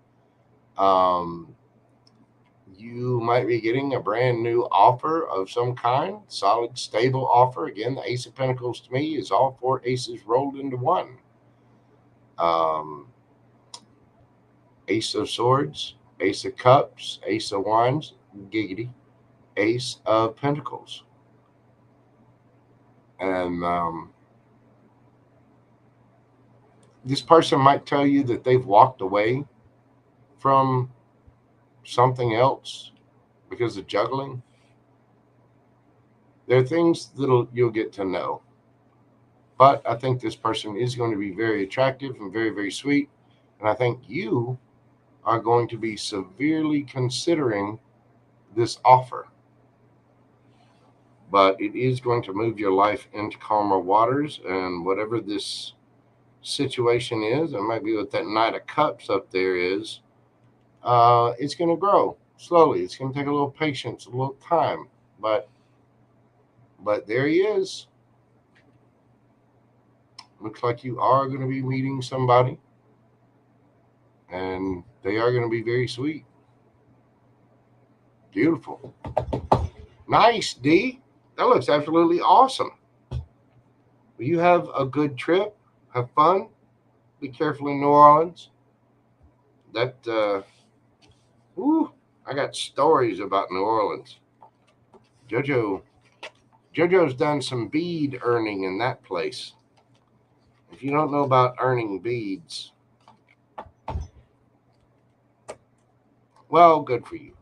you might be getting a brand new offer of some kind, solid, stable offer. Again, the Ace of Pentacles to me is all four aces rolled into one. Ace of Swords, Ace of Cups, Ace of Wands, giggity, Ace of Pentacles. And this person might tell you that they've walked away from something else because of juggling. There are things that you'll get to know. But I think this person is going to be very attractive and very, very sweet. And I think you are going to be severely considering this offer. But it is going to move your life into calmer waters. And whatever this situation is, it might be what that Knight of Cups up there is, it's going to grow slowly. It's going to take a little patience, a little time. But there he is. Looks like you are going to be meeting somebody. And they are going to be very sweet. Beautiful. Nice, D. That looks absolutely awesome. Will you have a good trip? Have fun? Be careful in New Orleans. I got stories about New Orleans. JoJo's done some bead earning in that place. If you don't know about earning beads, well, good for you.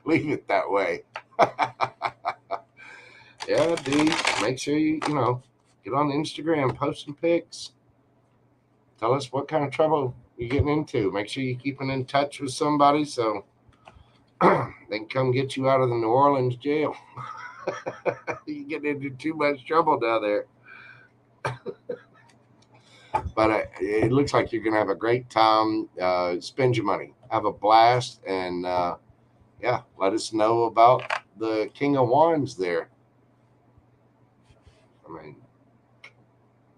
Leave it that way. Yeah, D, make sure you get on Instagram, post some pics. Tell us what kind of trouble you're getting into. Make sure you're keeping in touch with somebody so they can come get you out of the New Orleans jail. You get into too much trouble down there. But it looks like you're going to have a great time. Spend your money. Have a blast. And, let us know about the King of Wands there. I mean,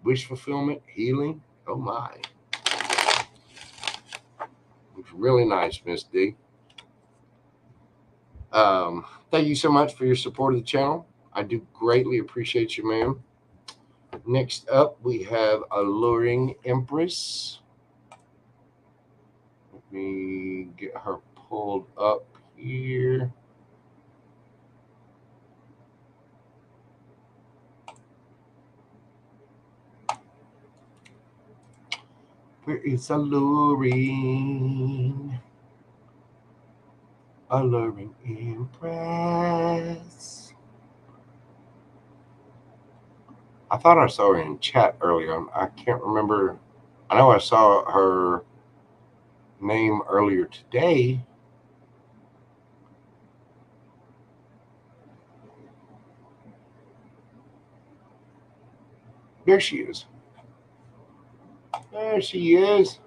wish fulfillment, healing. Oh, my. It's really nice, Miss D. Thank you so much for your support of the channel. I do greatly appreciate you, ma'am. Next up, we have Alluring Empress. Let me get her pulled up here. Where is Alluring? Alluring Empress. I thought I saw her in chat earlier. I can't remember. I know I saw her name earlier today. There she is. There she is.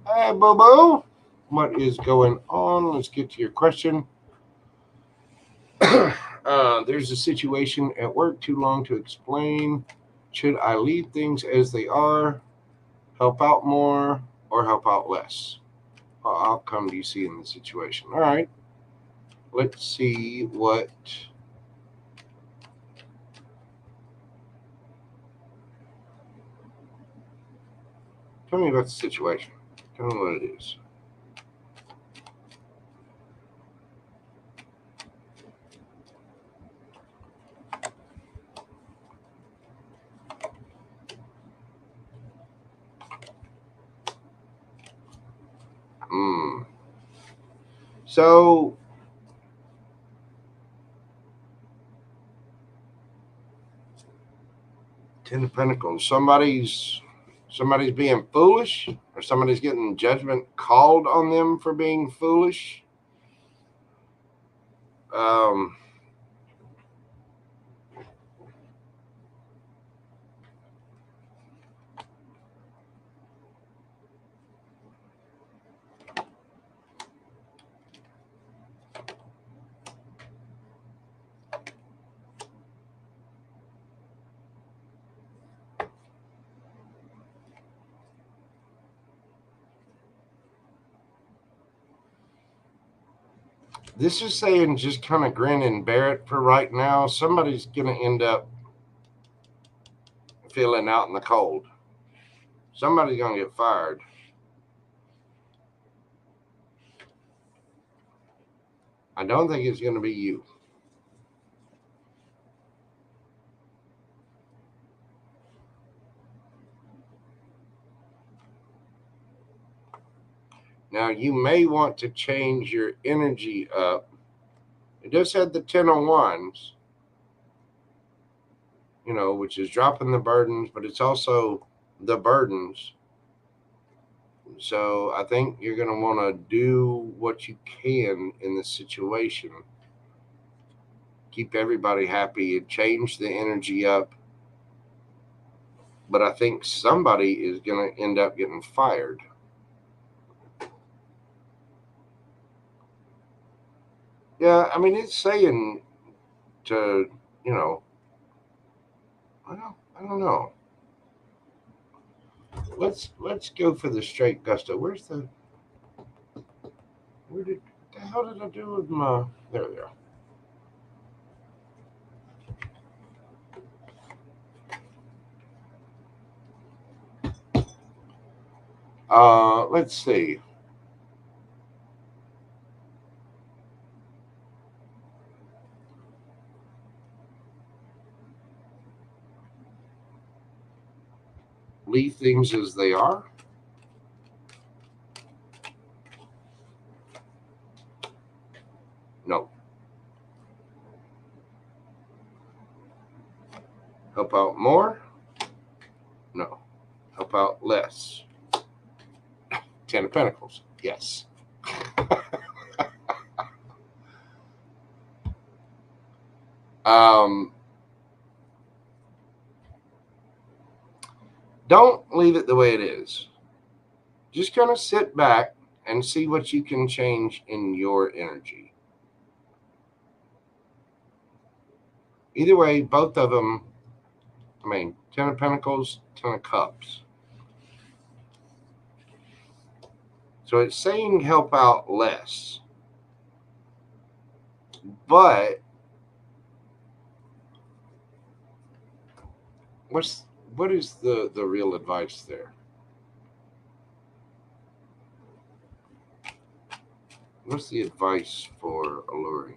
Hey, Bobo. What is going on? Let's get to your question. There's a situation at work too long to explain. Should I leave things as they are, help out more, or help out less? What outcome do you see in the situation? All right. Let's see what... Tell me about the situation. Tell me what it is. So, Ten of Pentacles. Somebody's being foolish, or somebody's getting judgment called on them for being foolish. This is saying just kind of grin and bear it for right now. Somebody's going to end up feeling out in the cold. Somebody's going to get fired. I don't think it's going to be you. Now, you may want to change your energy up. It just had the 10 of Wands, which is dropping the burdens, but it's also the burdens. So I think you're going to want to do what you can in this situation. Keep everybody happy and change the energy up. But I think somebody is going to end up getting fired. Yeah, I mean, it's saying to, I don't know. Let's go for the straight gusto. Where the hell did I do with my? There we go. Let's see. Leave things as they are. No. Help out more? No. Help out less? 10 of Pentacles. Yes. Don't leave it the way it is. Just kind of sit back and see what you can change in your energy. Either way, both of them, 10 of Pentacles, 10 of Cups. So it's saying help out less. But what is the real advice there? What's the advice for alluring?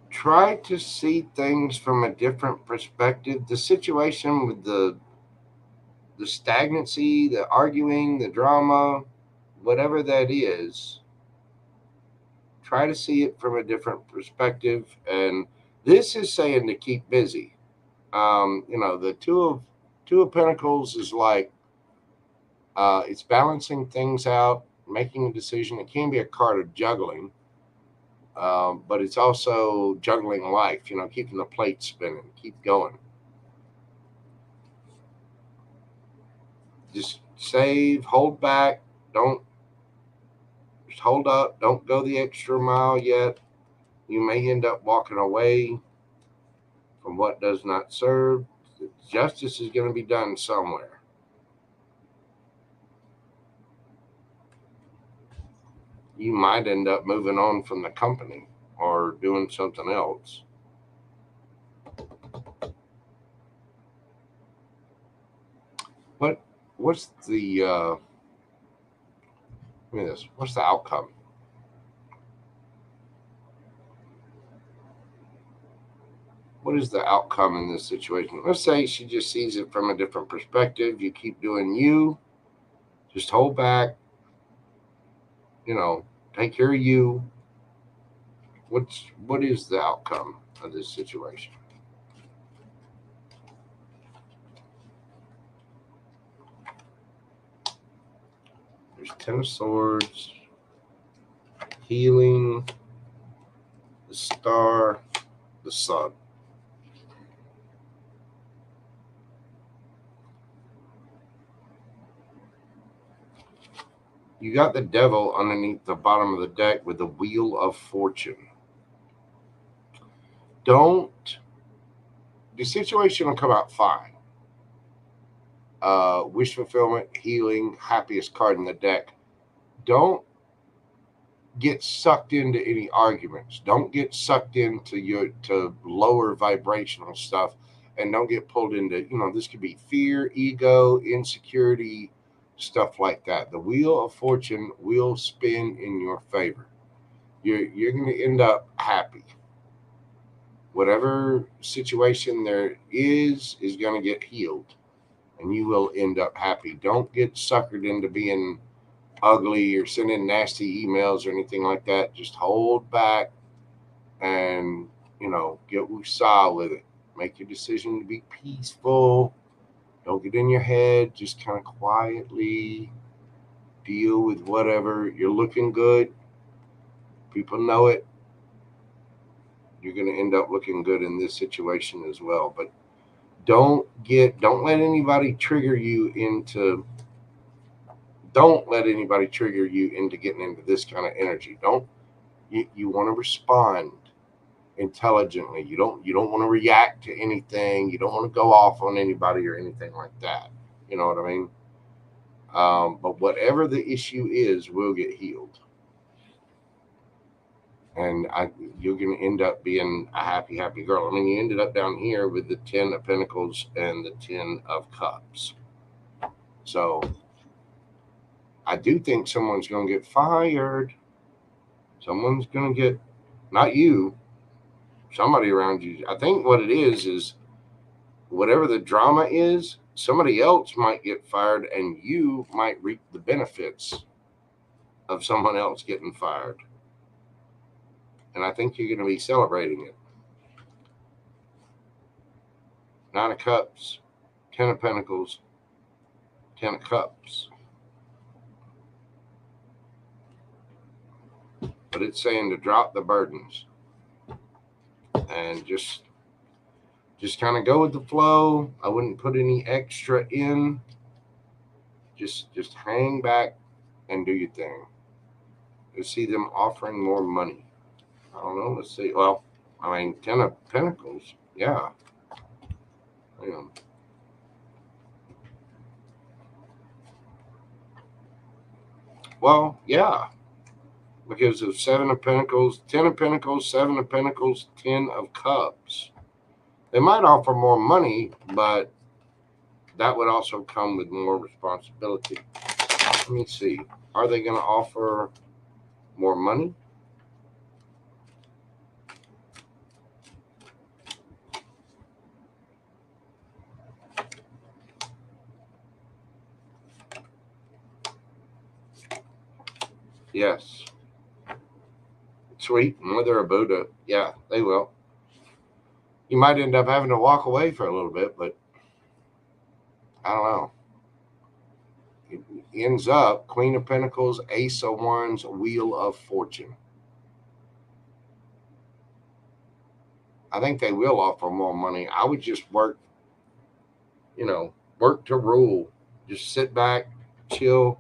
Try to see things from a different perspective. The situation with the stagnancy, the arguing, the drama, whatever that is, try to see it from a different perspective. And this is saying to keep busy. The two of Pentacles is like it's balancing things out, making a decision. It can be a card of juggling. But it's also juggling life, keeping the plate spinning, keep going. Just save, hold back, don't just hold up, don't go the extra mile yet. You may end up walking away from what does not serve. Justice is going to be done somewhere. You might end up moving on from the company or doing something else. What's the what's the outcome? What is the outcome in this situation? Let's say she just sees it from a different perspective. You keep doing you, just hold back, take care of you. What is the outcome of this situation? There's 10 of Swords, healing, the Star, the Sun. You got the devil underneath the bottom of the deck with the Wheel of Fortune. The situation will come out fine. Wish fulfillment, healing, happiest card in the deck. Don't get sucked into any arguments. Don't get sucked into to lower vibrational stuff, and don't get pulled into, this could be fear, ego, insecurity, stuff like that. The Wheel of Fortune will spin in your favor. You're going to end up happy. Whatever situation there is going to get healed, and you will end up happy. Don't get suckered into being ugly or sending nasty emails or anything like that. Just hold back and, get woosah with it. Make your decision to be peaceful. Don't get in your head. Just kind of quietly deal with whatever. You're looking good. People know it. You're going to end up looking good in this situation as well. But don't let anybody trigger you into getting into this kind of energy. You want to respond intelligently. You don't want to react to anything. You don't want to go off on anybody or anything like that. You know what I mean? But whatever the issue is will get healed. And you're going to end up being a happy girl. I mean, you ended up down here with the 10 of Pentacles and the 10 of Cups. So I do think someone's going to get fired. Someone's going to get, not you, somebody around you. I think what it is whatever the drama is, somebody else might get fired and you might reap the benefits of someone else getting fired. And I think you're going to be celebrating it. 9 of Cups, 10 of Pentacles, 10 of Cups. But it's saying to drop the burdens and just kind of go with the flow. I wouldn't put any extra in. Just hang back and do your thing. You see them offering more money. I don't know. Let's see. Well, I mean, 10 of Pentacles. Yeah. Well, yeah. Because of 7 of Pentacles, 10 of Pentacles, 7 of Pentacles, 10 of Cups. They might offer more money, but that would also come with more responsibility. Let me see. Are they going to offer more money? Yes. Sweet. Mother of Buddha. Yeah, they will. You might end up having to walk away for a little bit, but I don't know. It ends up Queen of Pentacles, Ace of Wands, Wheel of Fortune. I think they will offer more money. I would just work to rule. Just sit back, chill.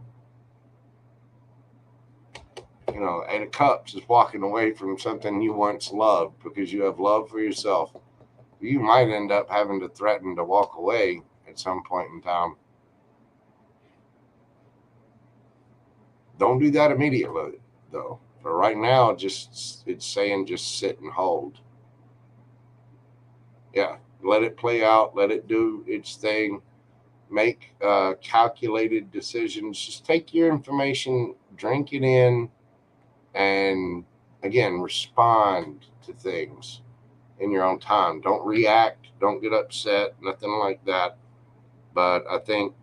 8 of Cups is walking away from something you once loved because you have love for yourself. You might end up having to threaten to walk away at some point in time. Don't do that immediately, though. For right now, it's saying just sit and hold. Yeah, let it play out. Let it do its thing. Make calculated decisions. Just take your information, drink it in, and again, respond to things in your own time. Don't react. Don't get upset. Nothing like that. But I think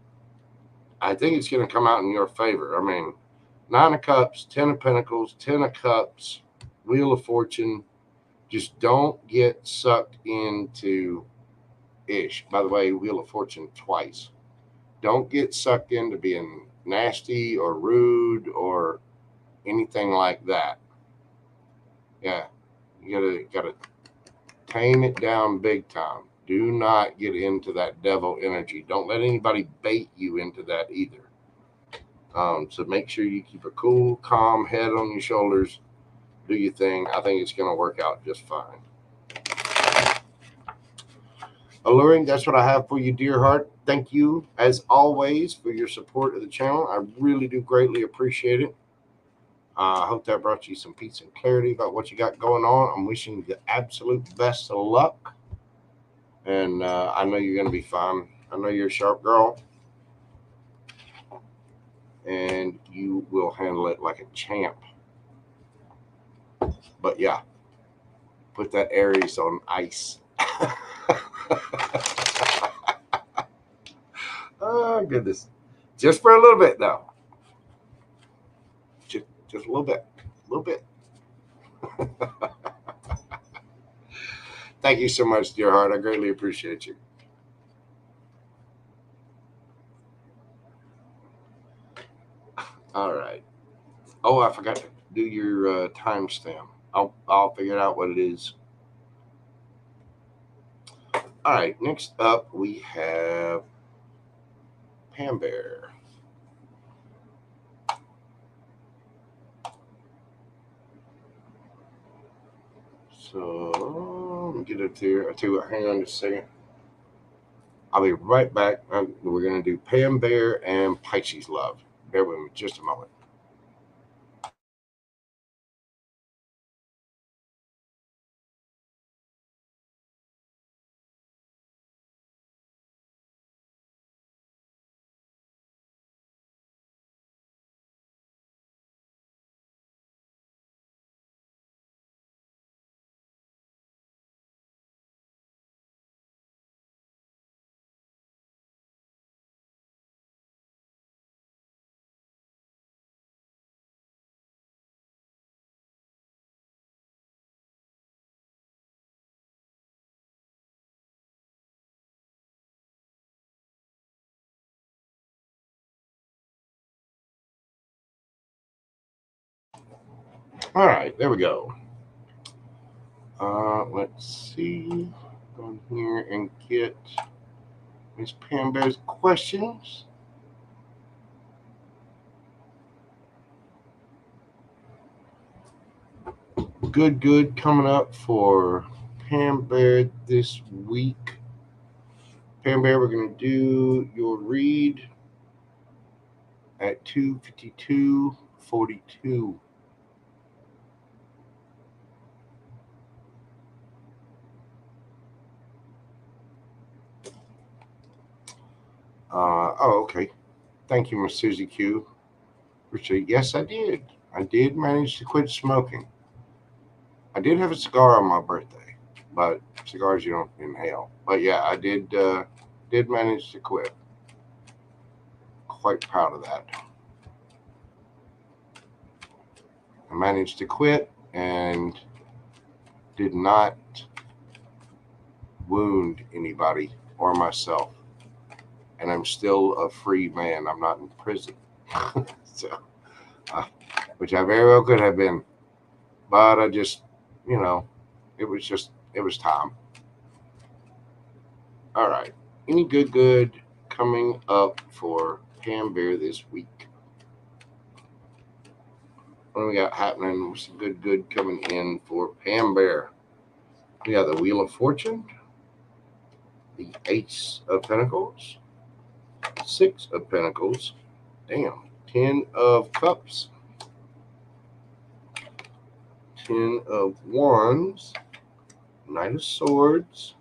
it's going to come out in your favor. I mean, 9 of Cups, 10 of Pentacles, 10 of Cups, Wheel of Fortune. Just don't get sucked into ish. By the way, Wheel of Fortune twice. Don't get sucked into being nasty or rude or anything like that. Yeah, you gotta tame it down big time. Do not get into that devil energy. Don't let anybody bait you into that either. So make sure you keep a cool, calm head on your shoulders. Do your thing. I think it's going to work out just fine. Alluring, that's what I have for you, dear heart. Thank you, as always, for your support of the channel. I really do greatly appreciate it. I hope that brought you some peace and clarity about what you got going on. I'm wishing you the absolute best of luck. And I know you're going to be fine. I know you're a sharp girl. And you will handle it like a champ. But yeah, put that Aries on ice. Oh, goodness. Just for a little bit, though. Just a little bit. A little bit. Thank you so much, dear heart. I greatly appreciate you. All right. Oh, I forgot to do your timestamp. I'll figure out what it is. All right. Next up, we have Pam Bear. So let me get it here. I'll tell you what, hang on just a second. I'll be right back. We're going to do Pam Bear and Pisces Love. Bear with me just a moment. All right, there we go. Let's see. Go in here and get Miss Pam Bear's questions. Good coming up for Pam Bear this week. Pam Bear, we're going to do your read at 2:52:42. Okay. Thank you, Miss Susie Q. Appreciate it. Yes, I did. I did manage to quit smoking. I did have a cigar on my birthday, but cigars you don't inhale. But yeah, I did manage to quit. Quite proud of that. I managed to quit and did not wound anybody or myself. And I'm still a free man. I'm not in prison. So, which I very well could have been. But I just, it was time. All right. Any good coming up for Pam Bear this week? What do we got happening? What's good coming in for Pam Bear? We got the Wheel of Fortune, the Ace of Pentacles, Six of Pentacles, 10 of Cups, 10 of Wands, Knight of Swords,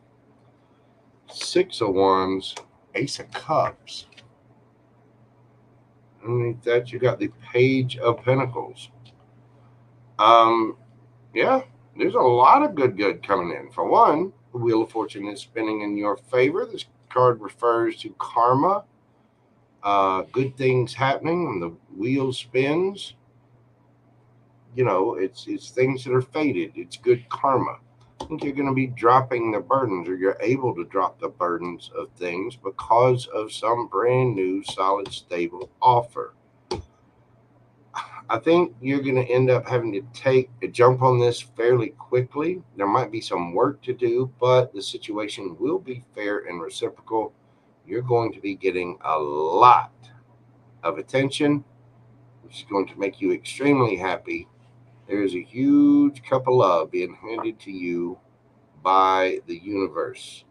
6 of Wands, Ace of Cups. Underneath that, you got the Page of Pentacles. Yeah, there's a lot of good coming in. For one, the Wheel of Fortune is spinning in your favor. This card refers to karma, good things happening when the wheel spins. It's things that are fated. It's good karma. I think you're going to be dropping the burdens, or you're able to drop the burdens of things because of some brand new, solid, stable offer. I think you're going to end up having to take a jump on this fairly quickly. There might be some work to do, but the situation will be fair and reciprocal. You're going to be getting a lot of attention, is going to make you extremely happy. There is a huge cup of love being handed to you by the universe.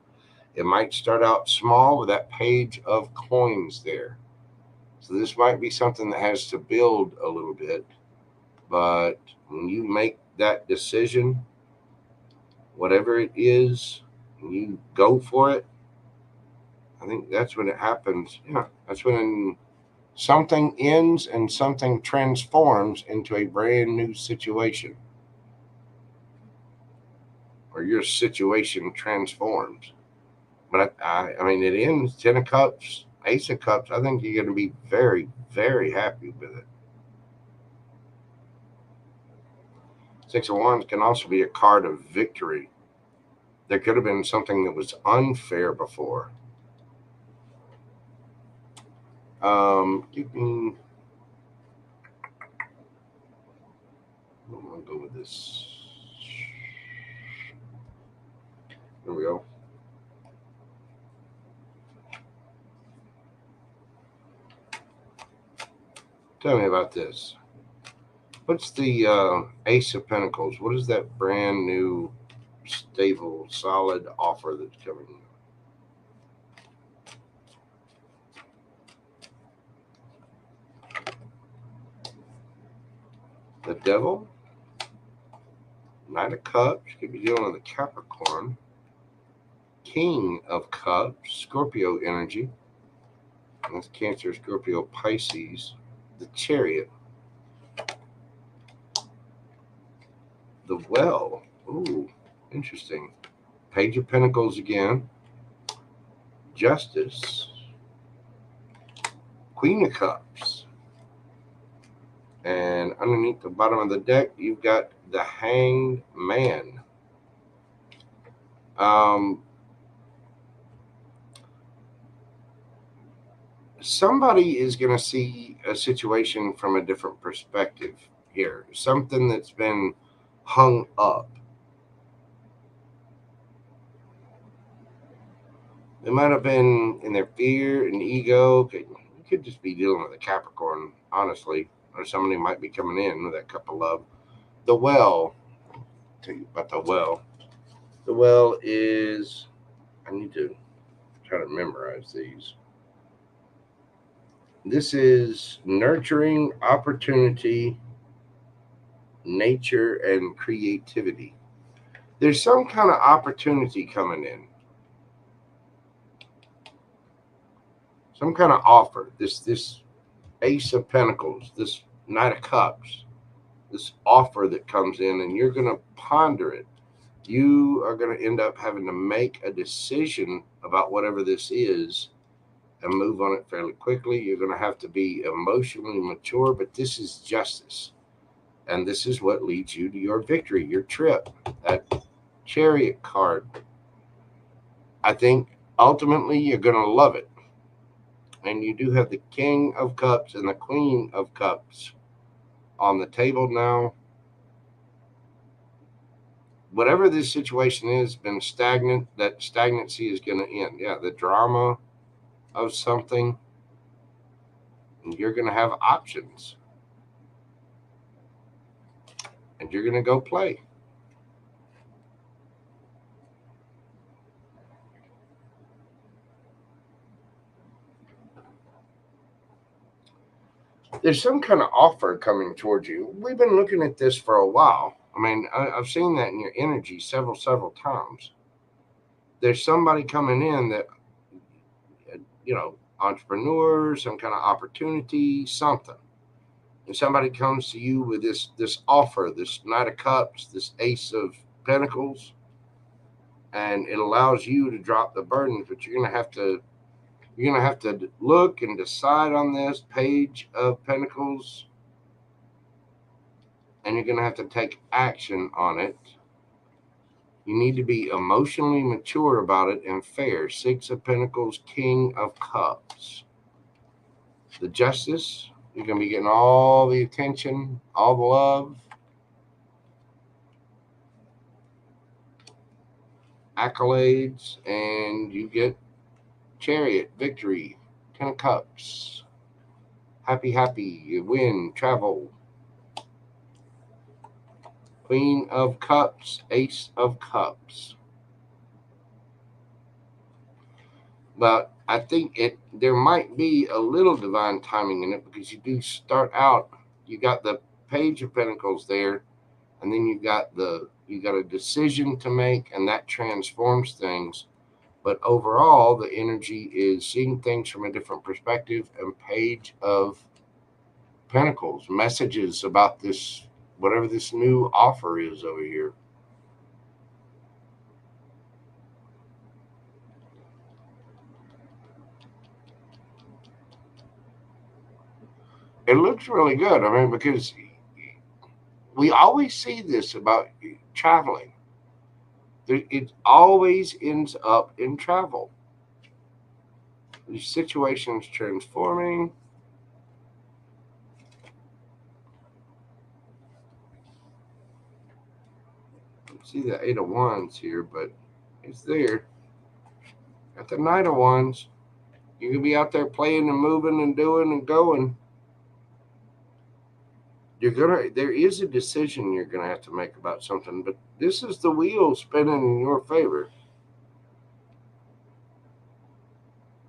It might start out small with that page of coins there. So this might be something that has to build a little bit. But when you make that decision, whatever it is, and you go for it, I think that's when it happens. Yeah, that's when something ends and something transforms into a brand new situation. Or your situation transforms. But I mean, it ends 10 of cups, ace of cups. I think you're going to be very, very happy with it. 6 of Wands can also be a card of victory. There could have been something that was unfair before. I'm going to go with this. There we go. Tell me about this. What's the Ace of Pentacles? What is that brand new, stable, solid offer that's coming in? The Devil, Knight of Cups, could be dealing with a Capricorn, King of Cups, Scorpio energy, that's Cancer, Scorpio, Pisces, the Chariot, the Well, ooh, interesting, Page of Pentacles again, Justice, Queen of Cups, and underneath the bottom of the deck, you've got the Hanged Man. Somebody is going to see a situation from a different perspective here. Something that's been hung up. They might have been in their fear and ego. You could just be dealing with a Capricorn, honestly, or somebody might be coming in with that cup of love. The Well. I'll tell you about the Well. The Well is, I need to try to memorize these. This is nurturing, opportunity, nature, and creativity. There's some kind of opportunity coming in. Some kind of offer. This Ace of Pentacles, this Knight of Cups, this offer that comes in, and you're going to ponder it. You are going to end up having to make a decision about whatever this is and move on it fairly quickly. You're going to have to be emotionally mature, but this is justice. And this is what leads you to your victory, your trip, that Chariot card. I think ultimately you're going to love it. And you do have the King of Cups and the Queen of Cups on the table now. Whatever this situation is, been stagnant, that stagnancy is going to end. Yeah, the drama of something, and you're going to have options. And you're going to go play. There's some kind of offer coming towards you. We've been looking at this for a while. I mean, I've seen that in your energy several times. There's somebody coming in that, entrepreneur, some kind of opportunity, something. And somebody comes to you with this offer, this Knight of Cups, this Ace of Pentacles, and it allows you to drop the burdens, but you're gonna have to look and decide on this Page of Pentacles, and you're gonna have to take action on it. You need to be emotionally mature about it and fair. 6 of Pentacles, King of Cups. The Justice, you're going to be getting all the attention, all the love. Accolades, and you get Chariot, victory, 10 of Cups. Happy, win, travel. Queen of Cups, Ace of Cups. But I think there might be a little divine timing in it, because you do start out, you got the Page of Pentacles there, and then you got a decision to make, and that transforms things. But overall, the energy is seeing things from a different perspective, and Page of Pentacles, messages about this, whatever this new offer is over here. It looks really good. I mean, because we always see this about traveling. It always ends up in travel. The situation's transforming. See the Eight of Wands here, but it's there. Got the Knight of Wands. You can be out there playing and moving and doing and going. There is a decision you're gonna have to make about something, but this is the wheel spinning in your favor.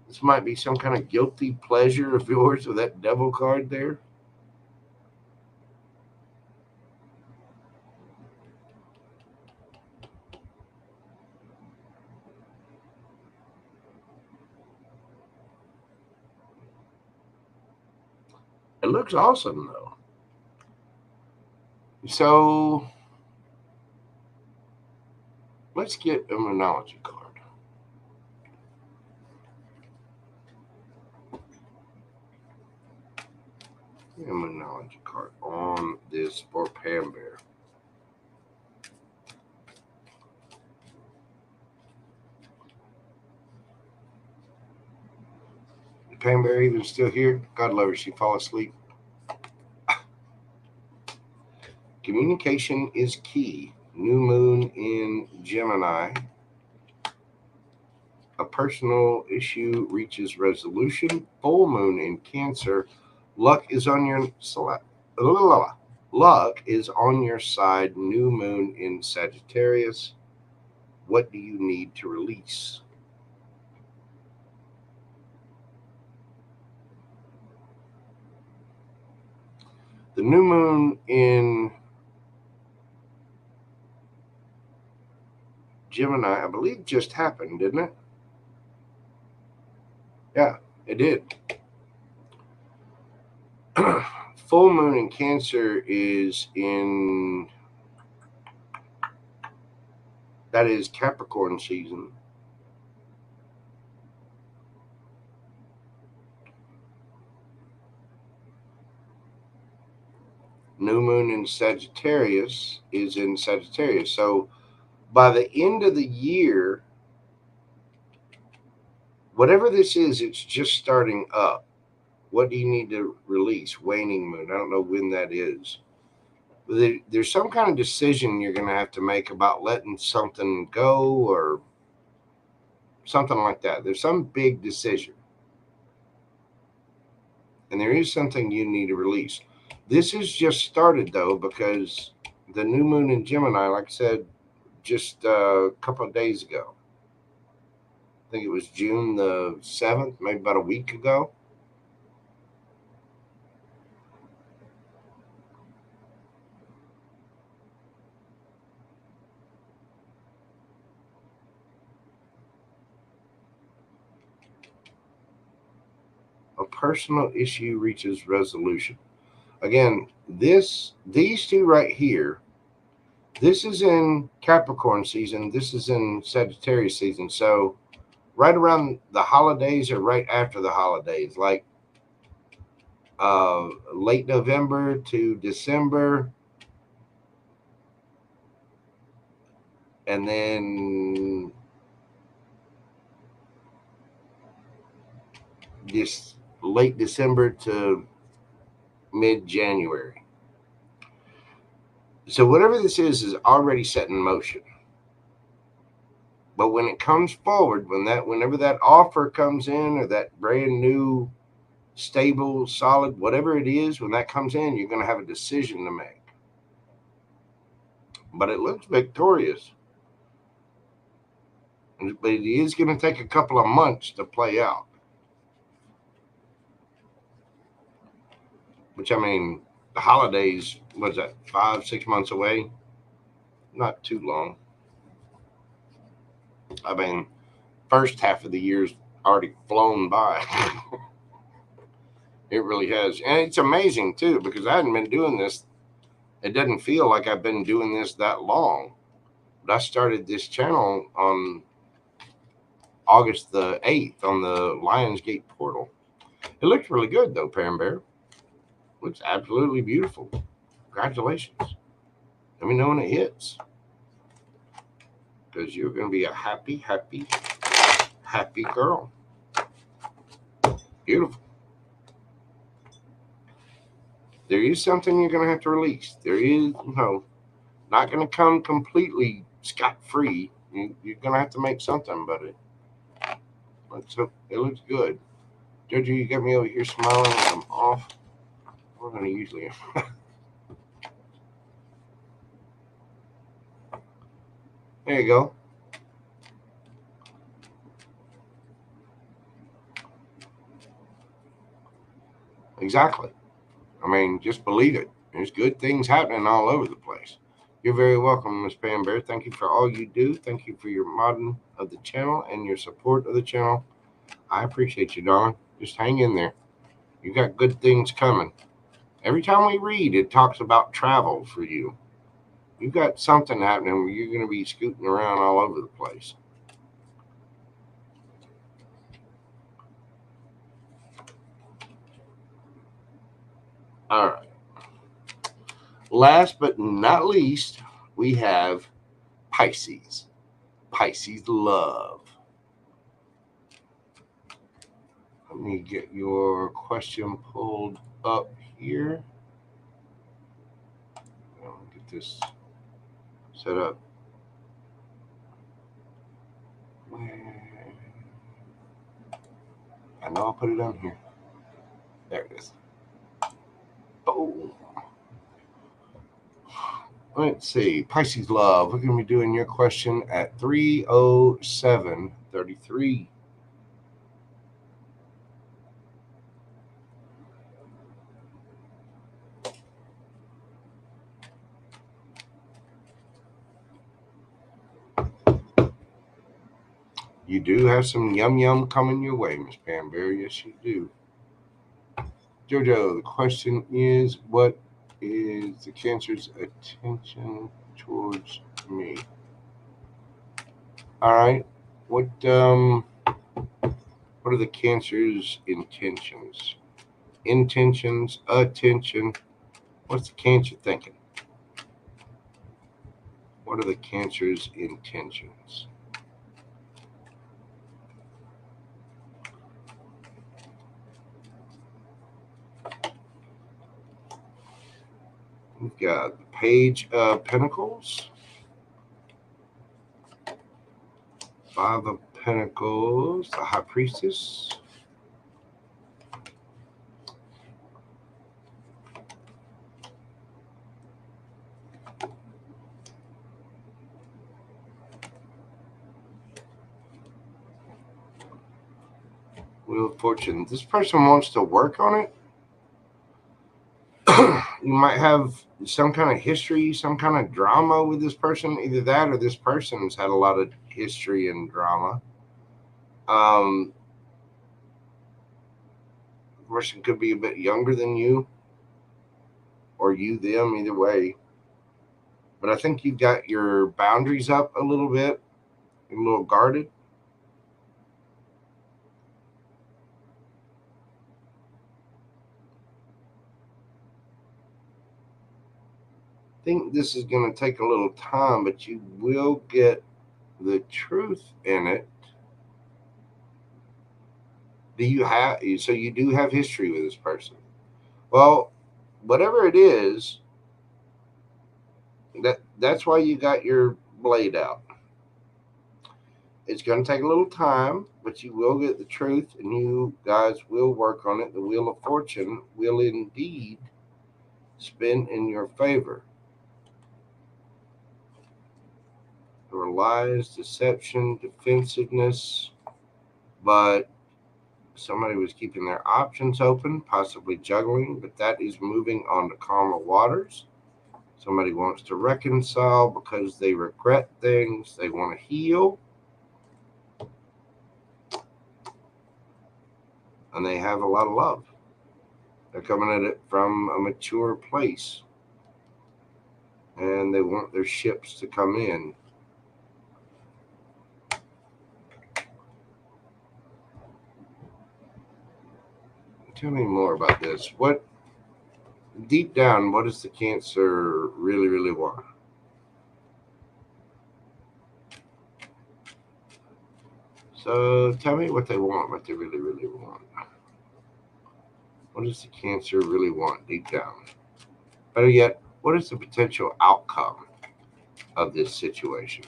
This might be some kind of guilty pleasure of yours with that Devil card there. It looks awesome though. So let's get a Monology card. A Monology card on this for Pam Bear. Pam Bear even still here? God love her. She fall asleep. Communication is key. New moon in Gemini. A personal issue reaches resolution. Full moon in Cancer. Luck is on your side. New moon in Sagittarius. What do you need to release? The new moon in Gemini, I believe, just happened, didn't it? Yeah, it did. Full moon in Cancer is in, that is Capricorn season. New moon in Sagittarius is in Sagittarius. So by the end of the year, whatever this is, it's just starting up. What do you need to release? Waning moon. I don't know when that is. There's some kind of decision you're going to have to make about letting something go or something like that. There's some big decision. And there is something you need to release. This has just started, though, because the new moon in Gemini, like I said, just a couple of days ago. I think it was June the 7th, maybe about a week ago. A personal issue reaches resolution. Again, these two right here, this is in Capricorn season, this is in Sagittarius season. So right around the holidays or right after the holidays, like late November to December, and then this late December to mid-January. So whatever this is already set in motion. But when it comes forward, whenever that offer comes in, or that brand new stable, solid, whatever it is, when that comes in, you're going to have a decision to make. But it looks victorious. But it is going to take a couple of months to play out. Which, I mean, the holidays, what's that, 5-6 months away? Not too long. I mean, first half of the year's already flown by. It really has. And it's amazing, too, because I hadn't been doing this. It doesn't feel like I've been doing this that long. But I started this channel on August the 8th on the Lionsgate portal. It looks really good, though, Pam Bear. Looks absolutely beautiful. Congratulations. Let me know when it hits. Because you're going to be a happy, happy, happy girl. Beautiful. There is something you're going to have to release. There is, not going to come completely scot-free. You're going to have to make something about it. It looks good. Jojo, you got me over here smiling. I'm off. We're going to usually. There you go. Exactly. I mean, just believe it. There's good things happening all over the place. You're very welcome, Miss Pam Bear. Thank you for all you do. Thank you for your modding of the channel and your support of the channel. I appreciate you, darling. Just hang in there. You got good things coming. Every time we read, it talks about travel for you. You got something happening where you're going to be scooting around all over the place. All right. Last but not least, we have Pisces. Pisces love. Let me get your question pulled up here. I'll get this set up. I know I'll put it on here. There it is. Oh. Let's see. Pisces love. We're going to be doing your question at 3:07:33. You do have some yum yum coming your way, Miss Pam Bear. Yes, you do. Jojo, the question is, what is the Cancer's attention towards me? All right. What are the Cancer's intentions? Intentions, attention. What's the Cancer thinking? What are the Cancer's intentions? We've got the Page of Pentacles, Five of Pentacles, the High Priestess, Wheel of Fortune. This person wants to work on it. You might have some kind of history, some kind of drama with this person. Either that or this person's had a lot of history and drama. The person could be a bit younger than you, or you them, either way. But I think you've got your boundaries up a little bit, a little guarded. I think this is going to take a little time, but you will get the truth in it. Do you have, so you do have history with this person? Well, whatever it is, that's why you got your blade out. It's going to take a little time, but you will get the truth, and you guys will work on it. The Wheel of Fortune will indeed spin in your favor. There were lies, deception, defensiveness, but somebody was keeping their options open, possibly juggling, but that is moving on to calmer waters. Somebody wants to reconcile because they regret things, they want to heal, and they have a lot of love. They're coming at it from a mature place, and they want their ships to come in. Tell me more about this. What, deep down, what does the Cancer really, really want? So tell me what they want, what they really, really want. What does the Cancer really want deep down? Better yet, what is the potential outcome of this situation?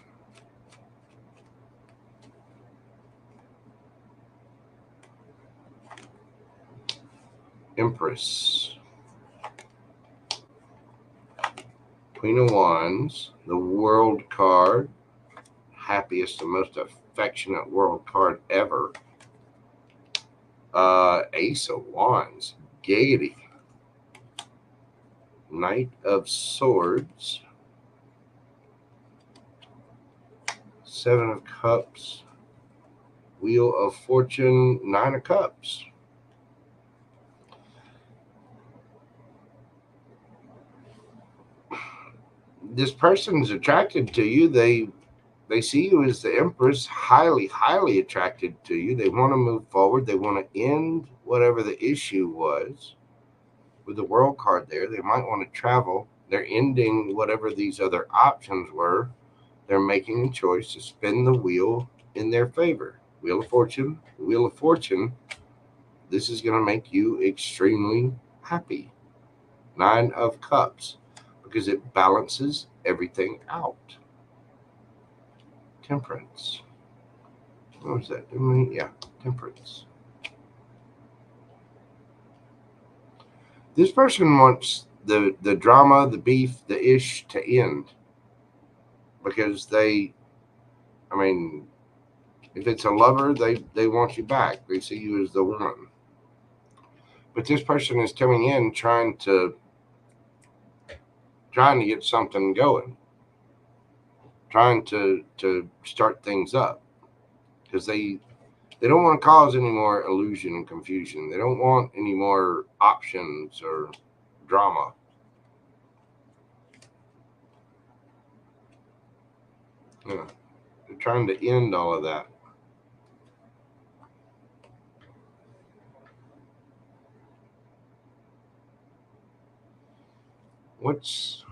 Empress. Queen of Wands. The World card. Happiest and most affectionate World card ever. Ace of Wands. Giggity. Knight of Swords. Seven of Cups. Wheel of Fortune. Nine of Cups. This person's attracted to you. They see you as the Empress, highly, highly attracted to you. They want to move forward. They want to end whatever the issue was. With the World card there, they might want to travel. They're ending whatever these other options were. They're making a choice to spin the wheel in their favor. Wheel of Fortune, Wheel of Fortune. This is going to make you extremely happy. Nine of Cups, because it balances everything out. Temperance. What was that? Yeah, Temperance. This person wants the drama, the beef, the ish to end. Because if it's a lover, they want you back. They see you as the one. But this person is coming in trying to get something going. Trying to start things up. Because they don't want to cause any more illusion and confusion. They don't want any more options or drama. Yeah. They're trying to end all of that. What's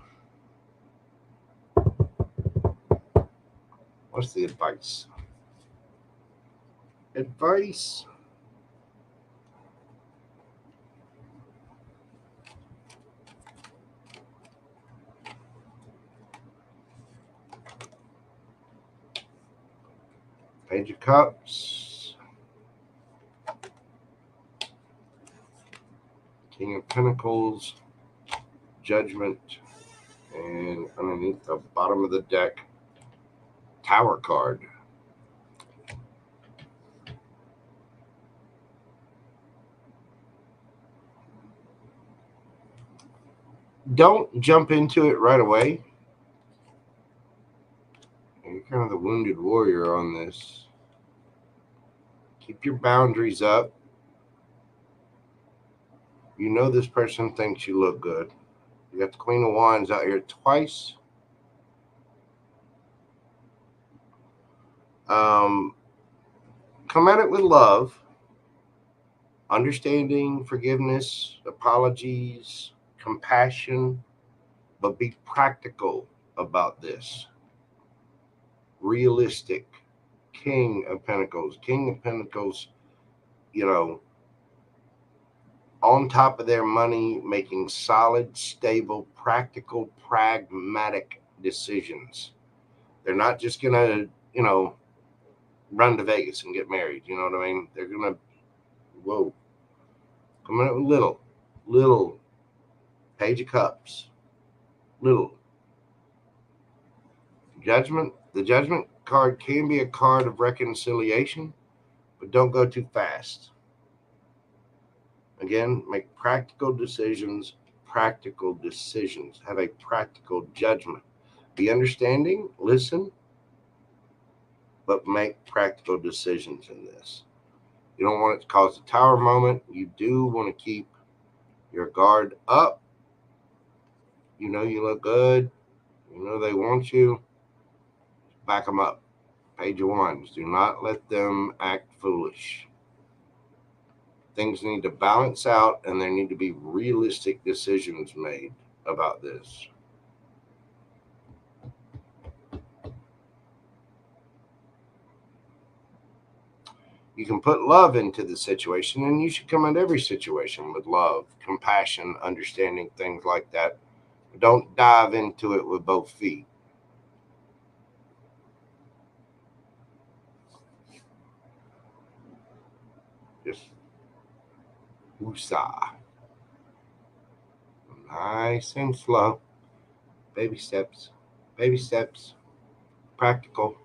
the advice? Advice. Page of Cups. King of Pentacles. Judgment. And underneath the bottom of the deck, Tower card. Don't jump into it right away. You're kind of the wounded warrior on this. Keep your boundaries up. You know this person thinks you look good. You got the Queen of Wands out here twice. Come at it with love, understanding, forgiveness, apologies, compassion, but be practical about this. Realistic. King of Pentacles. King of Pentacles, on top of their money, making solid, stable, practical, pragmatic decisions. They're not just going to, run to Vegas and get married. You know what I mean? They're going to, whoa, coming up with little Page of Cups, little Judgment. The Judgment card can be a card of reconciliation, but don't go too fast. Again, make practical decisions. Have a practical judgment. Be understanding, listen, but make practical decisions in this. You don't want it to cause a tower moment. You do want to keep your guard up. You know you look good. You know they want you. Back them up. Page of Wands. Do not let them act foolish. Things need to balance out, and there need to be realistic decisions made about this. You can put love into the situation, and you should come at every situation with love, compassion, understanding, things like that. But don't dive into it with both feet. Just woosah. Nice and slow. Baby steps. Baby steps. Practical.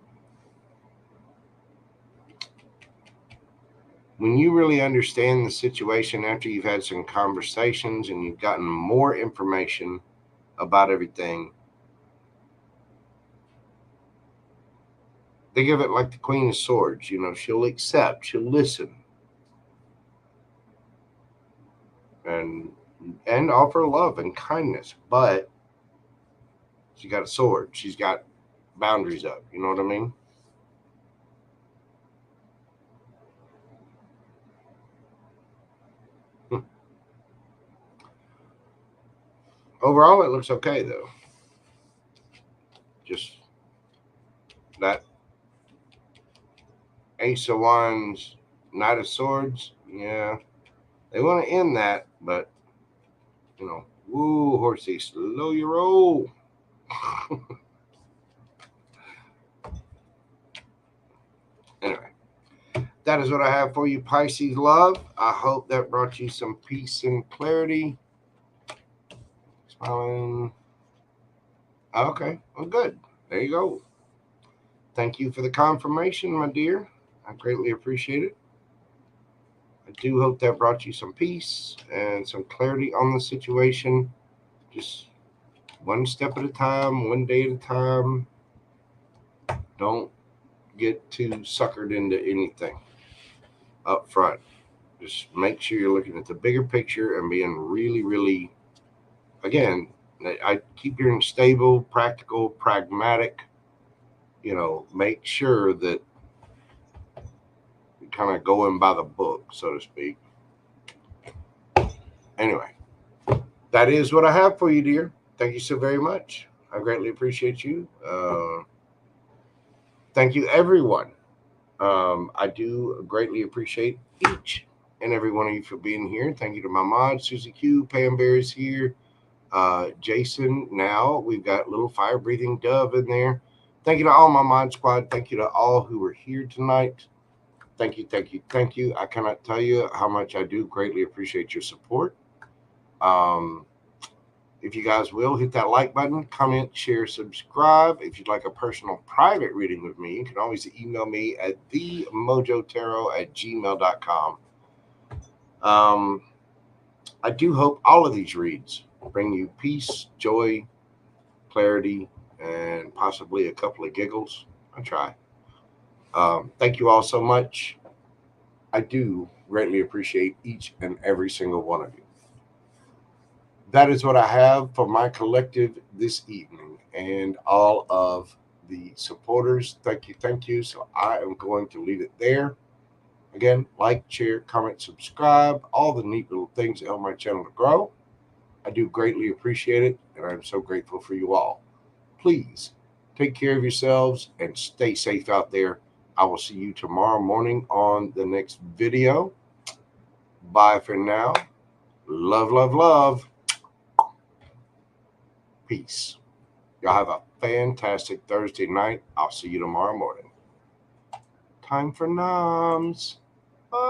When you really understand the situation after you've had some conversations and you've gotten more information about everything, think of it like the Queen of Swords. You know, she'll accept, she'll listen, and offer love and kindness. But she got a sword. She's got boundaries up. You know what I mean? Overall, it looks okay, though. Just that Ace of Wands, Knight of Swords, yeah. They want to end that, but, you know, woo, horsey, slow your roll. Anyway, that is what I have for you, Pisces love. I hope that brought you some peace and clarity. Smiling. Okay, well, good. There you go. Thank you for the confirmation, my dear. I greatly appreciate it. I do hope that brought you some peace and some clarity on the situation. Just one step at a time, one day at a time. Don't get too suckered into anything up front. Just make sure you're looking at the bigger picture and being really, really, again, I keep hearing stable, practical, pragmatic. You know, make sure that you're kind of going by the book, so to speak. Anyway, that is what I have for you, dear. Thank you so very much. I greatly appreciate you. Thank you, everyone. I do greatly appreciate each and every one of you for being here. Thank you to my mod, Susie Q, Pam Bear is here. Jason, now we've got little fire breathing dove in there. Thank you to all my mod squad. Thank you to all who were here tonight. Thank you, thank you, thank you. I cannot tell you how much I do greatly appreciate your support. If you guys will, hit that like button, comment, share, subscribe. If you'd like a personal private reading with me, you can always email me at themojotaro@gmail.com. I do hope all of these reads bring you peace, joy, clarity, and possibly a couple of giggles. I try. Thank you all so much. I do greatly appreciate each and every single one of you. That is what I have for my collective this evening, and all of the supporters. Thank you, thank you. So I am going to leave it there. Again, like, share, comment, subscribe, all the neat little things that help my channel to grow. I do greatly appreciate it, and I'm so grateful for you all. Please take care of yourselves and stay safe out there. I will see you tomorrow morning on the next video. Bye for now. Love, love, love. Peace. Y'all have a fantastic Thursday night. I'll see you tomorrow morning. Time for noms. Bye.